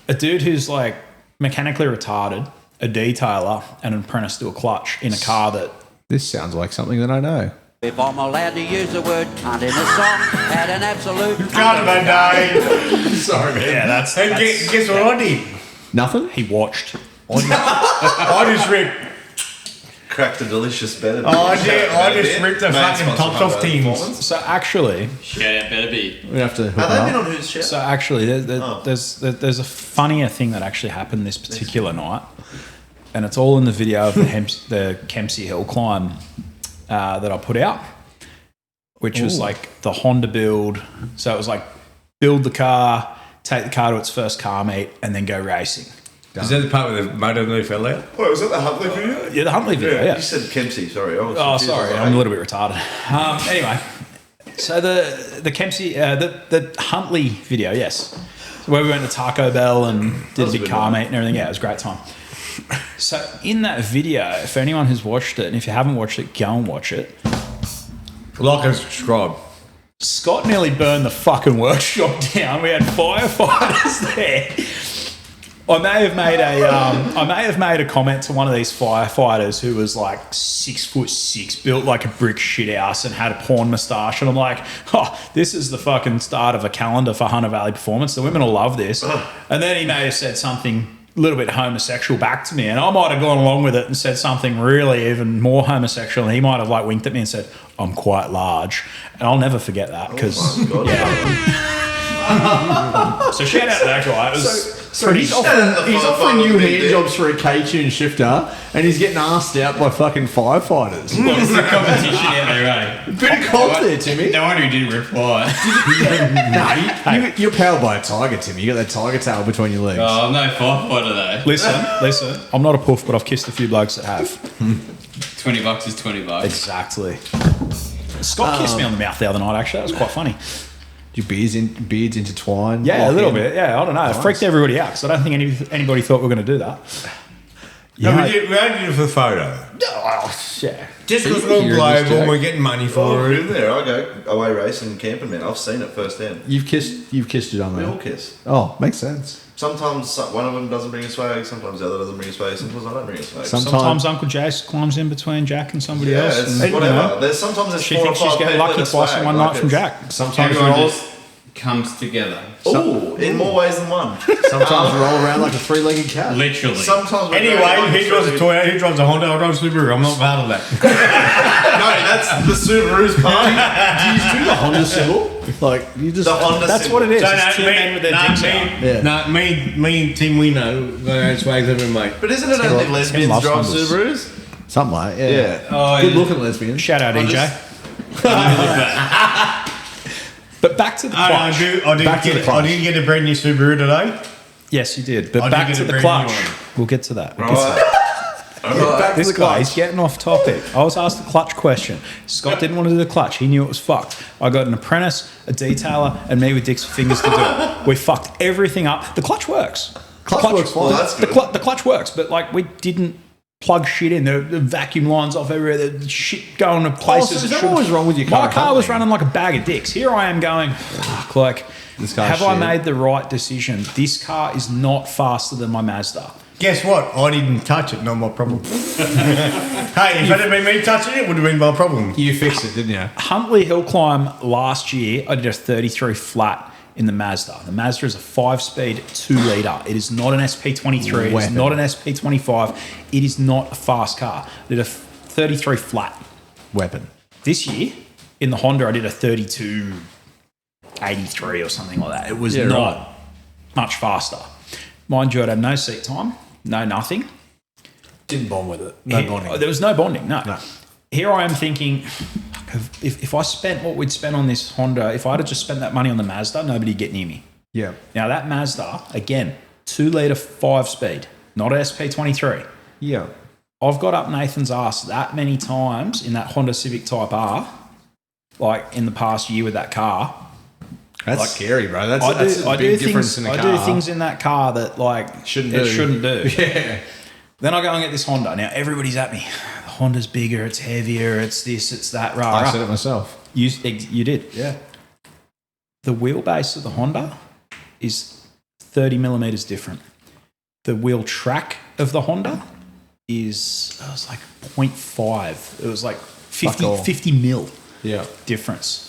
a dude who's like mechanically retarded, a detailer, and an apprentice do a clutch in a car that. This sounds like something that I know. If I'm allowed to use the word cunt in a song, had an absolute. Can't have day. Sorry, man. Yeah, that's. And guess what I did? Nothing? He watched. I just ripped. Cracked a delicious bed. I just ripped the fucking tops off teams. So actually, Shout out, better be. We have to. Have they been on Who's Shout? So actually, there's a funnier thing that actually happened this particular night, and it's all in the video of the Kempsey Hill climb that I put out, which was like the Honda build. So it was like build the car, take the car to its first car meet, and then go racing. Is that the part where the motor nearly fell out? Wait, was that the Huntley video? Yeah, the Huntley video. Yeah. You said Kempsey, sorry. I was Oh, confused. sorry, I'm a little bit retarded. Anyway, so the Kempsey, the Huntley video, yes, so where we went to Taco Bell and did a big car meet and everything. Yeah, it was a great time. So in that video, for anyone who's watched it, and if you haven't watched it, go and watch it. Like and subscribe. Scott nearly burned the fucking workshop down. We had firefighters there. I may have made a comment to one of these firefighters who was like 6'6", built like a brick shit house and had a porn moustache, and I'm like, oh, this is the fucking start of a calendar for Hunter Valley Performance. The women will love this. And then he may have said something a little bit homosexual back to me, and I might have gone along with it and said something really even more homosexual, and he might have like winked at me and said, I'm quite large. And I'll never forget that because so shout out to that guy. It was So he's offering you hand jobs for a K-tune shifter, and he's getting asked out by fucking firefighters. What's the competition out there, eh? Bit of comp there, Timmy. No wonder he didn't reply. No, you're powered by a tiger, Timmy. You got that tiger tail between your legs. Oh, I'm no firefighter though. Listen, I'm not a poof, but I've kissed a few blokes that have. $20 is $20. Exactly. Scott kissed me on the mouth the other night, actually. That was quite funny. Your beards intertwined? Yeah, a lock little in? bit. Yeah, I don't know. It freaked everybody out because I don't think anybody thought we were going to do that. Yeah, we only did it for the photo. Oh, yeah. Just because we're global, we're getting money I've for it. been there. I go away racing and camping, man. I've seen it firsthand. You've kissed your We all man. kiss. Oh, makes sense. Sometimes one of them doesn't bring a swag, sometimes the other doesn't bring a swag, sometimes I don't bring a swag. Sometimes Uncle Jase climbs in between Jack and somebody else. It's And, whatever. You know, Sometimes there's she 4 or thinks she's 5 getting people lucky in a twice in swag, one like night from it's- Jack. Sometimes Everyone just comes together. Oh, in more ways than one. Sometimes roll around like a three-legged cat. Literally. Sometimes. we're Anyway, going he drives a Toyota, he drives a Honda, I drive a Subaru. I'm not part of that. No, that's the Subaru's part. Do you do the Honda symbol? Like you just The Honda That's symbol. what it is. So, It's two men with their dicks out. Yeah. me and Tim, we know. Those ways of him, mate. But isn't it only lesbians loves drive Hondas. Subarus? Something like yeah. Yeah. Oh, Good-looking lesbian. Shout out, EJ. But back to the I clutch. did get a brand new Subaru today. Yes, you did. But I did back get to a the brand clutch. new one. We'll get to that. Back to This the clutch. guy's getting off topic. I was asked the clutch question. Scott didn't want to do the clutch. He knew it was fucked. I got an apprentice, a detailer, and me with dicks for fingers to do it. We fucked everything up. The clutch works. Clutch works fine. Well, that's The, good. the clutch works, but like we didn't plug shit in. The vacuum lines off everywhere. The shit going to places. so is it that shouldn't. what was wrong with your car My car was currently? running like a bag of dicks. Here I am going, fuck, like, This car's have I shit. made the right decision? This car is not faster than my Mazda. Guess what? I didn't touch it, not my problem. Hey, if it had been me touching it, it would have been my problem. You fixed it, didn't you? Huntley Hill Climb last year, I did a 33 flat in the Mazda. The Mazda is a 5-speed 2-litre. It is not an SP23. It is Weapon. not an SP25. It is not a fast car. I did a 33 flat. Weapon. This year, in the Honda, I did a 32 83 or something like that. It was Yeah, not right. much faster. Mind you, I'd had no seat time, no nothing. Didn't bond with it. No bonding. There was no bonding, no. No. Here I am thinking, if I spent what we'd spent on this Honda, if I'd have just spent that money on the Mazda, nobody'd get near me. Yeah. Now that Mazda, again, 2-litre 5-speed, not an SP23. Yeah. I've got up Nathan's ass that many times in that Honda Civic Type R, like in the past year with that car. That's Like, scary, bro. That's I a do big difference things, in a I car. do things in that car that like Shouldn't it do. shouldn't do. Yeah. Then I go and get this Honda. Now everybody's at me. The Honda's bigger, it's heavier, it's this, it's that. Rah, I rah. said it myself. You did. Yeah. The wheelbase of the Honda is 30 millimeters different. The wheel track of the Honda is it was like 0.5. It was like 50 mil Yeah. difference.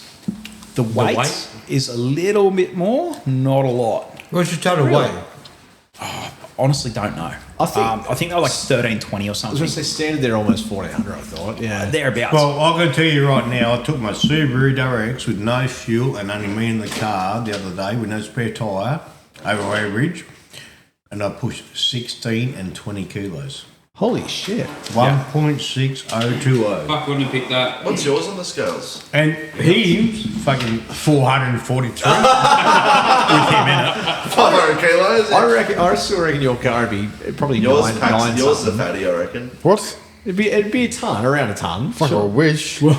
The weight, weight? is a little bit more, not a lot. What's your total weight? Honestly, don't know. I think they were like 1320 or I was something. going to say standard there almost 1400, I thought. Yeah. Thereabouts. Well, I'm going to tell you right now, I took my Subaru WRX with no fuel and only me in the car the other day with no spare tyre over a ridge, and I pushed 16 and 20 kilos. Holy shit. 1.6020. Fuck, wouldn't have picked that. What's yours on the scales? And he's fucking 443 with him in it. 500 kilos. I still reckon your car would be probably Yours, nine packs, yours is a something. fatty, I reckon. What? It'd be a ton, around a ton. Fuck, I wish. What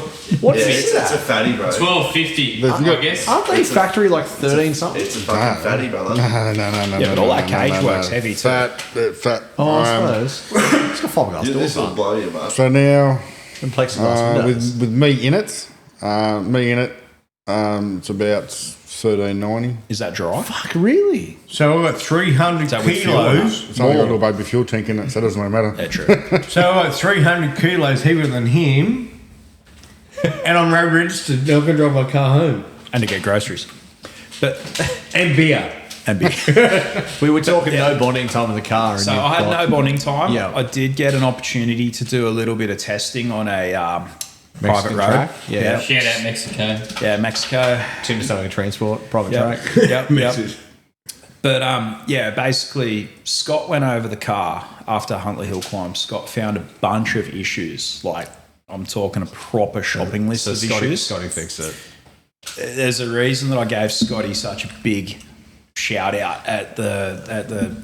Yeah, is it's a that? fatty, bro. 1250, I guess. Aren't they factory like 13 something? It's a fucking fatty, brother. No. Yeah, but all that cage work's heavy too. Fat. Oh, I suppose. It's got fiberglass Dude, this doors will on. blow you, mate. So now, And plexiglass windows. with me in it, it's about 1390. Is that dry? Fuck, really? So I've got 300 that with fuel or kilos. It's only got a little baby fuel tank in it, so it doesn't really matter. Yeah, true. So I've got 300 kilos heavier than him, and I'm road registered. Now I can drive my car home. And to get groceries. But And beer. and beer. We were talking no bonding time in the car. And So you've I had got no bonding time. Yeah. I did get an opportunity to do a little bit of testing on a private Mexican road. track? Yeah. Shout out Mexico. Yeah, Mexico. Tim just having a transport, private Yep. track. Yep. But basically, Scott went over the car after Huntley Hill Climb. Scott found a bunch of issues. Like, I'm talking a proper shopping list of issues. Scotty fixed it. There's a reason that I gave Scotty such a big shout out at the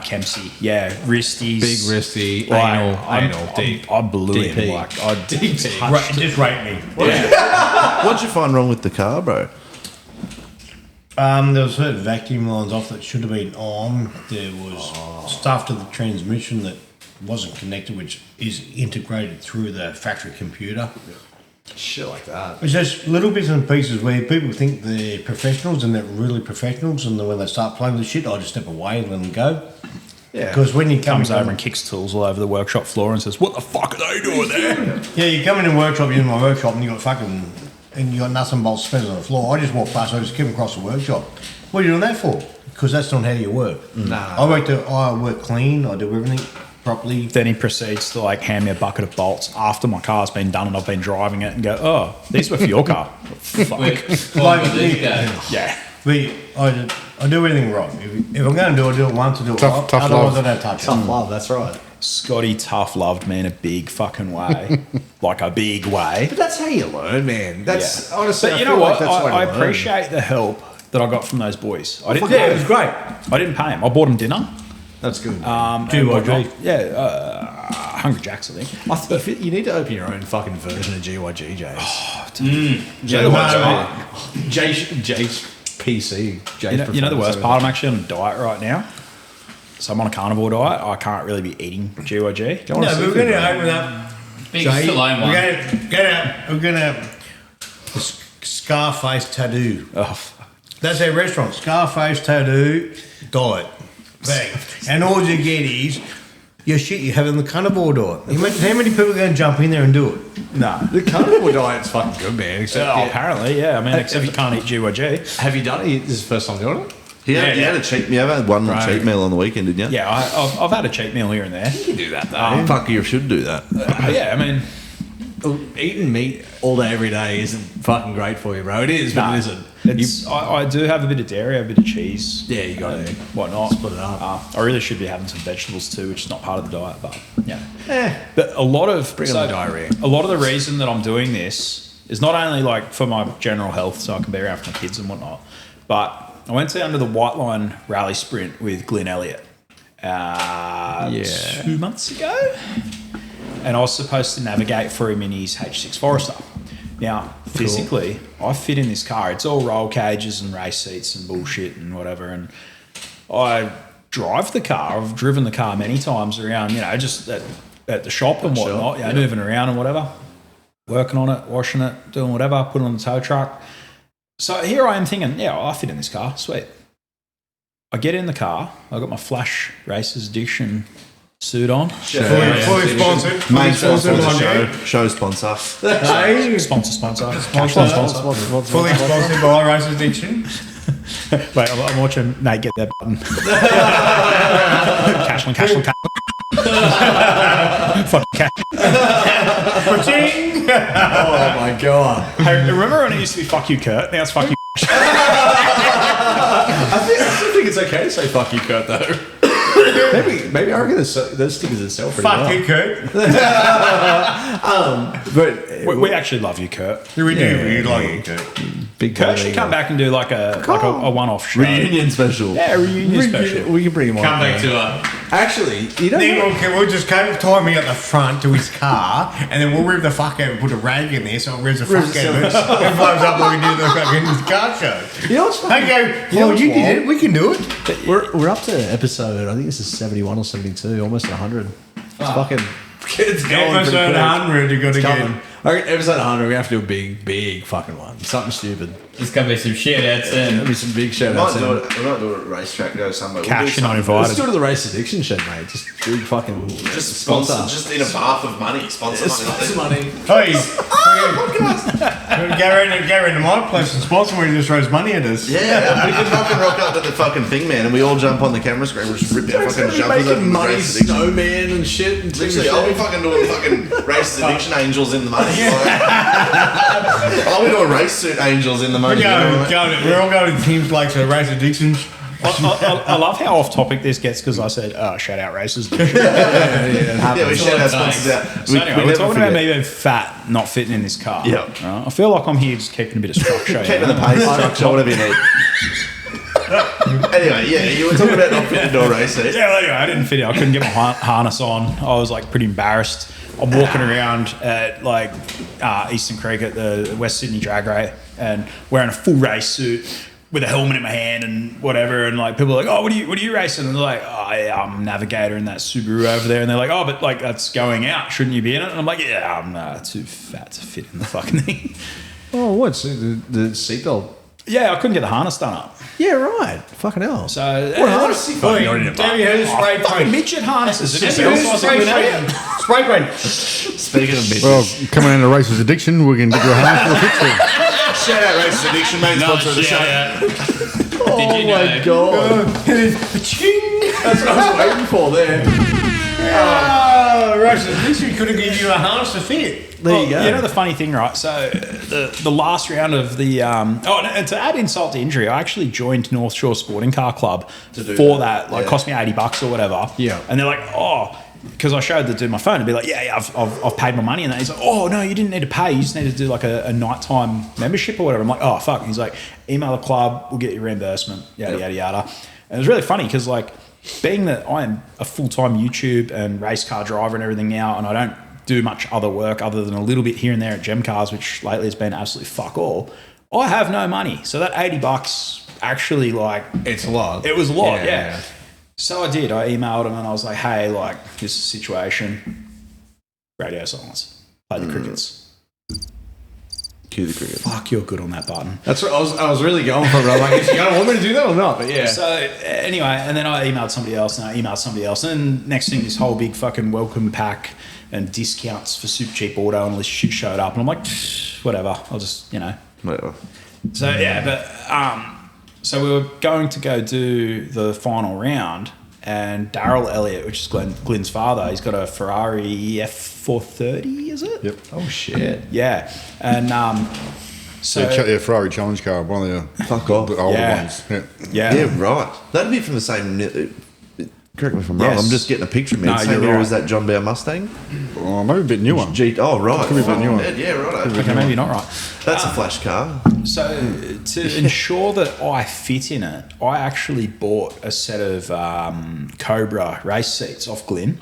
Kempsey. Yeah, wristies. Big wristy, Like, anal, deep. I blew DP. him. Like, I Deep. touched it. Just rate me. What'd you find wrong with the car, bro? There was certain vacuum lines off that should have been on. There was stuff to the transmission that wasn't connected, which is integrated through the factory computer. Shit like that. It's just little bits and pieces where people think they're professionals and they're really professionals, and then when they start playing with shit, I just step away and let them go. Yeah. Because when you come Comes over and kicks tools all over the workshop floor and says, "What the fuck are they doing there?" yeah, you come in a workshop, you're in my workshop, and you got fucking and you got nuts and bolts spent on the floor. I just walk past. I just keep across the workshop. What are you doing that for? Because that's not how you work. Nah. I work clean. I do everything properly. Then he proceeds to like hand me a bucket of bolts after my car's been done and I've been driving it and go, oh, these were for your car. Fuck. Yeah. I do everything right. If I'm going to do it, I do it once, I do it right. Tough Otherwise, love. I don't touch it. Tough love, that's right. Scotty tough loved me in a big fucking way. Like a big way. But that's how you learn, man. That's honestly. But you know what? I appreciate the help that I got from those boys. I didn't. Yeah, it was great. I didn't pay them. I bought them dinner. That's good. GYG. Hungry Jacks, I think. You need to open your own fucking version of GYG, Jase. Jase PC. Jase You know the worst part? I'm actually on a diet right now. So I'm on a carnivore diet. I can't really be eating GYG. No, but we're going to open up. Big Stallone one. We're going to Scarface Tattoo. Oh, That's our restaurant. Scarface Tattoo Diet. Bang. And all you get is your shit you have in the carnivore diet. How many people are going to jump in there and do it? no. The carnivore diet's fucking good, man. Except Apparently, yeah. I mean, except you can't eat GYG. have you done it? This is the first time doing it? You had a cheat. You had one cheat meal on the weekend, didn't you? Yeah, I've had a cheat meal here and there. You can do that, though. Fuck, you should do that. Yeah, I mean, Eating meat all day, every day isn't fucking great for you, bro. It is, but it isn't. I do have a bit of dairy, a bit of cheese. Yeah, you got to whatnot. split it up. I really should be having some vegetables too, which is not part of the diet, but yeah. But a lot of Bring on the diarrhea. A lot of the reason that I'm doing this is not only like for my general health, so I can be around for my kids and whatnot, but I went to under the White Line Rally Sprint with Glenn Elliott 2 months ago, and I was supposed to navigate for him in his H6 Forester. Now, physically, I fit in this car. It's all roll cages and race seats and bullshit and whatever. And I drive the car. I've driven the car many times around, just at the shop and whatnot, moving around and whatever, working on it, washing it, doing whatever, putting it on the tow truck. So here I am thinking, I fit in this car. Sweet. I get in the car. I got my Flash Racers Edition suit on. Fully sponsored. Main sponsor. Show sponsor. Sponsor. Fully sponsored by Racers Addiction. Wait, I'm watching Nate get that button. Cashland. Fuck cash. Oh my god! Hey, remember when it used to be "fuck you, Kurt"? Now it's "fuck you." I still think it's okay to say "fuck you, Kurt," though. maybe I reckon those stickers are self. Fuck you, Kurt. But we actually love you, Kurt. We do. We like you, Kurt. Big Kurt should come back and do like a one-off show. Reunion special. Yeah, reunion special. We can bring him on. Come back to Actually, you don't. Then we'll just tie me at the front to his car, and then we'll rip the fuck out and put a rag in there so it rips the fuck out of it. It blows up like we do the fucking car show. You know what's funny? You did it. We can do it. We're up to episode. I think this is 71 or 72, almost 100. It's fucking. It's going Episode 100, you got to get. I reckon episode 100, we have to do a big fucking one. Something stupid. There's going to be some shout-outs in. There'll be some big We shout-outs. might do it at a racetrack, go somewhere. Cash We'll not do invited. Let's do it at the Race Addiction shed, mate. Just big fucking. just sponsor. Just in a bath of money. Sponsor money. Hey, go around to my place and sponsor where he just throws money at us. Yeah, we can fucking rock up to the fucking thing, man, and we all jump on the camera screen. We'll just rip our fucking jumpers up and money, race addiction. snowman and shit. And Literally, I'll be fucking doing fucking race addiction angels in the money. I'll be doing race suit angels in the money. We're all going to teams like the Race Addictions. I love how off topic this gets because I said, shout out races. Yeah, we shout our sponsors out. So anyway, we're talking about me being fat, not fitting in this car. Yeah. I feel like I'm here just keeping a bit of structure. Keeping the pace, structure, whatever you need. Anyway, you were talking about not fitting into a race seat. Yeah, well, anyway, I didn't fit it. I couldn't get my harness on. I was like pretty embarrassed. I'm walking around at like Eastern Creek at the West Sydney drag race and wearing a full race suit with a helmet in my hand and whatever. And like people are like, oh, what are you racing? And they're like, oh, yeah, I'm a Navigator in that Subaru over there. And they're like, oh, but like that's going out. Shouldn't you be in it? And I'm like, yeah, I'm too fat to fit in the fucking thing. Oh, what's the seatbelt? Yeah, I couldn't get the harness done up. Yeah, right. Fucking hell. So what harness? Have you heard of spray paint? midget harnesses. Have you heard of spray paint? Spray paint. Speaking of bitches. Well, coming into Racers Addiction, we can give you a hand for a picture. Shout out Racist Addiction, main sponsor of the show. Did you know? God. That's what I was waiting for there. Racist Addiction couldn't give you a harness to fit. There you go. You know the funny thing, right? So the last round of the and to add insult to injury, I actually joined North Shore Sporting Car Club for that. Like, cost me $80 or whatever. Yeah. And they're like, oh, because I showed the dude my phone and be like, yeah, I've paid my money, and he's like, oh no, you didn't need to pay. You just need to do like a nighttime membership or whatever. I'm like, oh fuck. And he's like, email the club, we'll get you reimbursement. Yada yada yada. And it was really funny because like, being that I am a full-time YouTube and race car driver and everything now, and I don't do much other work other than a little bit here and there at Gem Cars, which lately has been absolutely fuck all. I have no money, so that $80 actually, like, it's a lot. It was a lot, yeah. So I did. I emailed him and I was like, "Hey, like, this is the situation. Radio silence. Play the crickets. Cue the cricket. Fuck, you're good on that button." That's what I was really going for. I was like, is you gonna want me to do that or not? But yeah. So anyway, and then I emailed somebody else, and I emailed somebody else, and next thing, this whole big fucking welcome pack and discounts for super cheap auto and all this shit showed up, and I'm like, whatever. I'll just, Whatever. So yeah, but so we were going to go do the final round, and Daryl Elliott, which is Glenn's father, he's got a Ferrari F430, is it? Yep. Oh shit. Yeah, and so Ferrari challenge car, one of the Fuck off. older Yeah. ones. Yeah, right. That'd be from the same. Correct me if I'm wrong. Yes. I'm just getting a picture of me. No, Same you're year right. as that John Bower Mustang. Oh, maybe a bit newer. Right. Could be a bit newer. Yeah, right. okay, maybe not right. That's a flash car. So to ensure that I fit in it, I actually bought a set of Cobra race seats off Glyn.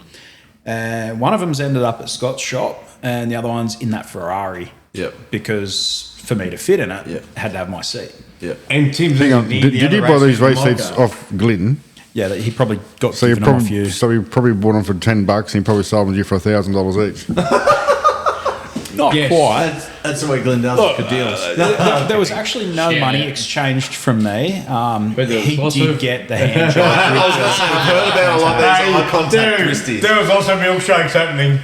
One of them's ended up at Scott's shop, and the other one's in that Ferrari. Yep. Because for me to fit in it, Yep. I had to have my seat. Yep. And Tim's Hang on, did you buy these race seats off Glidden? Yeah, he probably got So you given them off you. probably bought them for $10 and he probably sold them to you for $1,000 each. Not quite. That's the way Glenn does Look, good deals. there was actually no money exchanged from me. He also- did get the hand job. I was going to say, I've heard about a lot of these eye contact twisties. There was also milkshakes happening.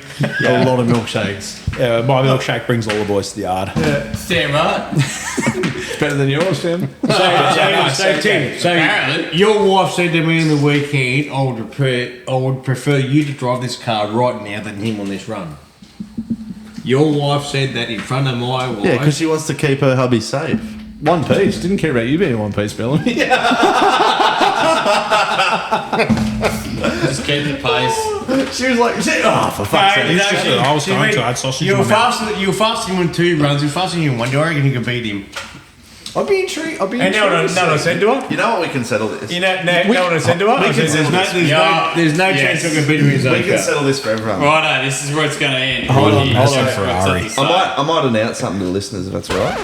A lot of milkshakes. My milkshake brings all the boys to the yard. Damn right. It's better than yours, Tim. So Tim, Apparently. your wife said to me in the weekend, I would prefer you to drive this car right now than him on this run. Your wife said that in front of my wife. Yeah, because she wants to keep her hubby safe. One Piece. Didn't care about you being in One Piece, Bellamy. Just keep the pace. She was like, for fuck's sake. I was going to add sausage You in were my mouth. faster. You were faster in 2 runs. You were faster in 1. Do you reckon you could beat him? I'd be intrigued. And know what I said to her? You know what? We can settle this. You know what I said to her? I said, there's no chance I can beat him in his own We can car. settle this for everyone. Righto, this is where it's going to end. Hold on, Right here. Ferrari. I might announce something to the listeners if that's all right.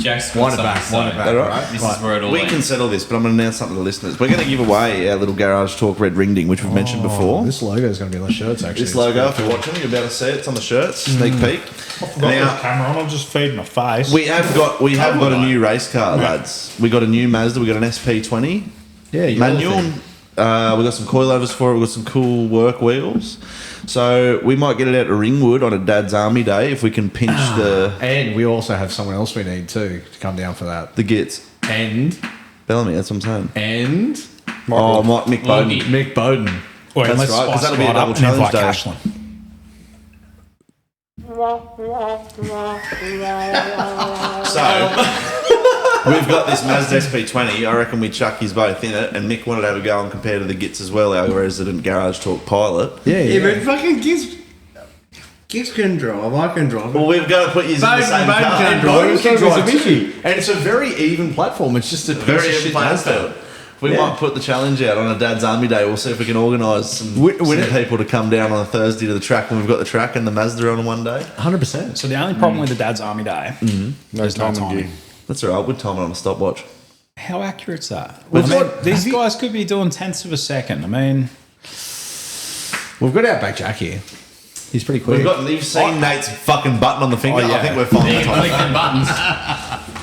Jack's Wind it got back, something to wind it say. back. All Right. This is where it all We ends. can settle this, but I'm going to announce something to the listeners. We're going to give away our little Garage Talk Red Ring Ding, which we've mentioned before. This logo is going to be on the shirts, actually. This logo, if you're watching, you're about to see it. It's on the shirts. Sneak peek. Now, Camera on, I'll just feed my face. we have got a new race car, lads. We got a new Mazda. We got an SP20 Yeah, you manual. We got some coilovers for it. We got some cool work wheels. So we might get it out to Ringwood on a Dad's Army Day if we can pinch And we also have someone else we need too to come down for that. the Gits. And Bellamy, that's what I'm saying. and Mick Bowden. Logie. Mick Bowden. Wait, That's let's right, 'cause spice that'll be a it double up and invite challenge Cashlin. So we've got this Mazda SP20. I reckon we chuck his both in it, and Mick wanted to have a go and compare to the Gits as well, our resident Garage Talk pilot. Yeah, but fucking Gits can drive. I can drive. Well, we've got to put you in the same car. can drive. Can drive too. And it's a very even platform. It's just a Very piece of even shit playing Mazda. field. We might put the challenge out on a Dad's Army Day. We'll see if we can organise some people to come down on a Thursday to the track when we've got the track and the Mazda on one day. 100%. So the only problem with the Dad's Army Day, there's no timing. That's all right. We'd time it on a stopwatch. How accuratte's that? We've I mean, got- these guys could be doing tenths of a second. I mean, We've got Outback Jack here. He's pretty quick. You've seen Nate's fucking button on the finger. Oh, yeah. I think we're fine. with Click time. the buttons.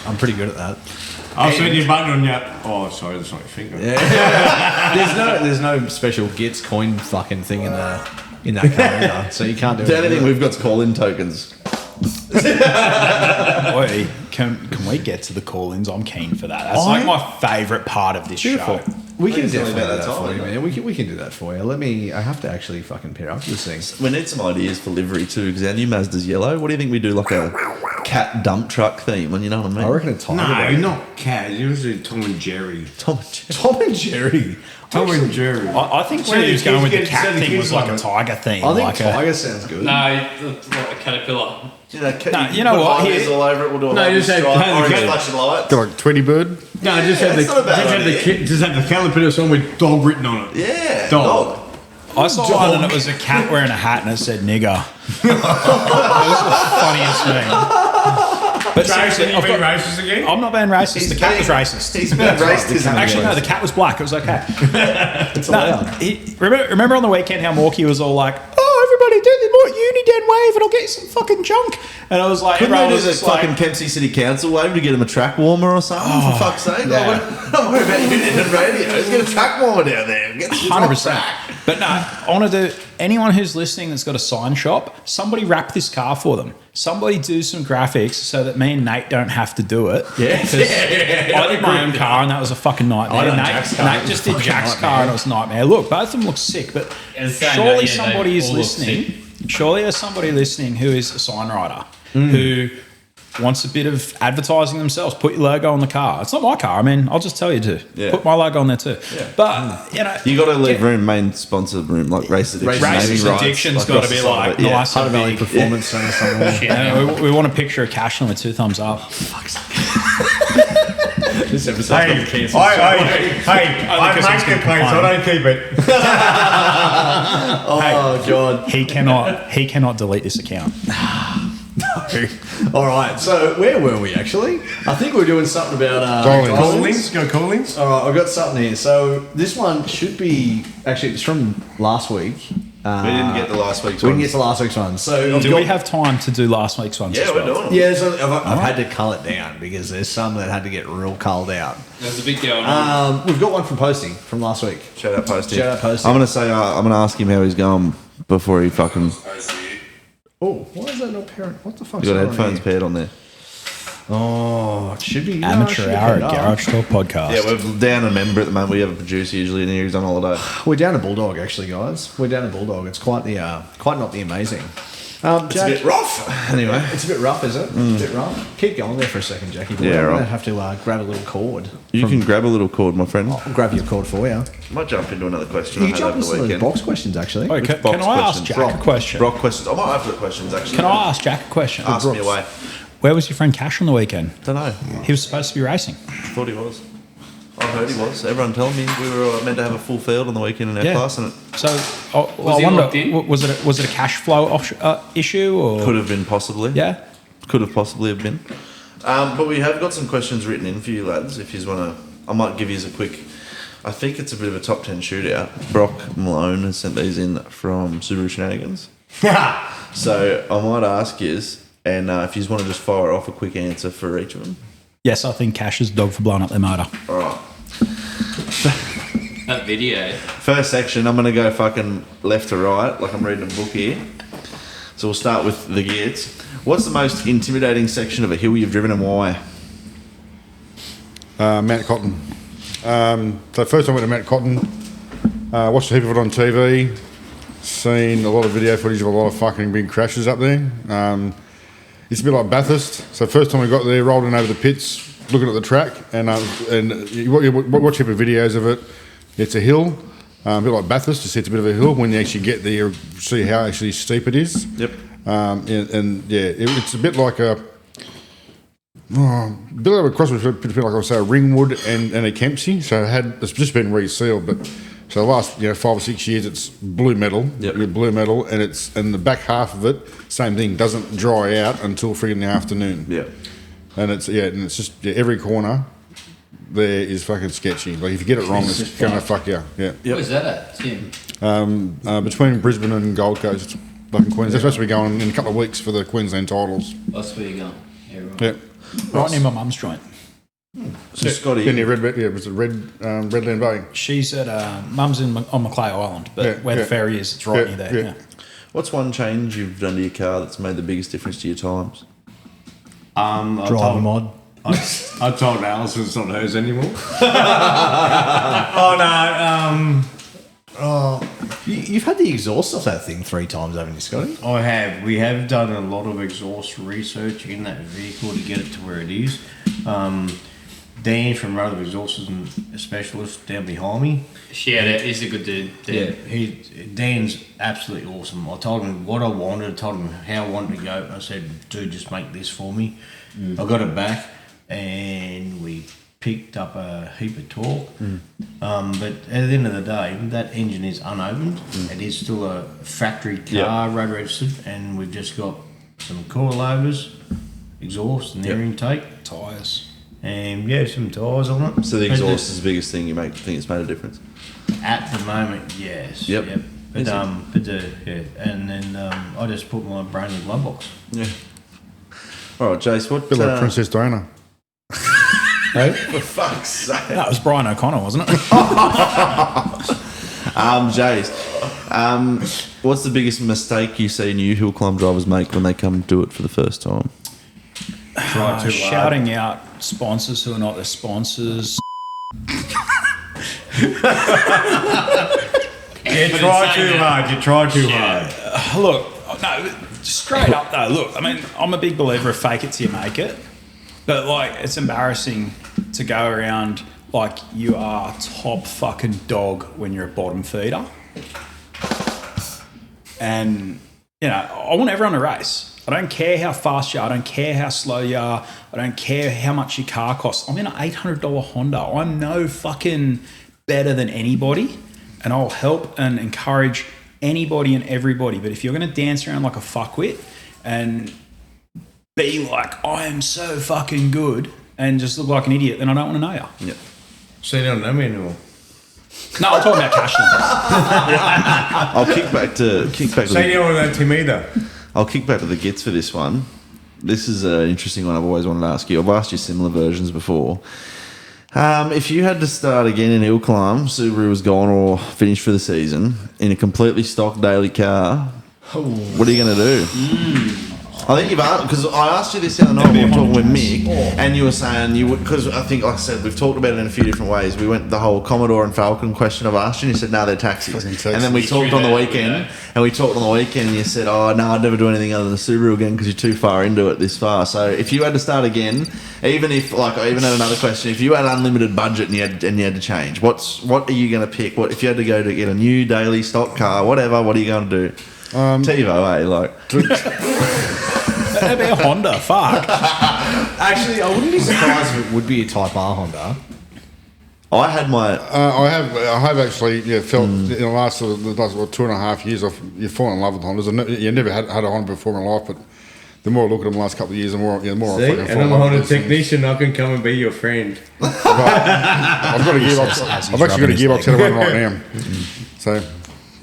I'm pretty good at that. I've seen your button on your. Oh, sorry, that's not your finger. There's no special Gits coin fucking thing in that car either, so you can't do The it. only thing we've got is call-in tokens. boy, Can we get to the call-ins? I'm keen for that. That's like my favourite part of this show. We can it's only definitely do about that that for time, you, isn't man. We can do that for you. I have to actually fucking pair up this thing. We need some ideas for livery too, because our new Mazda's yellow. What do you think we do, like a cat dump truck theme? And you know what I mean? I reckon a tiger. No, not cat. Usually Tom and Jerry. Tom and Jerry. Tom and Jerry. I think Where where he was the going with kids the get- so cat the thing kids was like love a it. tiger theme. I think like tiger sounds good. No, like a caterpillar. You know, No, you know put what? high vis all over it. We'll do a No, high just vis have- stripe, have the orange cat- flashing lights. Got like Tweety Bird. No, just have it's not a bad idea. just have the caterpillar song with dog written on it. Yeah, Dog. I saw one and it was a cat wearing a hat and it said nigger. It was the funniest thing. But seriously, Jason, you being racist again? I'm not being racist. The cat was racist. He's been racist. Actually, no, the cat was black. It was okay. It's allowed. Remember on the weekend how Morky was all like, "Oh, everybody do the more Uniden wave, and I'll get you some fucking junk." And I was like, Couldn't everyone they was do the just like, fucking Kempsey City Council wave to get him a track warmer or something? For fuck's sake! yeah. Don't worry about Uniden Radio. Let's get a track warmer down there. Get some 100%. But no, I want to do anyone who's listening that's got a sign shop, somebody wrap this car for them. Somebody do some graphics so that me and Nate don't have to do it. Yeah. Because I did my own car and that was a fucking nightmare. done Jack's car. Nate just did Jack's car and it was a nightmare. Look, both of them look sick, but It's saying surely that, yeah, somebody they is all look listening. Surely there's somebody listening who is a sign writer who wants a bit of advertising themselves. Put your logo on the car. It's not my car. I mean, I'll just tell you to Yeah. put my logo on there too. But you know, You got to leave room, main sponsor room, like Race Addiction. Racist naming rights, Addiction's got to across be the side like of it, yeah. nice Hunter and Valley big. Performance Centre somewhere. Yeah, we want a picture of Cashlin with 2 thumbs up. This episode's Hey, gonna be cancelled. I because he's make the claim, so I don't keep it. Oh god. He cannot delete this account. All right. So where were we actually? I think we were doing something about Call-ins. Call-ins, go call-ins. All right. I've got something here. So this one should be actually it's from last week. We didn't get the last week's We one. didn't get to last week's one. So I've Do got- we have time to do last week's ones? Yeah, as we're well? doing it. Yeah, there's I've had to cull it down because there's some that had to get real culled out. There's a big going on. We've got one from Posty from last week. Shout out Posty. Shout out Posty. I'm gonna say I'm gonna ask him how he's going before he fucking. Oh, why is that not parent? What the fuck's You got going on headphones here? paired on there. Oh, it should be no, it Amateur should be hour paired at up. Garage Talk Podcast. Yeah, we're down a member at the moment. We have a producer usually in here. He's on holiday. We're down to Bulldog actually, guys. We're down to Bulldog. It's quite not the amazing. It's a bit rough. Anyway, It's a bit rough, is it? A bit rough. Keep going there for a second, Jackie. Yeah, I'm right. gonna have to grab a little cord. you can grab a little cord, my friend. I'll grab your cord for you. Might jump into another question. You I had jump over into the those weekend. box questions actually. Oh, can Box I ask questions. Jack Brock. a question? Brock questions. I might have the questions actually. Can I ask Jack a question? Ask me away. Where was your friend Cash on the weekend? Don't know. He was supposed to be racing. Thought he was. I heard he was. Everyone told me we were meant to have a full field on the weekend in our Yeah. class, and it So Was I he wonder, locked in? was it a cash flow issue or could have been possibly. yeah? Could have possibly have been. But we have got some questions written in for you lads. If you want to, I might give you a quick. I think it's a bit of a top 10 shootout. Brock Malone has sent these in from Subaru Shenanigans. So I might ask you, and if you want to just fire off a quick answer for each of them. Yes, I think Cash is dog for blowing up their motor. All right. That video. First section, I'm going to go fucking left to right, like I'm reading a book here. So we'll start with the Gits. What's the most intimidating section of a hill you've driven and why? Mt Cotton. So first time I went to Mt Cotton, watched a heap of it on TV, seen a lot of video footage of a lot of fucking big crashes up there. It's a bit like Bathurst. So first time we got there, rolled in over the pits, looking at the track, and you watch a heap of videos of it. It's a hill, a bit like Bathurst. Just it's a bit of a hill. When you actually get there, you see how actually steep it is. Yep. It's a bit like a bit of a cross between, like I would say, a Ringwood and a Kempsey. So it's just been resealed, but so the last 5 or 6 years it's blue metal. Yep. Blue metal, and the back half of it, same thing, doesn't dry out until friggin' the afternoon. Yeah. And it's just every corner there is fucking sketchy. Like if you get it wrong, it's gonna fuck you. Yeah. Where was that at, Tim? Between Brisbane and Gold Coast, like in Queensland. They're supposed to be going in a couple of weeks for the Queensland titles. That's where you're going. Yeah, right. Yeah. Right near my mum's joint. So Scotty, Yeah, near it was Redland Bay. She's at mum's on Macleay Island, but Yeah, where the yeah. ferry is, it's right Yeah, near there. yeah. Yeah. what's one change you've done to your car that's made the biggest difference to your times? Drive a mod. I told Alison it's not hers anymore. You've had the exhaust off that thing 3 times, haven't you, Scotty? I have. We have done a lot of exhaust research in that vehicle to get it to where it is. Dan from Relative Exhaust is a specialist down behind me. Yeah, that is a good dude. Yeah, Dan's absolutely awesome. I told him what I wanted, I told him how I wanted to go. I said, dude, just make this for me. I got it back and we picked up a heap of torque. But at the end of the day, that engine is unopened. It is still a factory car, road registered, and we've just got some coilovers, exhaust and air intake. Tyres. And some tyres on it. So the exhaust is the biggest thing you think it's made a difference? At the moment, yes. Yep. But and then I just put my brand new glove box. Yeah. All right, Jase, what? Bit like Princess Diana. Hey? For fuck's sake. That was Brian O'Connor, wasn't it? Jase, what's the biggest mistake you see new hill climb drivers make when they come do it for the first time? Shouting out sponsors who are not their sponsors. You try too hard. You try too hard. Look, no, straight up though. Look, I mean, I'm a big believer of fake it till you make it. But like, it's embarrassing to go around like you are top fucking dog when you're a bottom feeder. And you know, I want everyone to race. I don't care how fast you are. I don't care how slow you are. I don't care how much your car costs. I'm in an $800 Honda. I'm no fucking better than anybody, and I'll help and encourage anybody and everybody. But if you're going to dance around like a fuckwit and be like, I am so fucking good, and just look like an idiot, then I don't want to know you. Yeah. So you don't know me anymore. No, I'm talking about cash loans. I'll kick back to So you don't want to know Tim either. I'll kick back to the Gits for this one. This is an interesting one I've always wanted to ask you. I've asked you similar versions before. If you had to start again in hill climb, Subaru was gone or finished for the season, in a completely stock daily car, what are you going to do? I think you've asked, because I asked you this the other night when we were talking with Mick, and you were saying you would, because I think, like I said, we've talked about it in a few different ways. We went the whole Commodore and Falcon question I've asked you, and you said, no, they're taxis. And then we talked on the weekend, and you said, oh, no, I'd never do anything other than a Subaru again because you're too far into it this far. So if you had to start again, even if, like, I even had another question, if you had unlimited budget and you had to change, what are you going to pick? What if you had to go to get a new daily stock car, whatever, what are you going to do? TiVo, eh? Like... That'd be a Honda, fuck. Actually, I wouldn't be surprised if it would be a Type R Honda. I had my... I have actually felt in the last 2.5 years, you fall in love with Hondas. You never had a Honda before in life, but the more I look at them the last couple of years, the more I fucking fall in love with them. And I'm a Honda technician, I can come and be your friend. I've got a gearbox. I've actually got a gearbox out of one right now. So...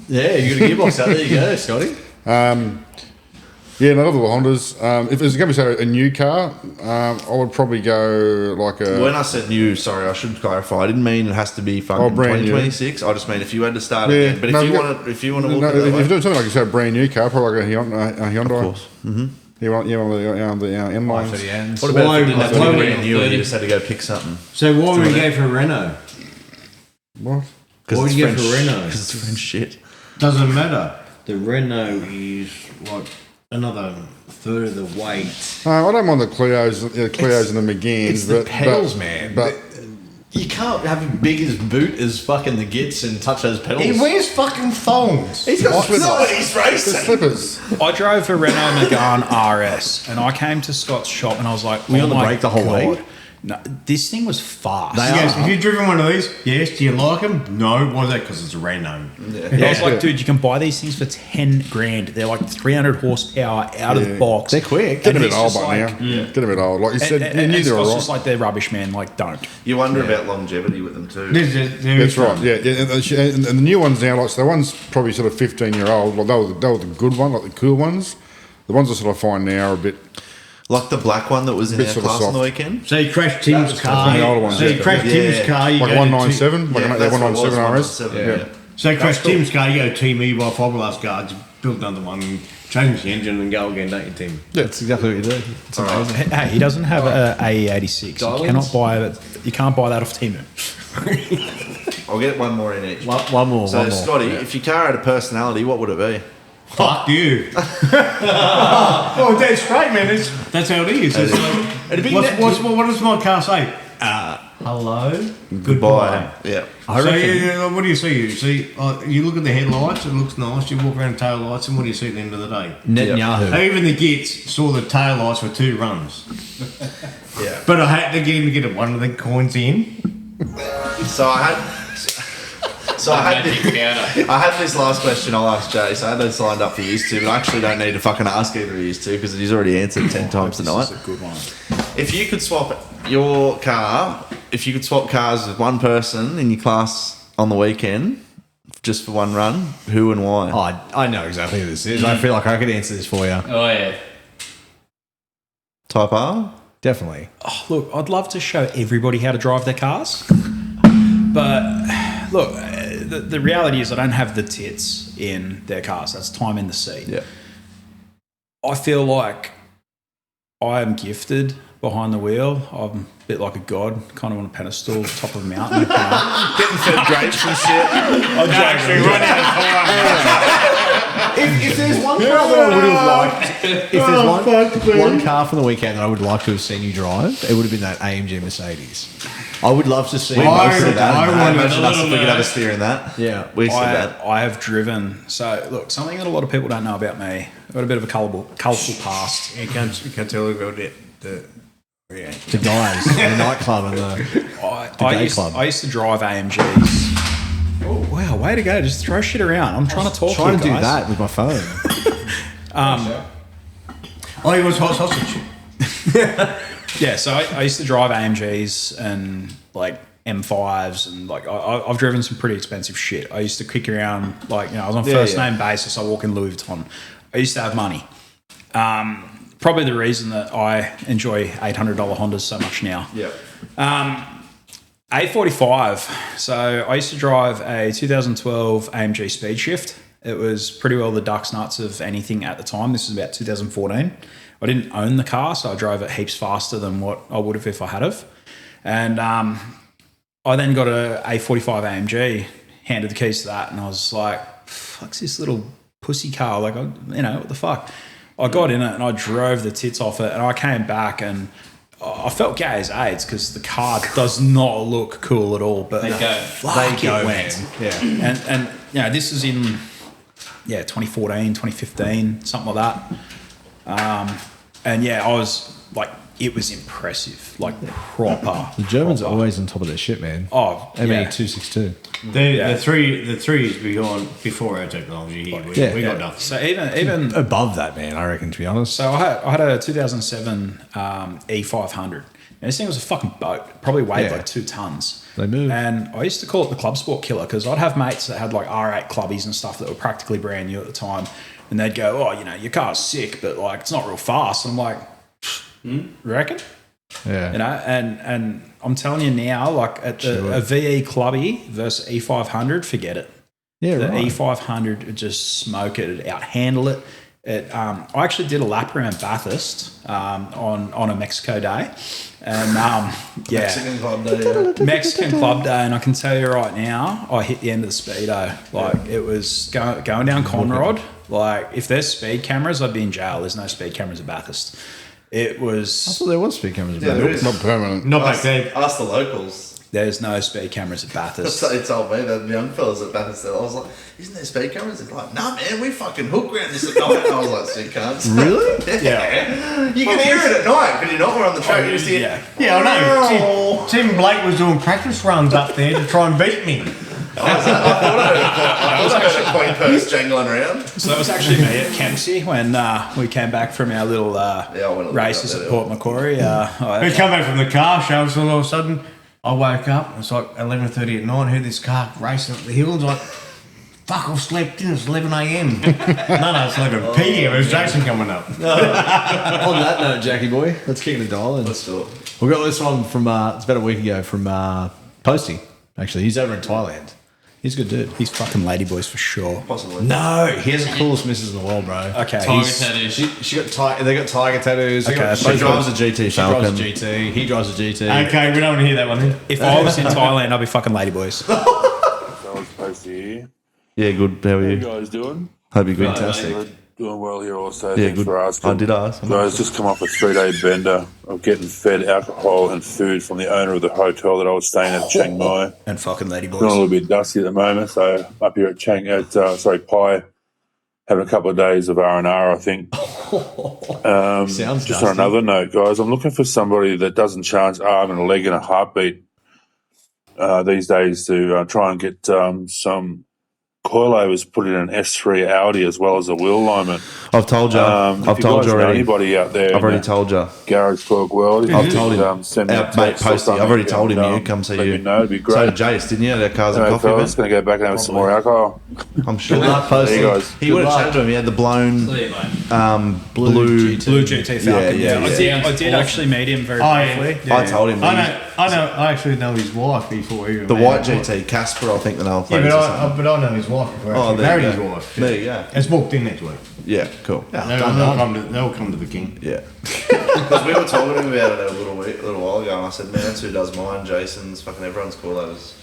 Yeah, you got a gearbox out. There you go, Scotty. Yeah, and I love the Hondas. If it's going to be a new car, I would probably go like a... When I said new, sorry, I should clarify. I didn't mean it has to be fucking 2026. I just mean if you had to start again. But if you want to look at it, if you're doing something like you say, a brand new car, probably like a Hyundai. Of course. Mm-hmm. You want the M-lines. What about if you didn't have to be brand new and you just had to go pick something? So why would you go for a Renault? What? Why would you go for a Renault? Because it's French shit. Doesn't matter. The Renault is like another third of the weight. I don't mind the Clios and the Megans. It's the pedals, man. But you can't have a big as boot as fucking the Gits and touch those pedals. He wears fucking thongs. He's got slippers. He's racing. The slippers. I drove a Renault Megane RS, and I came to Scott's shop, and I was like, "Were you on the brake the whole way?" No, this thing was fast. He goes, have you driven one of these? Yes. Do you like them? No. Why is that? Because it's a Renault. Yeah. I was like, dude, you can buy these things for $10,000. They're like 300 horsepower out of the box. They're quick. Get a bit old by now. Get a bit old. Like you said, you knew they were right. Just like they're rubbish, man. Like, don't. You wonder about longevity with them too. That's right. Yeah. And the new ones now, like so the ones probably sort of 15-year-old. Well, they were the good one, like the cool ones. The ones I sort of find now are a bit. Like the black one that was in our class on the weekend. So you crashed Tim's car. The older ones, so you crashed Tim's car. You like 197, like a 197 RS. Yeah. So, Chris, Tim Scotty, go Team E by fiberglass guards, build another one, change the engine and go again, don't you, Tim? That's exactly what you do. It's amazing. Hey, he doesn't have a AE86. Dial-ins? You cannot buy it. You can't buy that off Timu. I'll get one more in each. One more. So, one more. Scotty, if your car had a personality, what would it be? Fuck you. Oh, that's straight, man. That's how it is. It's like, what does my car say? Hello, goodbye. Yeah. What do you see? You look at the headlights, it looks nice. You walk around the tail lights, and what do you see at the end of the day? Netanyahu. Even the Gits saw the tail lights for 2 runs. Yeah. But I had to get one of the coins in. So I had this last question I'll ask Jase. I had those lined up for you two, but I actually don't need to fucking ask either of you two because he's already answered 10 times tonight. This is a good one. If you could swap your car, if you could swap cars with one person in your class on the weekend, just for one run, who and why? Oh, I know exactly who this is. I feel like I could answer this for you. Oh, yeah. Type R? Definitely. Oh, look, I'd love to show everybody how to drive their cars. But, look, the reality is I don't have the tits in their cars. That's time in the seat. Yeah. I feel like I am gifted behind the wheel. I'm a bit like a god, kind of on a pedestal, top of a mountain. Getting fed grapes and shit. I'm joking. If there's one car that I would have liked, if there's one car from the weekend that I would like to have seen you drive, it would have been that AMG Mercedes. I would love to see We most said of that. that. I imagine us if we could have a steer in that. Yeah. We said that. I have driven. So, look, something that a lot of people don't know about me. I've got a bit of a colourful past. You can't tell about it. The guys, the nightclub and the day club. I used to drive AMGs. Oh, wow, way to go. Just throw shit around. I'm trying to talk Trying to to you do guys. that with my phone. He was hot sausage. Yeah, so I used to drive AMGs and like M5s and like I've driven some pretty expensive shit. I used to kick around like, I was on first name basis. I walk in Louis Vuitton. I used to have money. Probably the reason that I enjoy $800 Hondas so much now. Yeah. A45. So I used to drive a 2012 AMG Speed Shift. It was pretty well the duck's nuts of anything at the time. This was about 2014. I didn't own the car, so I drove it heaps faster than what I would have if I had have. And I then got a A45 AMG, handed the keys to that, and I was like, fuck's this little pussy car? Like, what the fuck? I got in it and I drove the tits off it, and I came back and I felt gay as AIDS because the car does not look cool at all. But fuck, it went. Yeah. And this is in 2014, 2015, something like that. And I was like, it was impressive, like proper. The Germans are always on top of their shit, man. Oh, ME262. The three is before our technology here. We got nothing. So even above that, man, I reckon, to be honest. So I had a 2007 E500. And this thing was a fucking boat. Probably weighed like 2 tons. They move. And I used to call it the Club Sport Killer because I'd have mates that had like R8 clubbies and stuff that were practically brand new at the time. And they'd go, oh, your car's sick, but like it's not real fast. And I'm like, reckon? Yeah. And I'm telling you now, like a VE clubby versus E500, forget it. Yeah, the right. E500 would just smoke it, it'd outhandle it. I actually did a lap around Bathurst on a Mexico day. And Mexican Club Day. Mexican Club Day, and I can tell you right now, I hit the end of the speedo. Like it was going down Conrod. Like if there's speed cameras, I'd be in jail. There's no speed cameras at Bathurst. It was. I thought there was speed cameras. Yeah, there is. Not permanent. Not back then. Ask the locals. There's no speed cameras at Bathurst. They told me, the young fellas at Bathurst, I was like, isn't there speed cameras? They're like, nah, man, we fucking hook around this at night. And I was like, sick cunts. Really? Yeah. You can hear it at night, but you're not. We're on the track. You just hear, Yeah, I know. Tim Blake was doing practice runs up there to try and beat me. I thought I heard a Queen purse jangling around. So that was actually me at Kempsey when we came back from our little races at Port Macquarie. We come back from the car show, so all of a sudden I woke up. It's like 11:30 at night. I heard this car racing up the hill. It's like, fuck, I've slept in. It's 11 a.m. No, it's 11 p.m. It was Jason coming up. On that note, Jackie boy, let's kick the dial in. Let's do it. We got this one from it's about a week ago from Posty. Actually, he's over in Thailand. He's a good dude. He's fucking ladyboys for sure. Possibly. No, he has the coolest missus in the world, bro. Okay. Tiger tattoos. She got they got tiger tattoos. They Okay, got, she drives a GT She Falcon. drives a GT. He drives a GT. Okay, we don't want to hear that one. If I was in Thailand, I'd be fucking ladyboys. Fellas, post here. Yeah, good. How are How you you? guys doing? Hope you're good. Fantastic. Doing well here also. Yeah, Thanks good. for asking. I did ask. Guys, just come off a 3-day bender of getting fed alcohol and food from the owner of the hotel that I was staying at Chiang Mai. And fucking Feeling a ladyboys. little bit dusty at the moment, so up here at Pai, having a couple of days of R&R, I think. Sounds just dusty. on another note, guys, I'm looking for somebody that doesn't charge arm and a leg and a heartbeat these days to try and get some coilovers put in an S3 Audi as well as a wheel alignment. I've told you. I've told you already. Anybody out there? I've already told you. Garage Talk World. I've told him. Send me a Our mate text or Posty. I've something already told him and, you come see let you. me know. It'd be So great. did Jase, didn't you? That cars and Anyway, coffee fellas, going to go back and have some more alcohol. I'm sure. Good luck, Posty. There you guys. He would have chatted to him. He had the blown blue GT Falcon. Yeah. I did actually meet him very briefly. I told him. I actually know his wife before even The white GT, Casper, I think the name. Yeah, but I know his wife before I actually married his wife. There you go. It's booked in next week. Yeah, cool. They'll come to the king. Yeah. Because we were talking to him about it a little while ago, and I said, man, that's who does mine. Jason's, fucking everyone's coilovers.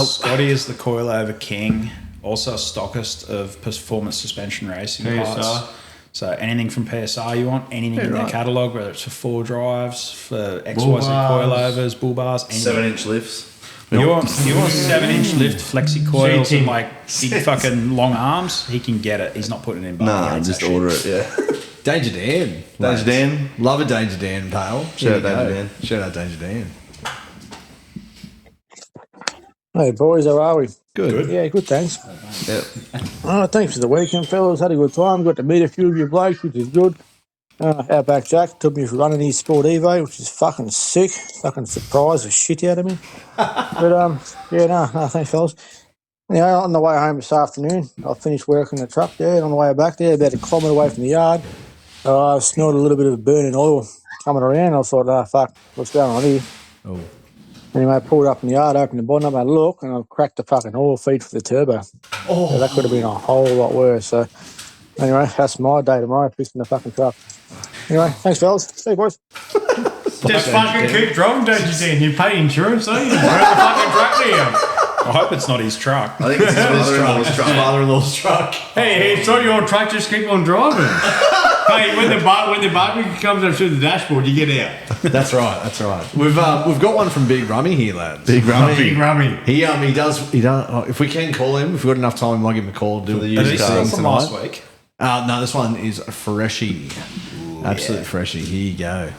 Scotty is the coilover king, also a stockist of performance suspension racing PSR. parts. So anything from PSR you want, anything in their catalogue, whether it's for 4 drives, for XYZ coilovers, bull bars, anything. 7-inch lifts. You want 7-inch lift flexi coils and like big fucking long arms, he can get it. He's not putting it in. Nah, just order it, yeah. Danger Dan. Danger Dan. Love a Danger Dan, pal. Shout out There you Danger go. Dan. Shout out Danger Dan. Hey boys, how are we? Good. Yeah, good, thanks. Yeah. Thanks for the weekend, fellas. Had a good time. Got to meet a few of you blokes, which is good. Outback Jack took me for running his Sport Evo, which is fucking sick. Fucking surprised the shit out of me. But yeah, no, thanks, fellas. Anyway, on the way home this afternoon, I finished working the truck there, and on the way back there, about a kilometre away from the yard, I smelled a little bit of burning oil coming around. I thought, fuck, what's going on here? Oh. Anyway, I pulled up in the yard, opened the bonnet, had a look, and I cracked the fucking oil feed for the turbo. Oh. So that could have been a whole lot worse. So anyway, that's my day tomorrow, fixing the fucking truck. Anyway, thanks, fellas. See you, boys. Just fucking keep driving, don't you, Dan? You pay insurance, don't you? Bring the fucking truck down. I hope it's not his truck. I think it's his father-in-law's truck. Father-in-law's truck. Hey, it's not your truck, just keep on driving. Hey, when the barbecue comes up through the dashboard, you get out. That's right. That's right. We've got one from Big Rummy here, lads. Big Rummy. Big Rummy. He does. If we can call him, if we've got enough time, we might give him a call. Do the used used cars. thing From tonight. last week. No, this one is freshy. Absolute freshy. Here you go.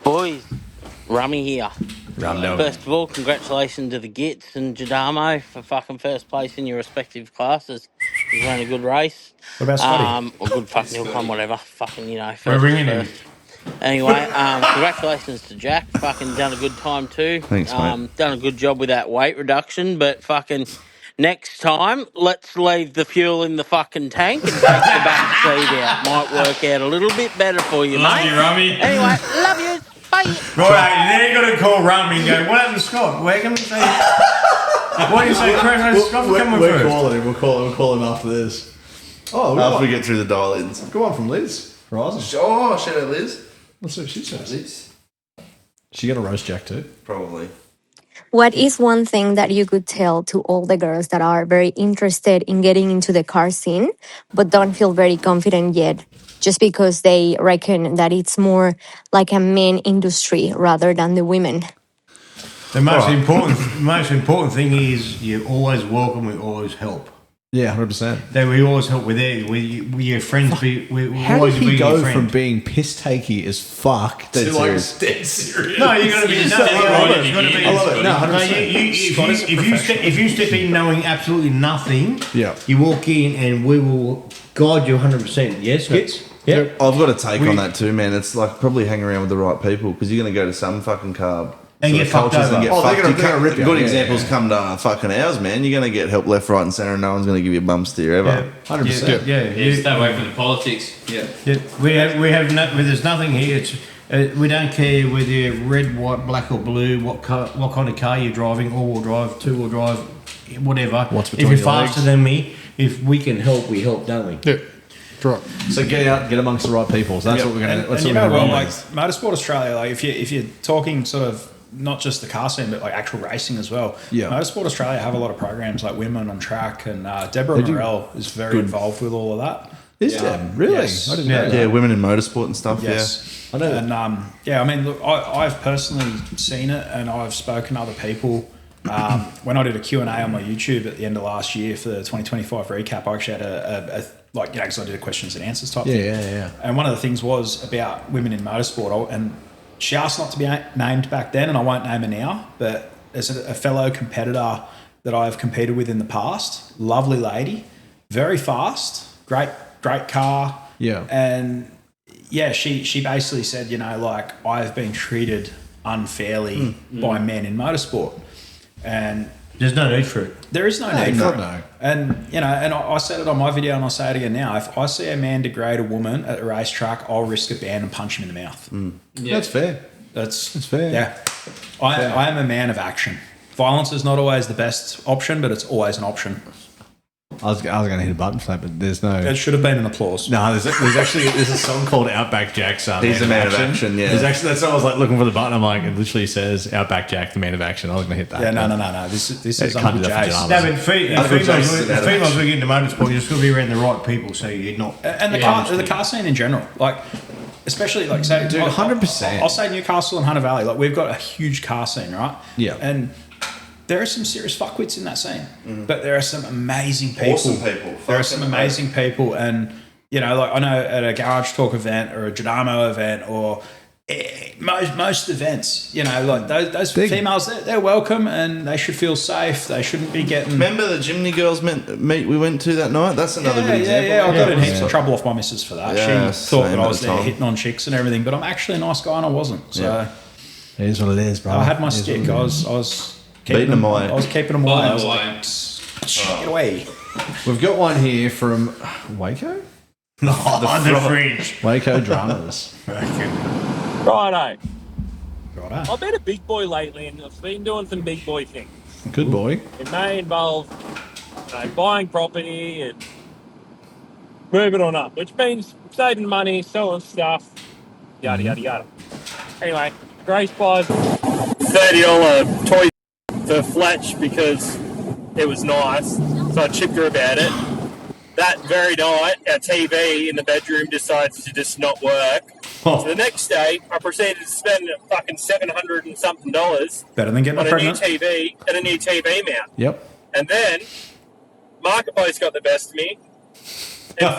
Boys, Rummy here. Rumdo. First of all, congratulations to the Gits and Jadamo for fucking first place in your respective classes. You ran a good race. What about Scotty? Or good fucking Hillclimb, whatever. Fucking, you know. We're First ringing him. first. Anyway, congratulations to Jack. Fucking done a good time too. Thanks, mate. Done a good job with that weight reduction, but fucking next time, let's leave the fuel in the fucking tank and take the back seat out. Might work out a little bit better for you, Love mate. you, Rummy. Anyway, love you. Bye. Right, then you got to call Rummy and go, what happened to Scott? Where can we say? Why do you say Scott for coming We're first? calling him. We'll call him after this. Oh, After we get through the dial-ins. Go on from Liz. Horizon. Oh, shout out Liz. What's what she says? She got a roast Jack too. Probably. What is one thing that you could tell to all the girls that are very interested in getting into the car scene, but don't feel very confident yet, just because they reckon that it's more like a men industry rather than the women? The most important thing is you're always welcome. We always help. Yeah, 100%. That we always help with there. We your friends. We How always did be he your go friend. from being piss takey as fuck Dead to like serious. dead serious? No, you got to be. It's No, so- I love it. you got to be. I love it. No, 100%. If you step in knowing absolutely nothing, Yeah. you walk in and we will guide you 100%. Yes, Gits? Yeah. I've got a take on that too, man. It's like probably hang around with the right people because you're going to go to some fucking carb. And sort get of fucked cultures over. and get Oh, they're fucked. gonna- You they're gonna rip you. Good Yeah, examples yeah. come down fucking hours, man. You're going to get help left, right, and centre, and no one's going to give you a bum steer ever. 100%. Yeah. Yeah, stay away from the politics. Yeah. We have there's nothing here. We don't care whether you're red, white, black, or blue. What kind of car you're driving, all-wheel drive, two-wheel drive, whatever. What's if between you're your faster legs? than me, if we can help, we help, don't we? Yeah, that's right. So get out, get amongst the right people. So that's what we're going to. And you know what, like Motorsport Australia, like if you're talking sort of not just the car scene, but like actual racing as well. Yeah. Motorsport Australia have a lot of programs like Women on Track, and Deborah They do. Morell is very Good. involved with all of that. Is Deb? Really? Yes. I didn't know that. Yeah, women in motorsport and stuff. Yes. I know that. And yeah, I mean, look, I've personally seen it, and I've spoken to other people. When I did a Q&A on my YouTube at the end of last year for the 2025 recap, I actually had a like, you know, because I did a questions and answers type thing. Yeah. And one of the things was about women in motorsport, and she asked not to be named back then, and I won't name her now, but there's a fellow competitor that I've competed with in the past, lovely lady, very fast, great car. Yeah. And yeah, she basically said, you know, like, I've been treated unfairly by men in motorsport. And there's no need for it. There is no need for it. No. And, you know, and I said it on my video, and I'll say it again now. If I see a man degrade a woman at a racetrack, I'll risk a ban and punch him in the mouth. Yeah. That's fair. That's fair. Yeah. I am a man of action. Violence is not always the best option, but it's always an option. I was going to hit a button for that, but there's no. It should have been an applause. No, there's a song called Outback Jack's. He's a man of action. Yeah. There's actually that's why I was like looking for the button. I'm like, it literally says Outback Jack, the man of action. I was going to hit that. Yeah, no. This is can't Uncle do that for Jase. Jadamo. No, but females, Jason out of females we get into motorsport, you just got to be around the right people, so you're not. And the car scene in general, like, especially like, say, Dude, 100%. I'll say Newcastle and Hunter Valley. Like, we've got a huge car scene, right? Yeah. And there are some serious fuckwits in that scene, but there are some amazing people. Awesome people. There are some amazing people, and you know, like I know at a Garage Talk event or a Jadamo event or most events, you know, like those females, they're welcome and they should feel safe. They shouldn't be getting. Remember the Jimny Girls meet we went to that night? That's another good example. Yeah, I got in heaps of trouble off my missus for that. Yeah, She thought that I was same there at the time. hitting on chicks and everything, but I'm actually a nice guy and I wasn't. So Yeah. It is what it is, bro. I had my It is stick. what it I is. was Beating them away. I was keeping them away. I was Away. like, get away. We've got one here from Waco. The fridge. Waco Dramas. Righto. Righto. I've been a big boy lately and I've been doing some big boy things. Good boy. It may involve buying property and moving on up, which means saving money, selling stuff, yada, yada, yada. Anyway, Grace buys $30 toy for Fletch because it was nice, so I chipped her about it. That very night, our TV in the bedroom decides to just not work. So the next day, I proceeded to spend fucking $700 and something Better than getting on a pregnant. new TV and a new TV mount. Yep. And then Marketplace got the best of me and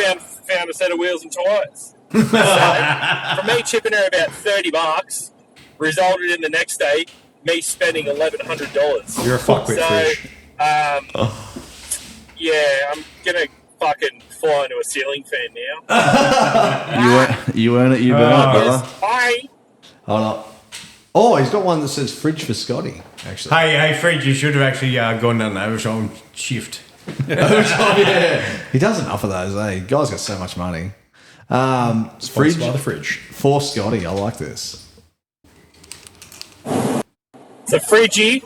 found a set of wheels and tyres. So from me chipping her about $30 resulted in the next day me spending $1,100. You're a fuckwit, Fish. Yeah, I'm gonna fucking fly into a ceiling fan now. You earn it, you burn it, brother. Bye. Hold on. Oh, he's got one that says fridge for Scotty, actually. Hey, Fridge, you should have actually gone down the overtime shift. Yeah. He does enough of those, eh? Guy's got so much money. Fridge by the fridge. For Scotty, I like this. So, Fridgie,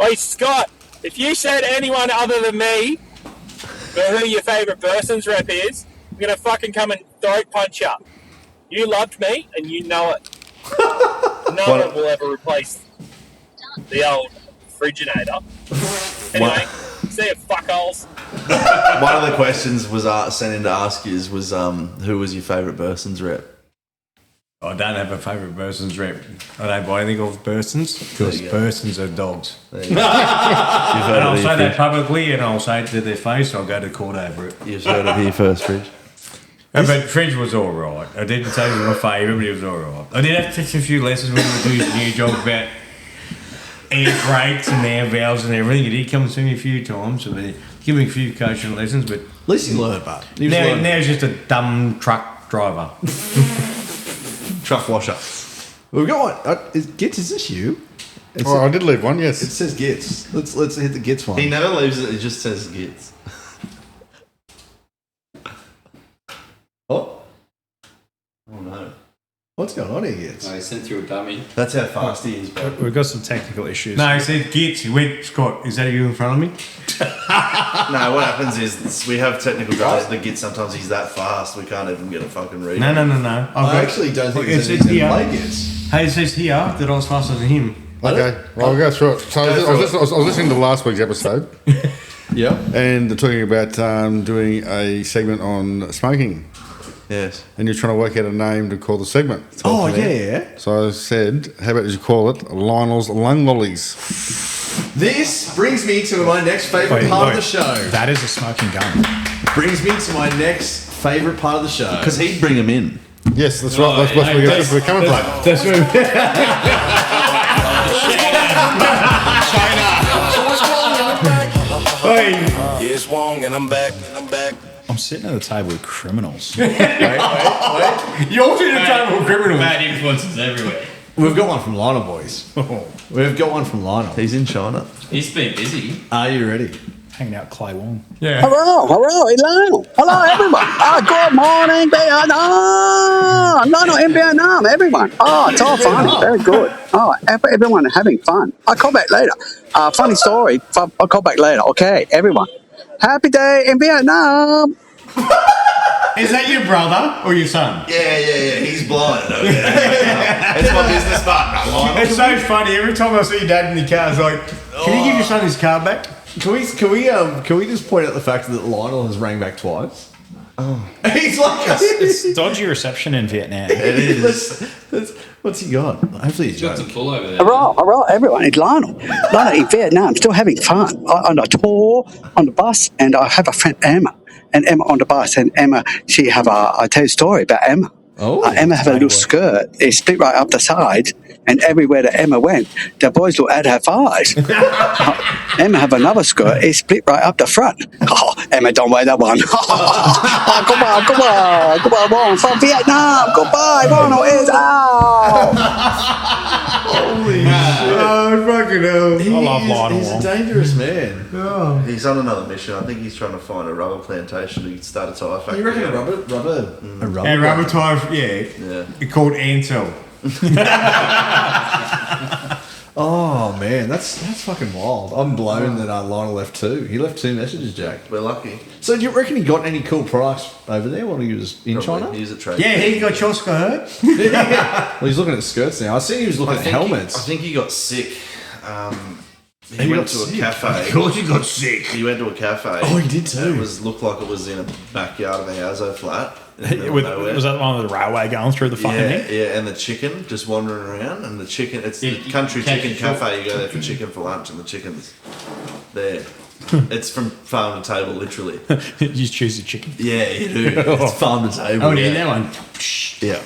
hey, Scott, if you said anyone other than me for who your favourite person's rep is, I'm going to fucking come and throat punch you. You loved me, and you know it. No one will ever replace the old Friginator. Anyway, see you fuckholes. One of the questions was sent in to ask you was who was your favourite Burson's rep? I don't have a favourite Burson's rep. I don't buy anything off Burson's because Burson's are dogs. You've And heard I'll it say here that first. publicly and I'll say it to their face. I'll go to court over it. You've heard it here first, Fridge. But Fridge was all right. I didn't say he was my favourite, but he was all right. I did have to take a few lessons when we were doing new job about air brakes and air valves and everything. He did come and see me a few times, so they give me a few coaching lessons. But At least he learned, but now he's just a dumb truck driver. Truck washer. We've got one. Gits, is this you? I did leave one, yes. It says Gits. Let's hit the Gits one. He never leaves it, it just says Gits. Oh. Oh no. What's What's going on here, Gits? I sent through a dummy. That's how fast he is, bro. We've got some technical issues. No, he said Gits. He went, Scott, is that you in front of me? No, what happens is we have technical drivers that get sometimes he's that fast we can't even get a fucking read. No. I actually don't think it it's says here. play Gits. Hey, it says here that I was faster than him. Okay, well, I'll go through it. So I was listening to last week's episode. Yeah. And they're talking about doing a segment on smoking. Yes. And you're trying to work out a name to call the segment. Oh, yeah. So I said, how about you call it Lionel's Lung Lollies? This brings me to my next favourite part of the show. That is a smoking gun. Brings me to my next favourite part of the show. Because he'd bring him in. Yes, that's right. That's where we're coming from. That's It's Wong and I'm back. I'm sitting at the table with criminals. Wait. You're sitting at the table with criminals. Bad influences everywhere. We've got one from Lionel, boys. We've got one from Lionel. He's in China. He's been busy. Are you ready? Hanging out with Clay Wong. Yeah. Hello, it's Lionel. Hello, everyone. Good morning, Vietnam. Lionel in Vietnam, everyone. It's all funny. Very good. Everyone having fun. I'll call back later. Funny story. I'll call back later. Okay, everyone. Happy day in Vietnam. Is that your brother or your son? Yeah. He's blind. It's my business partner, Lionel. It's so funny. Every time I see your dad in the car, it's like, can you give your son his car back? Can we just point out the fact that Lionel has rang back twice? Oh. He's like It's dodgy reception in Vietnam. It is. What's he got? Hopefully he's Got some pull over there. Hello, everyone. It's Lionel. Lionel in Vietnam, still having fun. On a tour, on the bus, and I have a friend, Emma. And Emma on the bus, and Emma, she have I tell you a story about Emma. Emma have a little skirt. It split right up the side, and everywhere that Emma went, the boys looked at her thighs. Emma have another skirt. It split right up the front. Emma don't wear that one. Come on, Ron, from Vietnam. Goodbye, Ronald is out. Holy shit. Oh, fucking hell. I love Lionel He's a Wong. dangerous man. He's on another mission. I think he's trying to find a rubber plantation to start a tyre factory. You reckon a rubber? And rubber tire, yeah. It's called Ansel. Oh man, that's fucking wild. I'm blown that Lionel left two. He left two messages, Jack. We're lucky. So do you reckon he got any cool products over there while he was in China? He's a trade. Yeah, he got your skirt. Well, he's looking at skirts now. I see he was looking at helmets. I think he got sick. He He went got to a sick? cafe. Of course he got sick. He went to a cafe. Oh, he did too. It looked like it was in a backyard of a Houso flat. in the middle of nowhere. Was that one with the railway going through the fucking thing? Yeah, and the chicken just wandering around, and the chicken. It's the you country catch chicken it short. cafe. You go there for chicken for lunch, and the chicken's there. It's from farm to table, literally. You just choose your chicken. Yeah, you do. It's farm to table. Oh, yeah, that one. Yeah.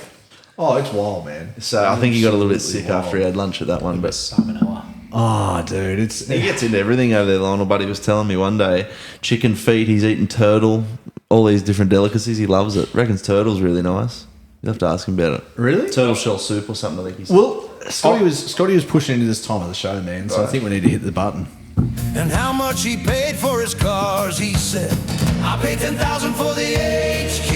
Oh, it's wild, man. So I think he got a little bit Absolutely sick after he had lunch at that one, but Salmonella. Oh, dude, he gets into everything over there. Lionel Buddy was telling me one day, chicken feet. He's eating turtle, all these different delicacies. He loves it. Reckons turtle's really nice. You have to ask him about it. Really? Turtle shell soup or something. I think he said. Well, Scotty was pushing into this time of the show, man. So I think we need to hit the button. And how much he paid for his cars, he said. I paid 10,000 for the HQ,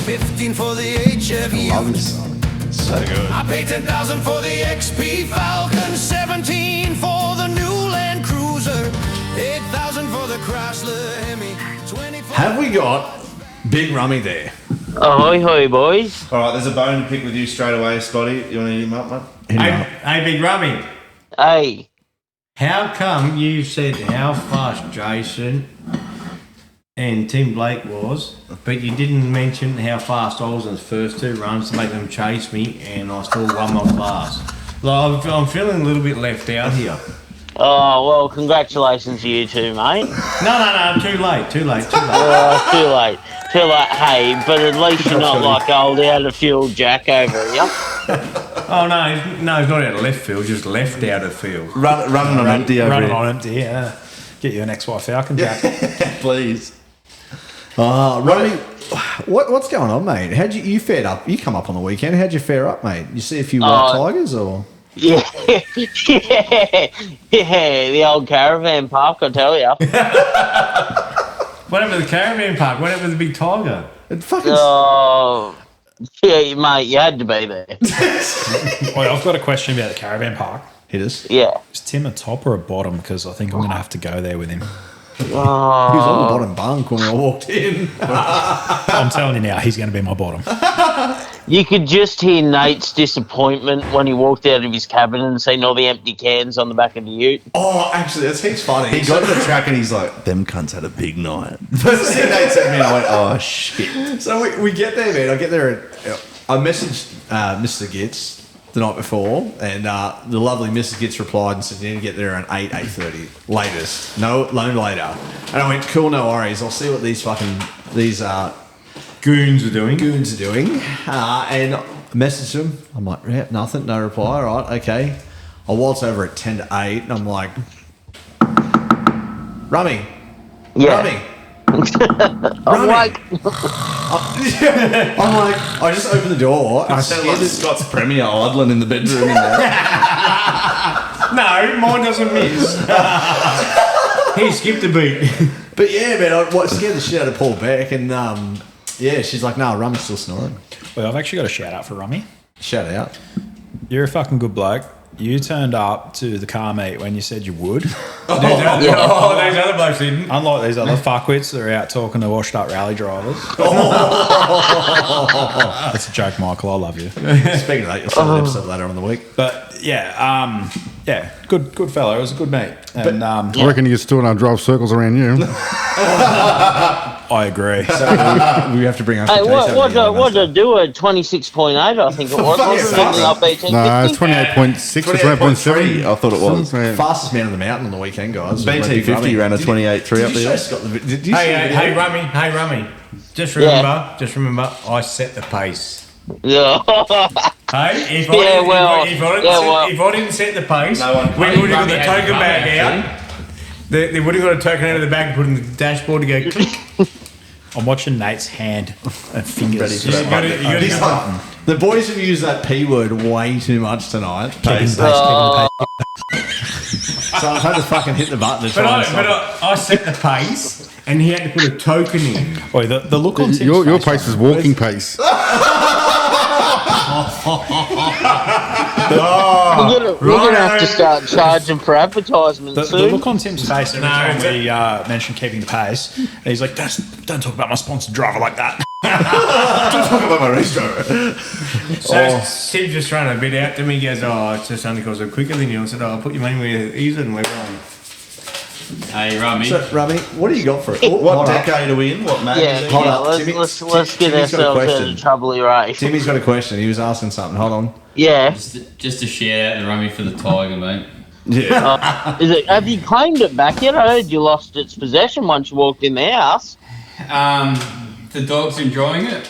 15 for the HFU. Love this song. It's so good. I paid 10,000 for the XP Falcon, 17 for the new Land Cruiser, 8,000 for the Chrysler Hemi, 24. Have we got Big Rummy there? Ahoy, hoy, boys. All right, there's a bone to pick with you straight away, Scotty. You want to hit him up, mate? Hey, Big Rummy. Hey. How come you said how fast Jason and Tim Blake was, but you didn't mention how fast I was in the first two runs to make them chase me, and I still won my class? Like, I'm feeling a little bit left out here. Oh, well, congratulations to you two, mate. No, too late. Too late. Hey, but at least you're not like old out of fuel Jack over here. Oh, no, he's not out of left field, just left out of field. Running on empty over Running here. on empty, yeah. Get you an XY Falcon, Jack. Please. Rummy, what's going on, mate? How'd you fared up? You come up on the weekend. How'd you fare up, mate? You see a few white tigers, or? Yeah, the old caravan park, I tell ya. What happened to the caravan park? What happened to the big tiger? It fucking. Oh, Yeah, mate, you had to be there. Wait, I've got a question about the caravan park. Hit us. Yeah. Is Tim a top or a bottom? Because I think I'm going to have to go there with him. He was on the bottom bunk when I walked in. I'm telling you now, he's going to be my bottom. You could just hear Nate's disappointment when he walked out of his cabin and seen all the empty cans on the back of the ute. Oh, actually, that's heaps funny. He got to the track and he's like, them cunts had a big night. First thing Nate said to me, I went, oh, shit. So we get there, man. I get there. I messaged Mr. Gits the night before, and the lovely Mrs. Gits replied and said, you need to get there around 8:30 latest. No later. And I went, cool, no worries. I'll see what these goons are doing. And I messaged him. I'm like, yeah, nothing, no reply. All right, okay. I waltz over at 10 to 8, and I'm like, Rummy. Yeah. I'm like, I just opened the door. I sound like Scott's Premier idling in the bedroom in there. No, mine doesn't miss. He skipped a beat. But yeah, man, I scared the shit out of Paul Beck, and yeah, she's like, no, Rummy's still snoring. Well, I've actually got a shout out for Rummy. Shout out. You're a fucking good bloke. You turned up to the car meet when you said you would. Those other blokes didn't. Unlike these other fuckwits that are out talking to washed up rally drivers. That's a joke, Michael. I love you. Speaking of that, you'll see an episode later on in the week. But yeah, good fellow. It was a good mate. And I reckon you still don't drive circles around you. I agree. So we have to bring our. hey, what did I do? A 26.8, I think it was. Wasn't it? No, it's 28.6 or 28.7. I thought it was. Fastest man on the mountain on the weekend, guys. BT50 ran a 28.3 up there. Hey, Rummy. Just remember, I set the pace. Yeah. Hey, if I didn't set the pace, we would have got the token bag out. They would have got a token out of the bag and put it in the dashboard to go click. I'm watching Nate's hand and fingers. The boys have used that P word way too much tonight. Pace. So I've had to fucking hit the button to try But I set the pace and he had to put a token in. Wait, the look on your pace is walking pace. We're gonna have to start charging for advertisements The soon. look on Tim's face every time we mentioned keeping the pace, and he's like, don't talk about my sponsored driver like that. Don't talk about my race driver. So Tim just ran a bit out to me. He goes, it's just only because I'm quicker than you. I said, I'll put your money where easier and we're on. Hey, Rummy. So, Rummy, what do you got for it? What decade are we in? What magazine? Let's get ourselves out of trouble here, eh? Timmy's got a question. He was asking something. Hold on. Yeah. Just a shout out to Rummy for the Tiger, mate. Yeah. Have you claimed it back yet? I heard you lost its possession once you walked in the house. The dog's enjoying it,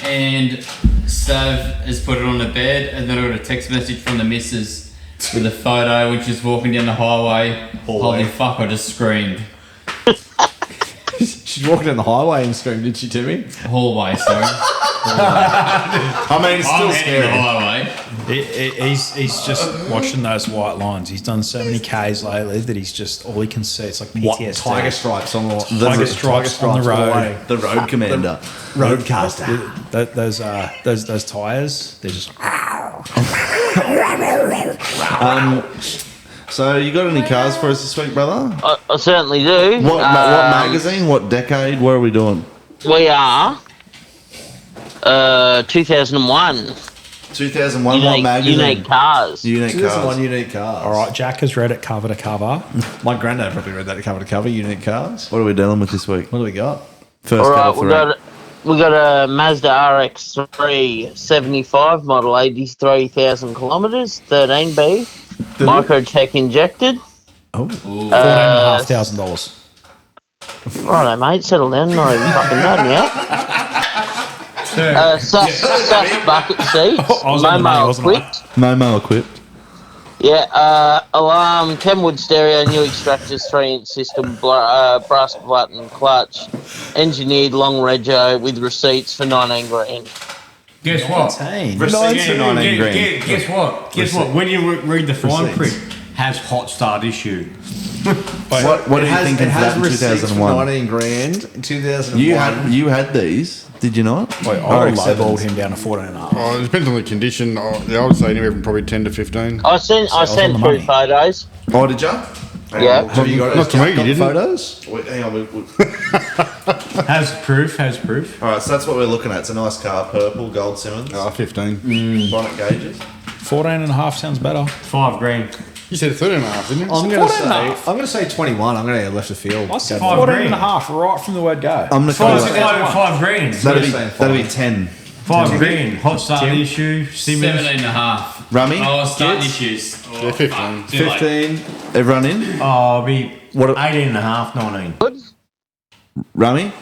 and Sav has put it on the bed, and then I got a text message from the missus with a photo when she's walking down the highway. Holy fuck, I just screamed. She's walking down the highway and screamed, did she, Timmy? Hallway, sorry. I mean, it's still scary. Highway. He's just watching those white lines. He's done so many Ks lately that he's just, all he can see, it's like PTSD. Tiger stripes on the Tiger stripes on the road. The road commander. Roadcaster. Those tyres, they're just... So you got any cars for us this week, brother? I certainly do. What magazine? What decade? What are we doing? We are 2001. 2001. What magazine? Unique cars. 2001 unique cars. All right, Jack has read it cover to cover. My granddad probably read that cover to cover. Unique cars. What are we dealing with this week? What do we got? First All cut right, off the rank. we got a Mazda RX-3 75 model, 83,000 kilometres, 13B, Microtech injected. Oh, $14,500. Righto, mate, settle down. Not even fucking done yet. SAS bucket seats, Momo equipped. Momo equipped. Yeah, alarm, Kenwood stereo, new extractors, 3-inch system, brass button, clutch, engineered long rego with receipts for 19 grand. Guess what? Receipts for 19 grand. Guess what? When you read the fine print, has hot start issue. What do you think it of has that in receipts for 2001? 19 grand in 2001. You had these, did you not? I lowballed him down to 14.5. Oh, it depends on the condition. I would say anywhere from probably 10 to 15. I sent through photos. Oh, did you? Yeah. Have you got Not to me, you didn't. photos? Wait, hang on. Has proof. All right, so that's what we're looking at. It's a nice car, purple, gold Simmons. 15. Bonnet gauges. 14.5 sounds better. $5,000. You said 13.5, didn't you? I'm going to say 21. I'm going to left the field. I said $5,000. 14.5 right from the word go. I'm going to call it. $5,000. That'll be 10. $5,000. Hot start issue. Simmons. 17.5. Rummy? Oh, start issues. Oh, Yeah, 15. fuck, too late. 15. Everyone in? Oh, I'll be What? 18.5, 19. Rummy?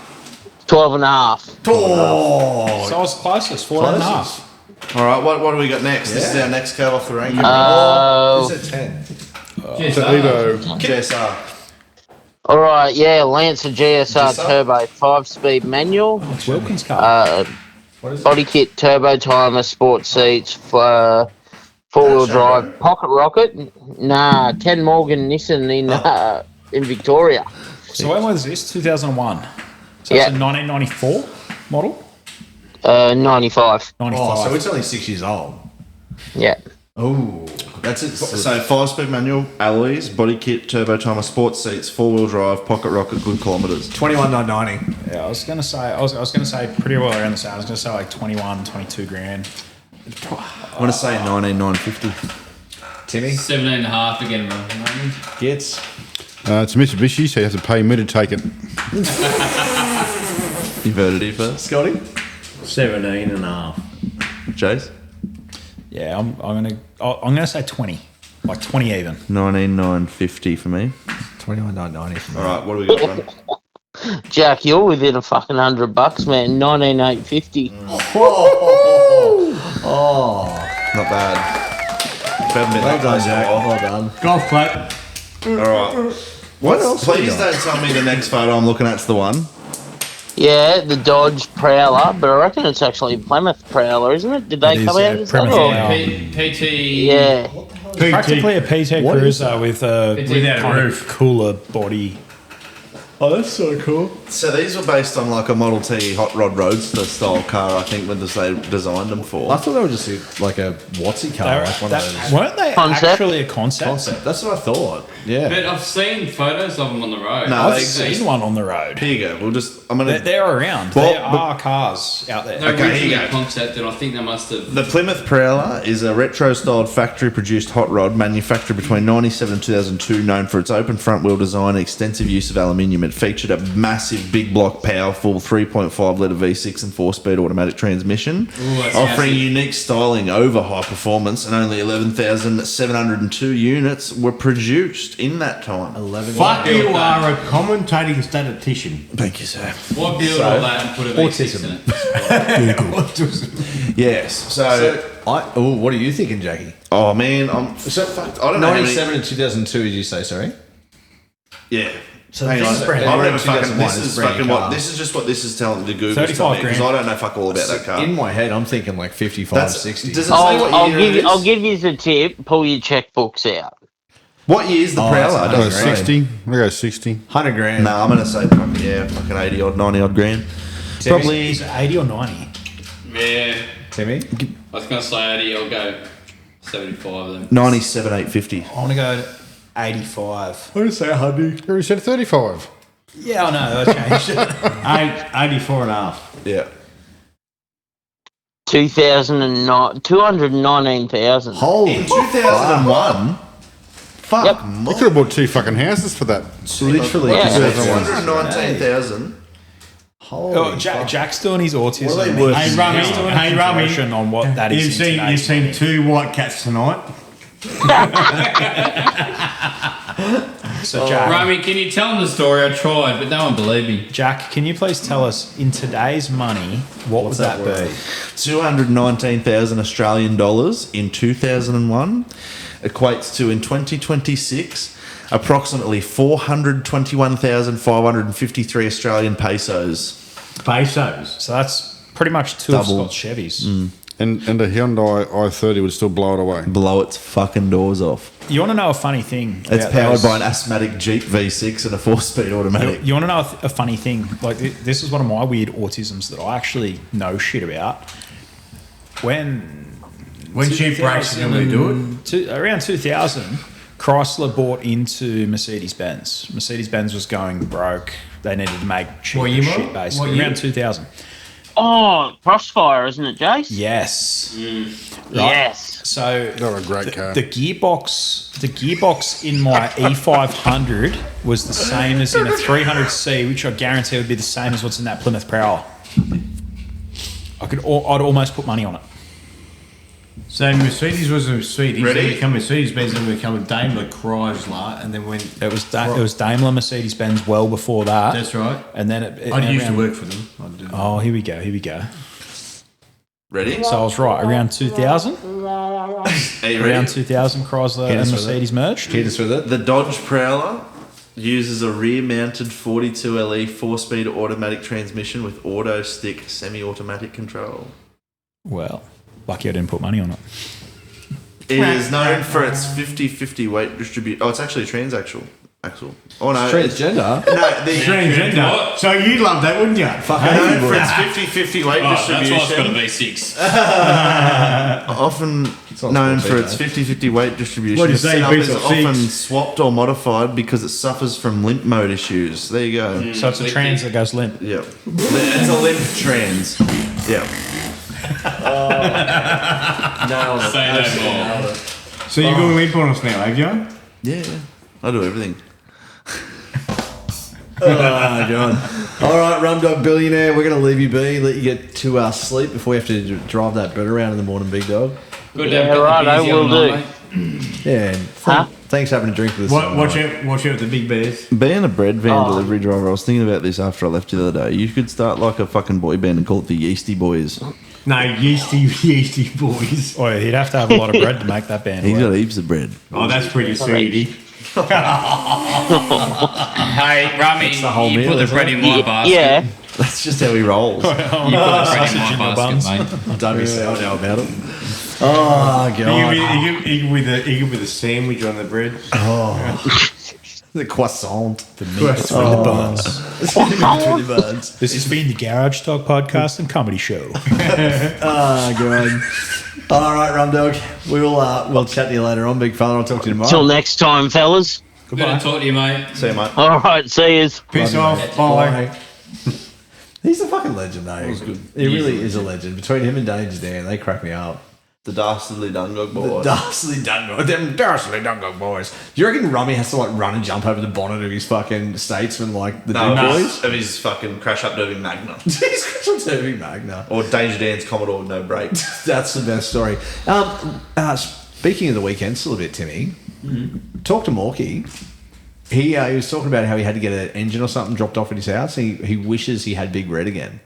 12.5. Oh, So I was closest, 14.5. all right. What do we got next? This is our next car off the rank. Is it 10? Evo. GSR. All right, yeah, Lancer GSR Turbo 5-speed manual. It's Wilkins' car. Body kit, turbo timer, sport seats, four-wheel drive, pocket rocket. Nah, Ken Morgan Nissan in Victoria. So when was this? 2001. So Yeah. it's a 1994 model? 95. 95. Oh, so it's only 6 years old. Yeah. Oh, that's it. So 5-speed manual, alloys, body kit, turbo timer, sports seats, 4-wheel drive, pocket rocket, good kilometres. 21,990. Yeah, I was gonna say pretty well around the same. I was gonna say like 21, 22 grand. I want to say 19,950. Timmy? 17.5 again, bro. Gits? It's a Mitsubishi, so you have to pay me to take it. You voted here first. Scotty? 17.5. Jase? Yeah, I'm gonna say 20, like 20 even. 19,950 for me. 21,990. All right, what do we got, Ron? Jack, you're within a fucking $100, man. 19,850. Oh, Not bad. well done, Jack. Well done. Golf clap. All right. What else we Please got? don't tell me the next photo I'm looking at's the one. Yeah, the Dodge Prowler, but I reckon it's actually Plymouth Prowler, isn't it? Did they It come is, out yeah, as that? Plymouth or- Prowler. PT. Yeah. Practically a PT What is Cruiser with a Without a kind of roof. cooler body. Oh, that's so cool. So these were based on like a Model T Hot Rod Roadster style car, I think, when they designed them for. I thought they were just like a Watsy car. Like one of those. Weren't they Concept? actually a concept? That's what I thought. Yeah. But I've seen photos of them on the road. No, I've they seen exist. one on the road. Here you go. I'm gonna. They're around. Well, there are cars out there. They're Okay, here you originally go. concept, and I think they must have. The Plymouth Prowler is a retro-styled factory-produced hot rod manufactured between 1997 and 2002, known for its open front-wheel design and extensive use of aluminium. It featured a massive, big-block, powerful 3.5-litre V6 and 4-speed automatic transmission, that's offering massive. unique styling over high performance, and only 11,702 units were produced in that time. 11. Fuck, you are a commentating statistician. Thank you, sir. What build all that and put a V6 in it? Yes. So what are you thinking, Jackie? oh man, I'm So, fucked. I don't know. how many- 97 and 2002, did you say, sorry? Yeah. So Hang this on. is brand I new. remember fucking. 2001, This it's is brand fucking new what. car. This is just what this is telling the Google 35 because grand. I don't know fuck all about that car. In my head, I'm thinking like 55, That's 60. Does it say what I'll year give it you. is? I'll give you the tip. Pull your checkbooks out. What year is the Prowler? I go 60. I go 60. 100 grand. No, I'm gonna say fucking 80 odd, 90 odd grand. Probably. Is it 80 or 90? Yeah. Timmy? I was going to say 80, I'll go 75 of them. 97,850. I want to go 85. I'm going to say 100. You already said 35. Yeah, I know. I changed it. 84.5. Yeah. 2009, 219,000. Holy In 2001. Fuck. Yep. You could have bought 2 fucking houses for that. Literally. Yeah. 219,000. Holy Oh, Jack's doing his autism. What are they worth? Hey, Rummy. He's doing a Hey, Rummy. conversion on what that is. You've seen 2 white cats tonight. So Jack, Rami, can you tell them the story? I tried, but no one believed me. Jack, can you please tell us in today's money what would that be? 219,000 Australian dollars in 2001 equates to, in 2026, approximately 421,553 Australian pesos. Pesos. So that's pretty much 2 Double. of Scott's Chevys. And a Hyundai i30 would still blow it away. Blow its fucking doors off. You want to know a funny thing? It's about powered those- by an asthmatic Jeep V6 and a 4-speed automatic. You want to know a funny thing? Like this is one of my weird autisms that I actually know shit about. When Jeep breaks, you normally do it. Around 2000, Chrysler bought into Mercedes-Benz. Mercedes-Benz was going broke. They needed to make cheaper year, shit, Mo? basically. What year? Around 2000. Oh, Crossfire, isn't it, Jase? Yes. Right? Yes. So not a great car. The gearbox in my E500 was the same as in a 300C, which I guarantee would be the same as what's in that Plymouth Prowler. I'd almost put money on it. So Mercedes was a Mercedes, Ready? then become Mercedes-Benz, then become a Daimler Chrysler, and then when It was Daimler, Mercedes-Benz well before that. That's right. And then it I used to around- work for them. Oh, here we go. Ready? So I was right. Around 2000? Are you ready? Around 2000, Chrysler Hit and us with Mercedes merged. Hit us with it. The Dodge Prowler uses a rear-mounted 42LE 4-speed automatic transmission with auto stick semi-automatic control. Well, lucky I didn't put money on it. It is known for its 50-50 weight distribution. Oh, it's actually a transaxle. Oh no, Transgender? No, the Transgender. So you'd love that, wouldn't you? known for its 50-50 weight distribution. That's why it's got a V6. Often known for its 50-50 weight distribution. What do you the say, setup is V6? often swapped or modified because it suffers from limp mode issues. There you go. So it's a trans that goes limp. Yeah. It's a limp trans. Yeah. Nailed it. Say no Absolutely more. nailed it. So you're going to limp on us now, have you? Yeah. I do everything. Oh, God. All right, Rum Dog Billionaire, we're going to leave you be, let you get to sleep before we have to drive that bird around in the morning, big dog. Good Yeah, to have right, got I the beers will the other do. night, mate. Yeah, and thanks for having a drink with us. Watch out with the big bears. Being a bread van delivery driver, I was thinking about this after I left you the other day. You could start like a fucking boy band and call it the Yeasty Boys. No, yeasty boys. Oh, he'd have to have a lot of bread to make that band He's work. got heaps of bread. Oh, that's pretty sweetie. Hey, Rami, the whole you meal, put the isn't bread it? in my basket. Yeah. That's just how he rolls. You put the bread in Sausage my in the basket, buns. mate. Don't be sourdough about it. Oh, God. You could with a sandwich on the bread. The croissant. The meat between the buns. Between the buns. This has been the Garage Talk Podcast and Comedy Show. Oh, God. All right, Rum Dog. We'll chat to you later on, big fella. I'll talk to you tomorrow. Till next time, fellas. Good to talk to you, mate. See you, mate. All right, see yous. Piss Love off. you, mate. Bye. He's a fucking legend, though. He really is a legend. Between him and Danger Dan, they crack me up. The Dastardly Dungog The Boys. Dastardly Dungog. Them Dastardly Dungog boys. Do you reckon Rummy has to like run and jump over the bonnet of his fucking Statesman like the No, Duke boys? of his fucking crash up derby Magna. He's Crystal Turvy Magna. Or Danger Dan's Commodore with no brakes. That's the best story. Speaking of the weekend, still a bit, Timmy. Talk to Morky. He was talking about how he had to get an engine or something dropped off at his house. He wishes he had Big Red again.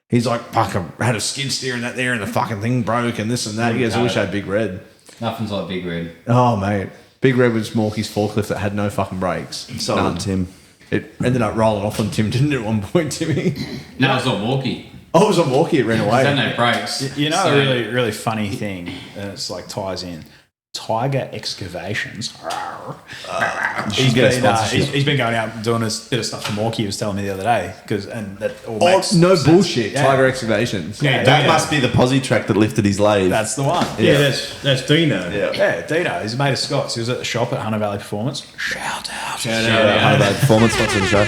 He's like, fuck, I had a skid steer and that there and the fucking thing broke and this and that. He goes, I wish I had Big Red. Nothing's like Big Red. Oh, mate. Big Red was Morky's forklift that had no fucking brakes. So None. Tim. It ended up rolling off on Tim, didn't it, at one point, Timmy? No, it's not walkie. Oh, it was on Morky, it ran away. There's no brakes. You know, So- a really, really funny thing, and it's like ties in. Tiger Excavations. He's been going out and doing a bit of stuff for Morky. He was telling me the other day and that all makes no sense. bullshit. Yeah. Tiger Excavations. Yeah, That Dino. must be the posi track that lifted his lathe. That's the one. Yeah, that's Dino. Yeah, Dino. He's a mate of Scott's. He was at the shop at Hunter Valley Performance. Shout out. Bad performance sponsor of the show.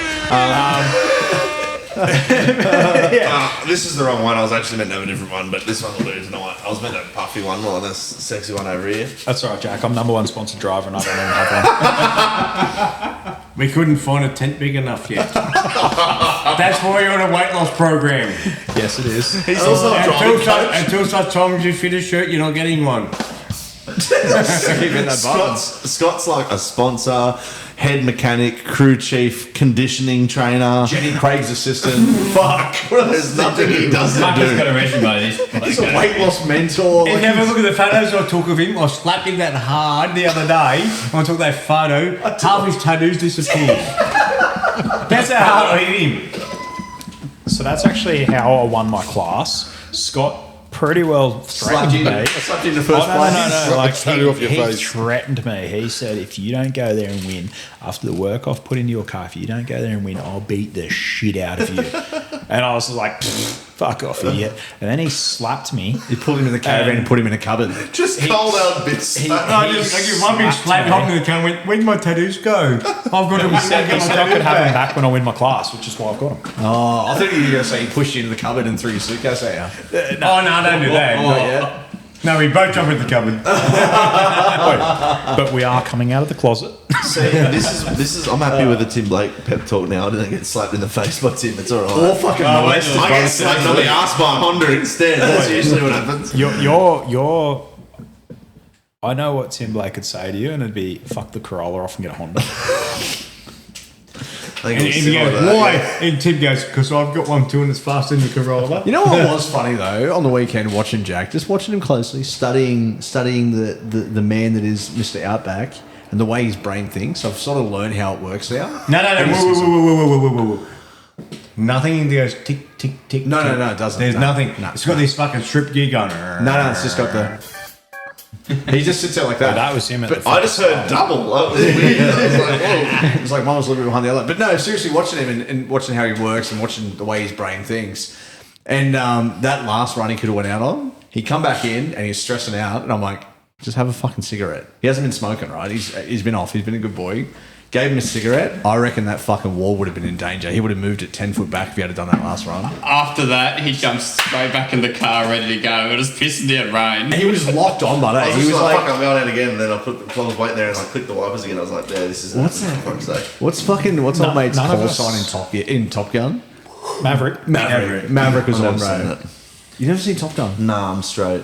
This is the wrong one. I was actually meant to have a different one, but this one will do tonight. I was meant to have a puffy one more than this sexy one over here. That's all right, Jack. I'm number one sponsored driver and I don't even have one. We couldn't find a tent big enough yet. That's why you're on a weight loss program. Yes, it is. He's also a driving coach. Until such time as you fit a shirt, you're not getting one. Scott's like a sponsor, head mechanic, crew chief, conditioning trainer. Jenny Craig's assistant. Fuck. There's nothing he doesn't Marcus got do. a resume. He's a weight loss mentor. If you have a look at the photos I took of him, I slapped him that hard the other day when I took that photo. Half his tattoos disappeared. That's how hard I hit him. So that's actually how I won my class. Scott pretty well Slapped threatened you. me. Slapped you in the first place. No. Like Straight off your he face. threatened me. He said, if you don't go there and win, after the work I've put into your car, if you don't go there and win, I'll beat the shit out of you. And I was like, fuck off, idiot. And then he slapped me. You pulled him in the caravan and put him in a cupboard. Just cold out bits. I give one big slap, hopped in the car and went, where'd my tattoos go? I've got to He said I could have him back when I win my class, which is why I've got him. Oh, I thought you were going to say he pushed you into the cupboard and threw your suitcase at you. Oh, no, don't do that. Not yet. No, we both jump in the cupboard. But we are coming out of the closet. See, this is. I'm happy with the Tim Blake pep talk now. I didn't get slapped in the face by Tim. It's all right. Or fucking molested. I get slapped on the ass by a Honda instead. That's usually what happens. You're. I know what Tim Blake could say to you, and it'd be fuck the Corolla off and get a Honda. And he goes, why? And Tim goes, because I've got one too and it's faster than the Corolla. You know what was funny though on the weekend watching Jack, just watching him closely, studying the man that is Mr. Outback and the way his brain thinks. I've sort of learned how it works now. No. Whoa. Nothing in there goes tick, tick, tick. No, it doesn't. There's No, nothing. no, It's got this fucking strip gear going. No, it's just got the. He just sits there like that. Yeah, that was him. But I just heard double. That was weird. I was like, whoa. It's like one was a little bit behind the other. But no, seriously, watching him and watching how he works and watching the way his brain thinks. And that last run he could have went out on, he come back in and he's stressing out. And I'm like, just have a fucking cigarette. He hasn't been smoking, right? He's been off. He's been a good boy. Gave him a cigarette. I reckon that fucking wall would have been in danger. He would have moved it 10 foot back if he had done that last run. After that, he jumps straight back in the car, ready to go. It was pissing down rain. And he was just locked on, but I was he was like, like, fuck, I'm going out again. And then I was waiting there and I clicked the wipers again. I was like, yeah, this is What's that? that? For fuck's sake. what's old mate's none of call us- sign in Top Gun? Maverick. Maverick was I've on never seen road. it. You never seen Top Gun? Nah, I'm straight.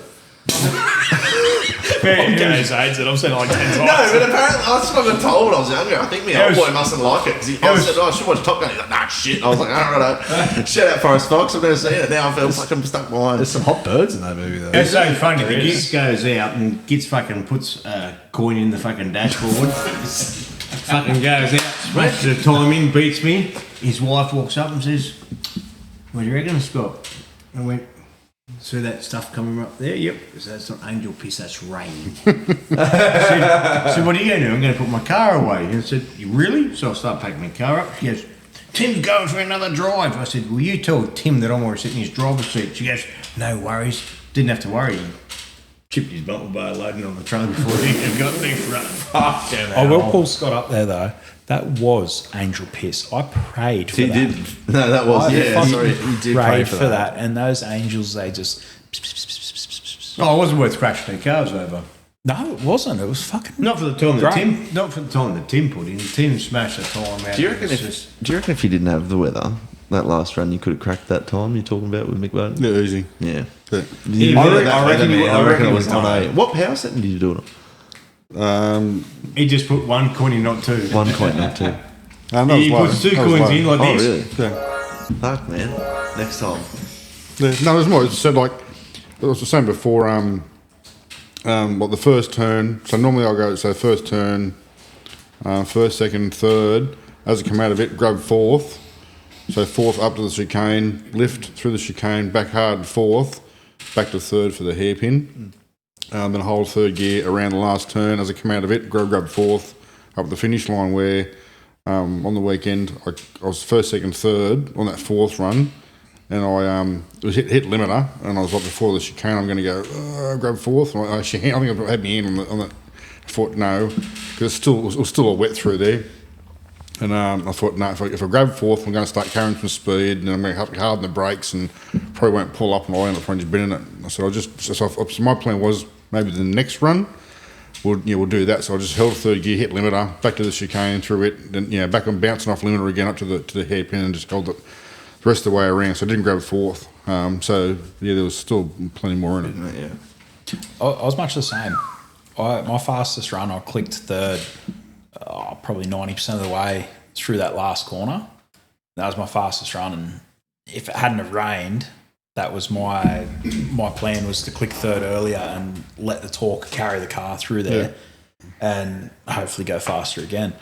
Okay, AIDS it. I've seen it like 10 times. No, but apparently that's what I got told when I was younger. I think my old boy mustn't like it because I said, "Oh, I should watch Top Gun." He's like, "Nah, shit." I was like, "I don't know." Shout out Forrest Fox. I've never seen it. Now I feel fucking stuck behind. There's some hot birds in that movie though. It's so funny. The Gits goes out and Gits fucking puts a coin in the fucking dashboard. Fucking goes out, smashes the timing, beats me. His wife walks up and says, "What do you reckon, Scott?" I went, "See that stuff coming up there?" "Yep." So that's not angel piss, that's rain. I said, "What are you going to do?" "I'm going to put my car away." And I said, "You really?" So I started packing my car up. She goes, "Tim's going for another drive." I said, "Well, you tell Tim that I'm going to sit in his driver's seat." She goes, "No worries." Didn't have to worry. He chipped his bumper bar loading on the trailer before he even got there for running. I will pull Scott up there though. That was angel piss. I prayed for He that. did. No, that was. I Yeah, fucking sorry. He did prayed pray for for that. And those angels, they just. Oh, it wasn't worth crashing their cars over. No, it wasn't. It was fucking. Not for the time that Great. Tim. Not for the time that Tim put in. Tim smashed the time out. Do you reckon if you didn't have the weather, that last run, you could have cracked that time you're talking about with Mick Bowden? Yeah, easy. Yeah. But, I reckon it was on a. What power setting did you do it on? He just put one coin in, not two. One coin, not two. He puts two coins in like Oh, this. really? Yeah. Fuck, man. Next time. No, there's more. It said like it was the same before. The first turn. So normally I'll go. So first turn, first, second, third. As I come out of it, grab fourth. So fourth up to the chicane, lift through the chicane, back hard fourth, back to third for the hairpin. Then hold third gear around the last turn. As I come out of it, grab fourth up the finish line. Where on the weekend I was first, second, third on that fourth run. And I it was hit limiter, and I was like before the chicane. I'm going to go grab fourth. And I think I had me in on the foot. No, because it was still a wet through there. And I thought, no, if I grab fourth, I'm going to start carrying some speed, and I'm going to have to harden the brakes, and probably won't pull up, and I'll end up just bin in it. So my plan was maybe the next run we'll do that. So I just held third gear, hit limiter, back to the chicane, through it, then back on bouncing off limiter again up to the hairpin, and just held it the rest of the way around. So I didn't grab fourth. There was still plenty more in it. I was much the same. My fastest run, I clicked third, probably 90% of the way through that last corner. That was my fastest run, and if it hadn't have rained, that was my plan, was to click third earlier and let the torque carry the car through there, and hopefully go faster again.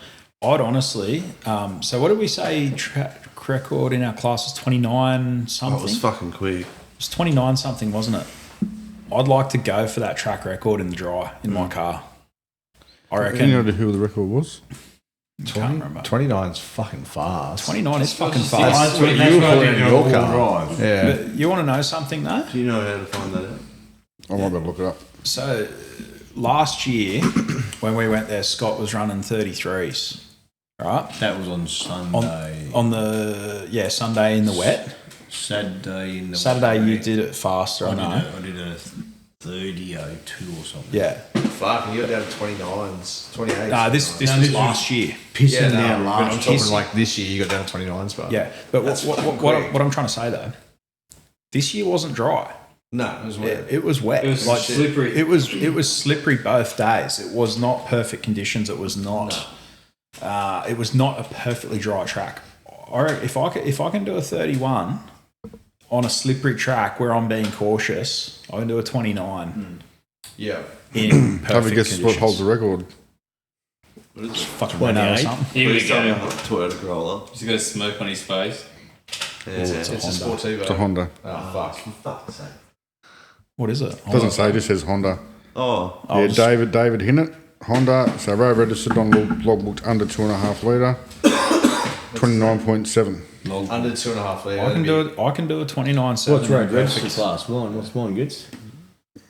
I'd honestly, so what did we say track record in our class was 29 something? That was fucking quick. It was 29 something, wasn't it? I'd like to go for that track record in the dry in my car. I reckon. Any idea who the record was? Can't remember. 29's fucking fast. 29 is fucking That's fast. what you were putting in your car. Yeah. But you want to know something though? Do you know how to find that out? I might be able to look it up. So last year when we went there, Scott was running 33s. Right? That was on Sunday. On the Sunday in the wet. Saturday in the Saturday wet. you did it faster, I know. I did a 30:02 or something. Yeah. Fuck, you got down to 29s, 28s. Nah, this was last year. Pissing down but last I'm talking year. like this year, you got down to 29s, but Yeah, but what I'm trying to say though, this year wasn't dry. No, it was wet. It was wet. It was like, slippery. It was slippery both days. It was not perfect conditions. It was not. It was not a perfectly dry track. If I can do a 31 on a slippery track where I'm being cautious, I can do a 29. Yeah. In Have a perfect guess what conditions. holds the record? What is it? Fucking Renault or something. Here we Please tell me go. a Toyota Corolla. He's got a smoke on his face. Yeah, It's a Sportivo. It's a Honda. Oh, fuck. For fuck's sake. What is it? It doesn't say, it just says Honda. Oh, Yeah, David Hinnett, Honda. So road registered on logbook under 2.5 litre. 29.7. Under 2.5 litre. I can do a 29.7. What's road registered class? What's mine, Gits?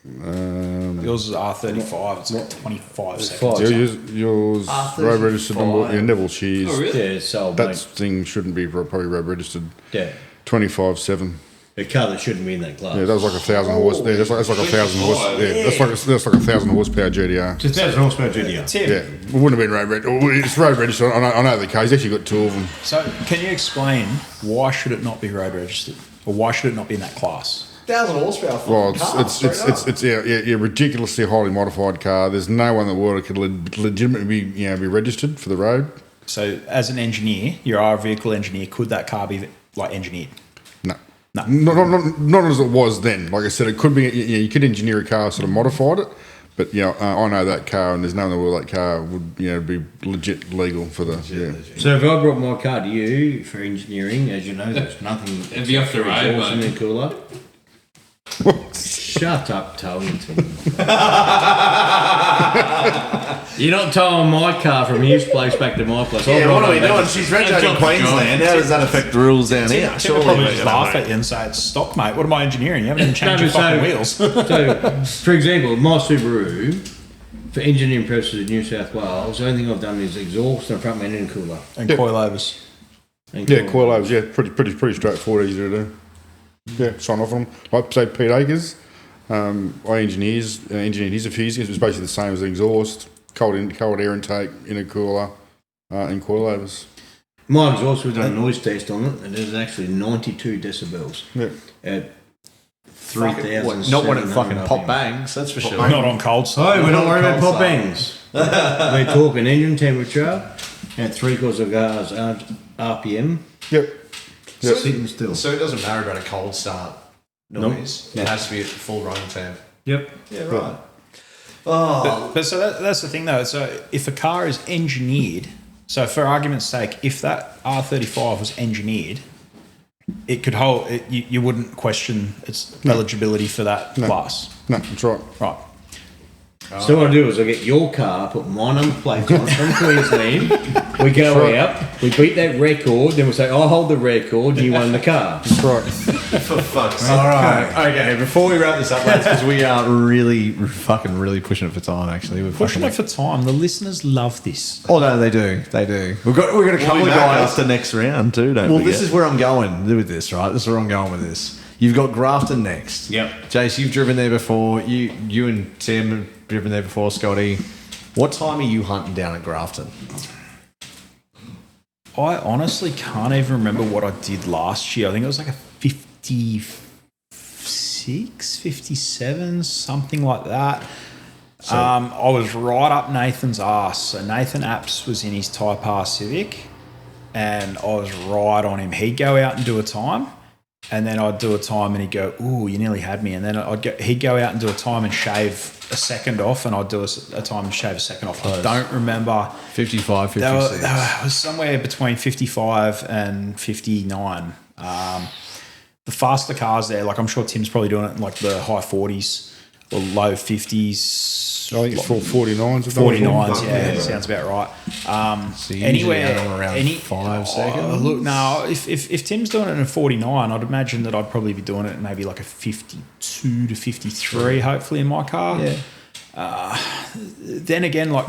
Yours is R35. It's like 25 seconds. Yours road registered on Neville Shears. Oh, really? Yeah, so That thing shouldn't be probably road registered. Yeah. 25.7. A car that shouldn't be in that class. Yeah, that was like 1,000 horse. Yeah, that's like 1,000 horse. Yeah, that's like 1,000 horsepower GDR. It's 1,000 horsepower GDR. Tim, Yeah, it wouldn't have been road registered. It's road registered. I know the car. He's actually got two of them. so can you explain why should it not be road registered, or why should it not be in that class? 1,000 horsepower. Well, car, it's a ridiculously highly modified car. There's no one in the world that could legitimately be registered for the road. So as an engineer, you are a vehicle engineer. Could that car be like engineered? No. No. Not as it was then. Like I said, it could be. You could engineer a car, sort of modified it, but I know that car, and there's no one in the world that car would be legit legal for the. So if I brought my car to you for engineering, as you know, there's nothing. It'd be off the road, exhaust mate. and cooler. Shut up, Tollington. You're not towing my car from his place back to my place. Yeah, what are we doing? She's registered in Queensland. How does that affect the rules down here? Tim would probably just laugh at you and say, it's stock, mate. What am I engineering? You haven't even changed your fucking wheels. So, for example, my Subaru, for engineering purposes in New South Wales, the only thing I've done is exhaust and front main and cooler. And coilovers. Coilovers. Yeah, pretty straightforward, easy to do. Yeah, sign off on them. Like say Pete Akers, I engineered his a few years ago. It was basically the same as the exhaust, cold air intake, intercooler, and coilovers. My exhaust, we've done a noise test on it, and it is actually 92 decibels. Yeah. At 3,000. Not when it fucking pop bangs, that's for sure. Not on cold start. Oh, we're not worried about pop bangs. We're talking engine temperature at 3/4 of gas RPM. Yep. So, Sitting still. So it doesn't matter about a cold start noise. It has to be at full running time. Yep. Yeah, right. But so that's the thing though. So if a car is engineered, so for argument's sake, if that R35 was engineered, it could hold. You wouldn't question its eligibility for that class. No, that's right. Right. So what I do is I get your car, put my number plates on from Queensland. We go out, we beat that record, then we say, I'll hold the record, you won the car. That's right. For fuck's sake. All right. Okay, before we wrap this up, lads, because we are really pushing it for time, actually. We're Pushing it for time. The listeners love this. Oh, no, they do. They do. We've got a couple of guys. after next round too, don't Well, forget. this is where I'm going with this, right? This is where I'm going with this. You've got Grafton next. Yep. Jase, you've driven there before. You and Tim have driven there before, Scotty. What time are you hunting down at Grafton? I honestly can't even remember what I did last year. I think it was like a 56, 57, something like that. So- I was right up Nathan's arse. So Nathan Apps was in his Type R Civic, and I was right on him. He'd go out and do a time, and then I'd do a time, and he'd go, "Ooh, you nearly had me." And then he'd go out and do a time and shave a second off, and I'd do a time and shave a second off. I don't remember. 55, 56. It was somewhere between 55 and 59. The faster cars there, like I'm sure Tim's probably doing it in like the high 40s. or low 50s. I think it's 49s. 49s, yeah, sounds about right. So you Anywhere usually add around 5 seconds. Look, no, if Tim's doing it in a 49, I'd imagine that I'd probably be doing it in maybe like a 52 to 53, hopefully in my car. Yeah. Then again, like,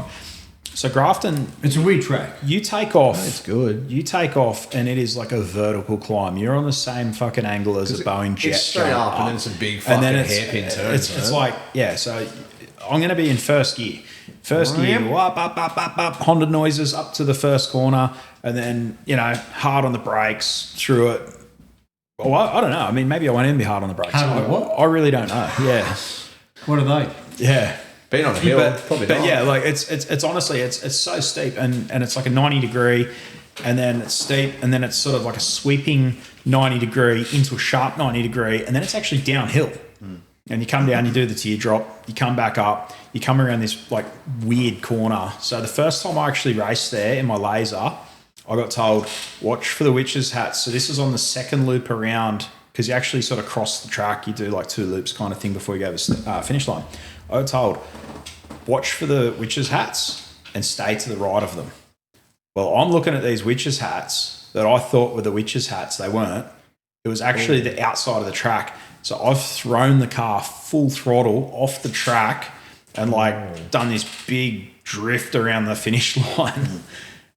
so Grafton, it's a weird track. You take off. It's good. You take off, and it is like a vertical climb. You're on the same fucking angle as a Boeing jet. It's straight going up, and then it's a big fucking hairpin turn. It's like, yeah, so I'm going to be in first gear. First gear, up, Honda noises up to the first corner, and then, you know, hard on the brakes through it. Well, I don't know. I mean, maybe I won't even be hard on the brakes. Hard on the what? I really don't know. Yeah. What are they? Yeah. Being on a hill, probably but not. yeah, like it's honestly it's so steep and it's like a 90 degree, and then it's steep, and then it's sort of like a sweeping 90 degree into a sharp 90 degree, and then it's actually downhill. And you come down, you do the teardrop, you come back up, you come around this like weird corner. So the first time I actually raced there in my laser, I got told, watch for the witches' hats. So this is on the second loop around, because you actually sort of cross the track. You do like 2 loops kind of thing before you go to the finish line. I got told, watch for the witches' hats and stay to the right of them. Well, I'm looking at these witches' hats that I thought were the witches' hats. They weren't. It was actually the outside of the track. So I've thrown the car full throttle off the track and like done this big drift around the finish line.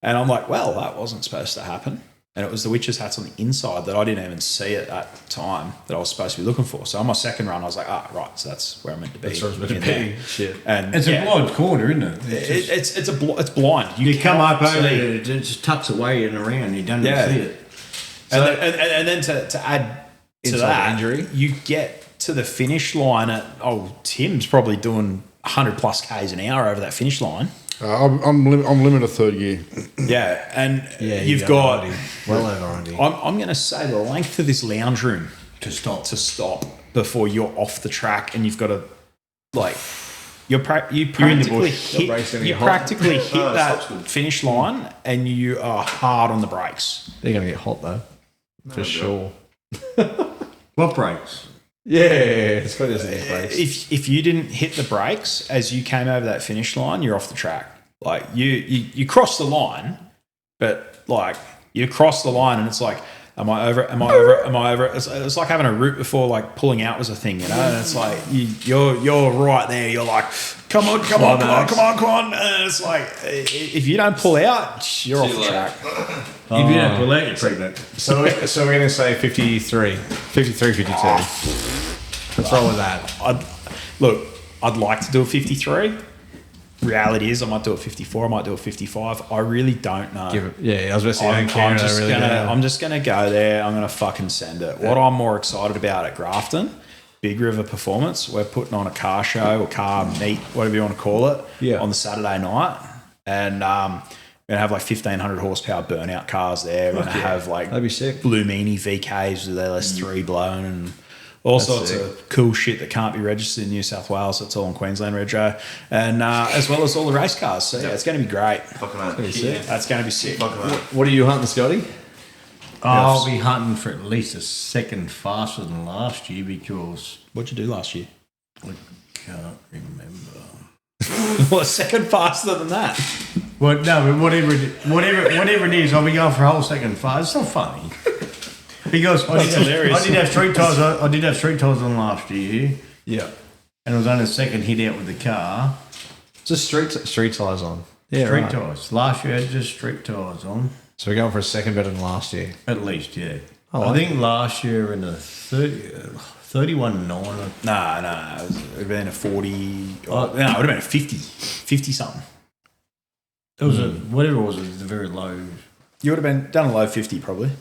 And I'm like, well, that wasn't supposed to happen. And it was the witches' hats on the inside that I didn't even see at that time that I was supposed to be looking for. So on my second run, I was like, right, so that's where I'm meant to be. That's where I was meant to be. Shit. And It's a blind corner, isn't it? It's blind. You come cannot up over see. it, it just tucks away and around. You don't Yeah. see it. And then to add to Insult that, injury. you get to the finish line at, Tim's probably doing 100 plus Ks an hour over that finish line. I'm limited third gear. Yeah, and Yeah, you've you got go well over 90. I'm going to say the length of this lounge room to stop before you're off the track, and you've got to like you You're in the practically bush. hit Brakes gonna you get hot. practically hit Oh, that stop's good. finish line, and you are hard on the brakes. They're going to get hot, though. For sure. What brakes? Yeah, it's got those brakes. If you didn't hit the brakes as you came over that finish line, you're off the track. Like you cross the line, but like you cross the line and it's like, am I over? Am I over? Am I over? It's like having a route before like pulling out was a thing, you know. And it's like you're right there. You're like, come on. And it's like if you don't pull out, you're off the track. If you don't pull out, you're pregnant. So we're going to say 53, 52. Let's roll with that. I'd like to do a 53. Reality is, I might do a 54. I might do a 55. I really don't know. I was about to say, I'm just gonna go there. I'm gonna fucking send it. What I'm more excited about at Grafton, Big River Performance, we're putting on a car show or car meet, whatever you want to call it, on the Saturday night, and we're gonna have like 1,500 horsepower burnout cars there. We're gonna have like that'd be sick. Blue Meanie VKs with LS3 blown and all sorts of cool shit that can't be registered in New South Wales. So it's all in Queensland Rego, and as well as all the race cars. So yeah, it's going to be great. That's going to be sick. What are you hunting, Scotty? I'll be hunting for at least a second faster than last year because... What'd you do last year? I can't remember. Well, a second faster than that. Well, no, but whatever it is, I'll be going for a whole second fast. It's not funny. Because I did have street tires. I did have street tires on last year. Yeah, and it was only a second hit out with the car. Just street tires on. Yeah, street tires. Last year I had just street tires on. So we're going for a second better than last year. At least, yeah. Oh, I think last year in a 31.9. No, it would have been a 40. It would have been a 50 something. It was whatever it was the very low. You would have been done a low 50 probably.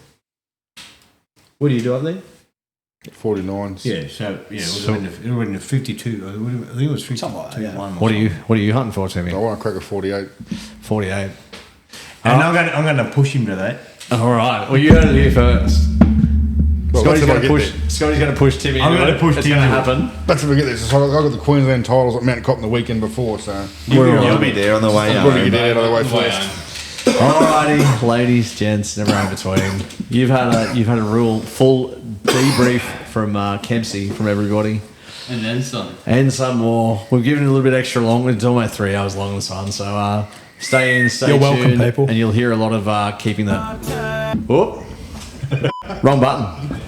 What do you do up there? 49s. Yeah, so it would have been a 52. I think it was 52. Something like that, yeah. What are you hunting for, Timmy? I want to crack a 48. 48. And I'm going to push him to that. All right. Well, you heard it here first. Well, Scotty's going to push Timmy. I'm going to push Timmy. It's going to happen. That's what we get this. So I got the Queensland titles at Mt Cooperabung the weekend before, so You'll be there on the way I'm home. going to get out of the way first. Alrighty, ladies, gents, and everyone in between. You've had a full debrief from Kempsey, from everybody. And then some. And some more. We've given it a little bit extra long. It's almost 3 hours long, this one. So stay in, stay You're tuned. welcome, people. And you'll hear a lot of keeping that. Whoop. Wrong button.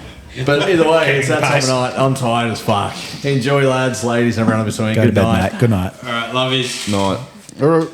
But either way, it's that time of night. I'm tired as fuck. Enjoy, lads, ladies, and everyone in between. Go to Good bed, night. mate. Good night. All right, love you. Night. All right.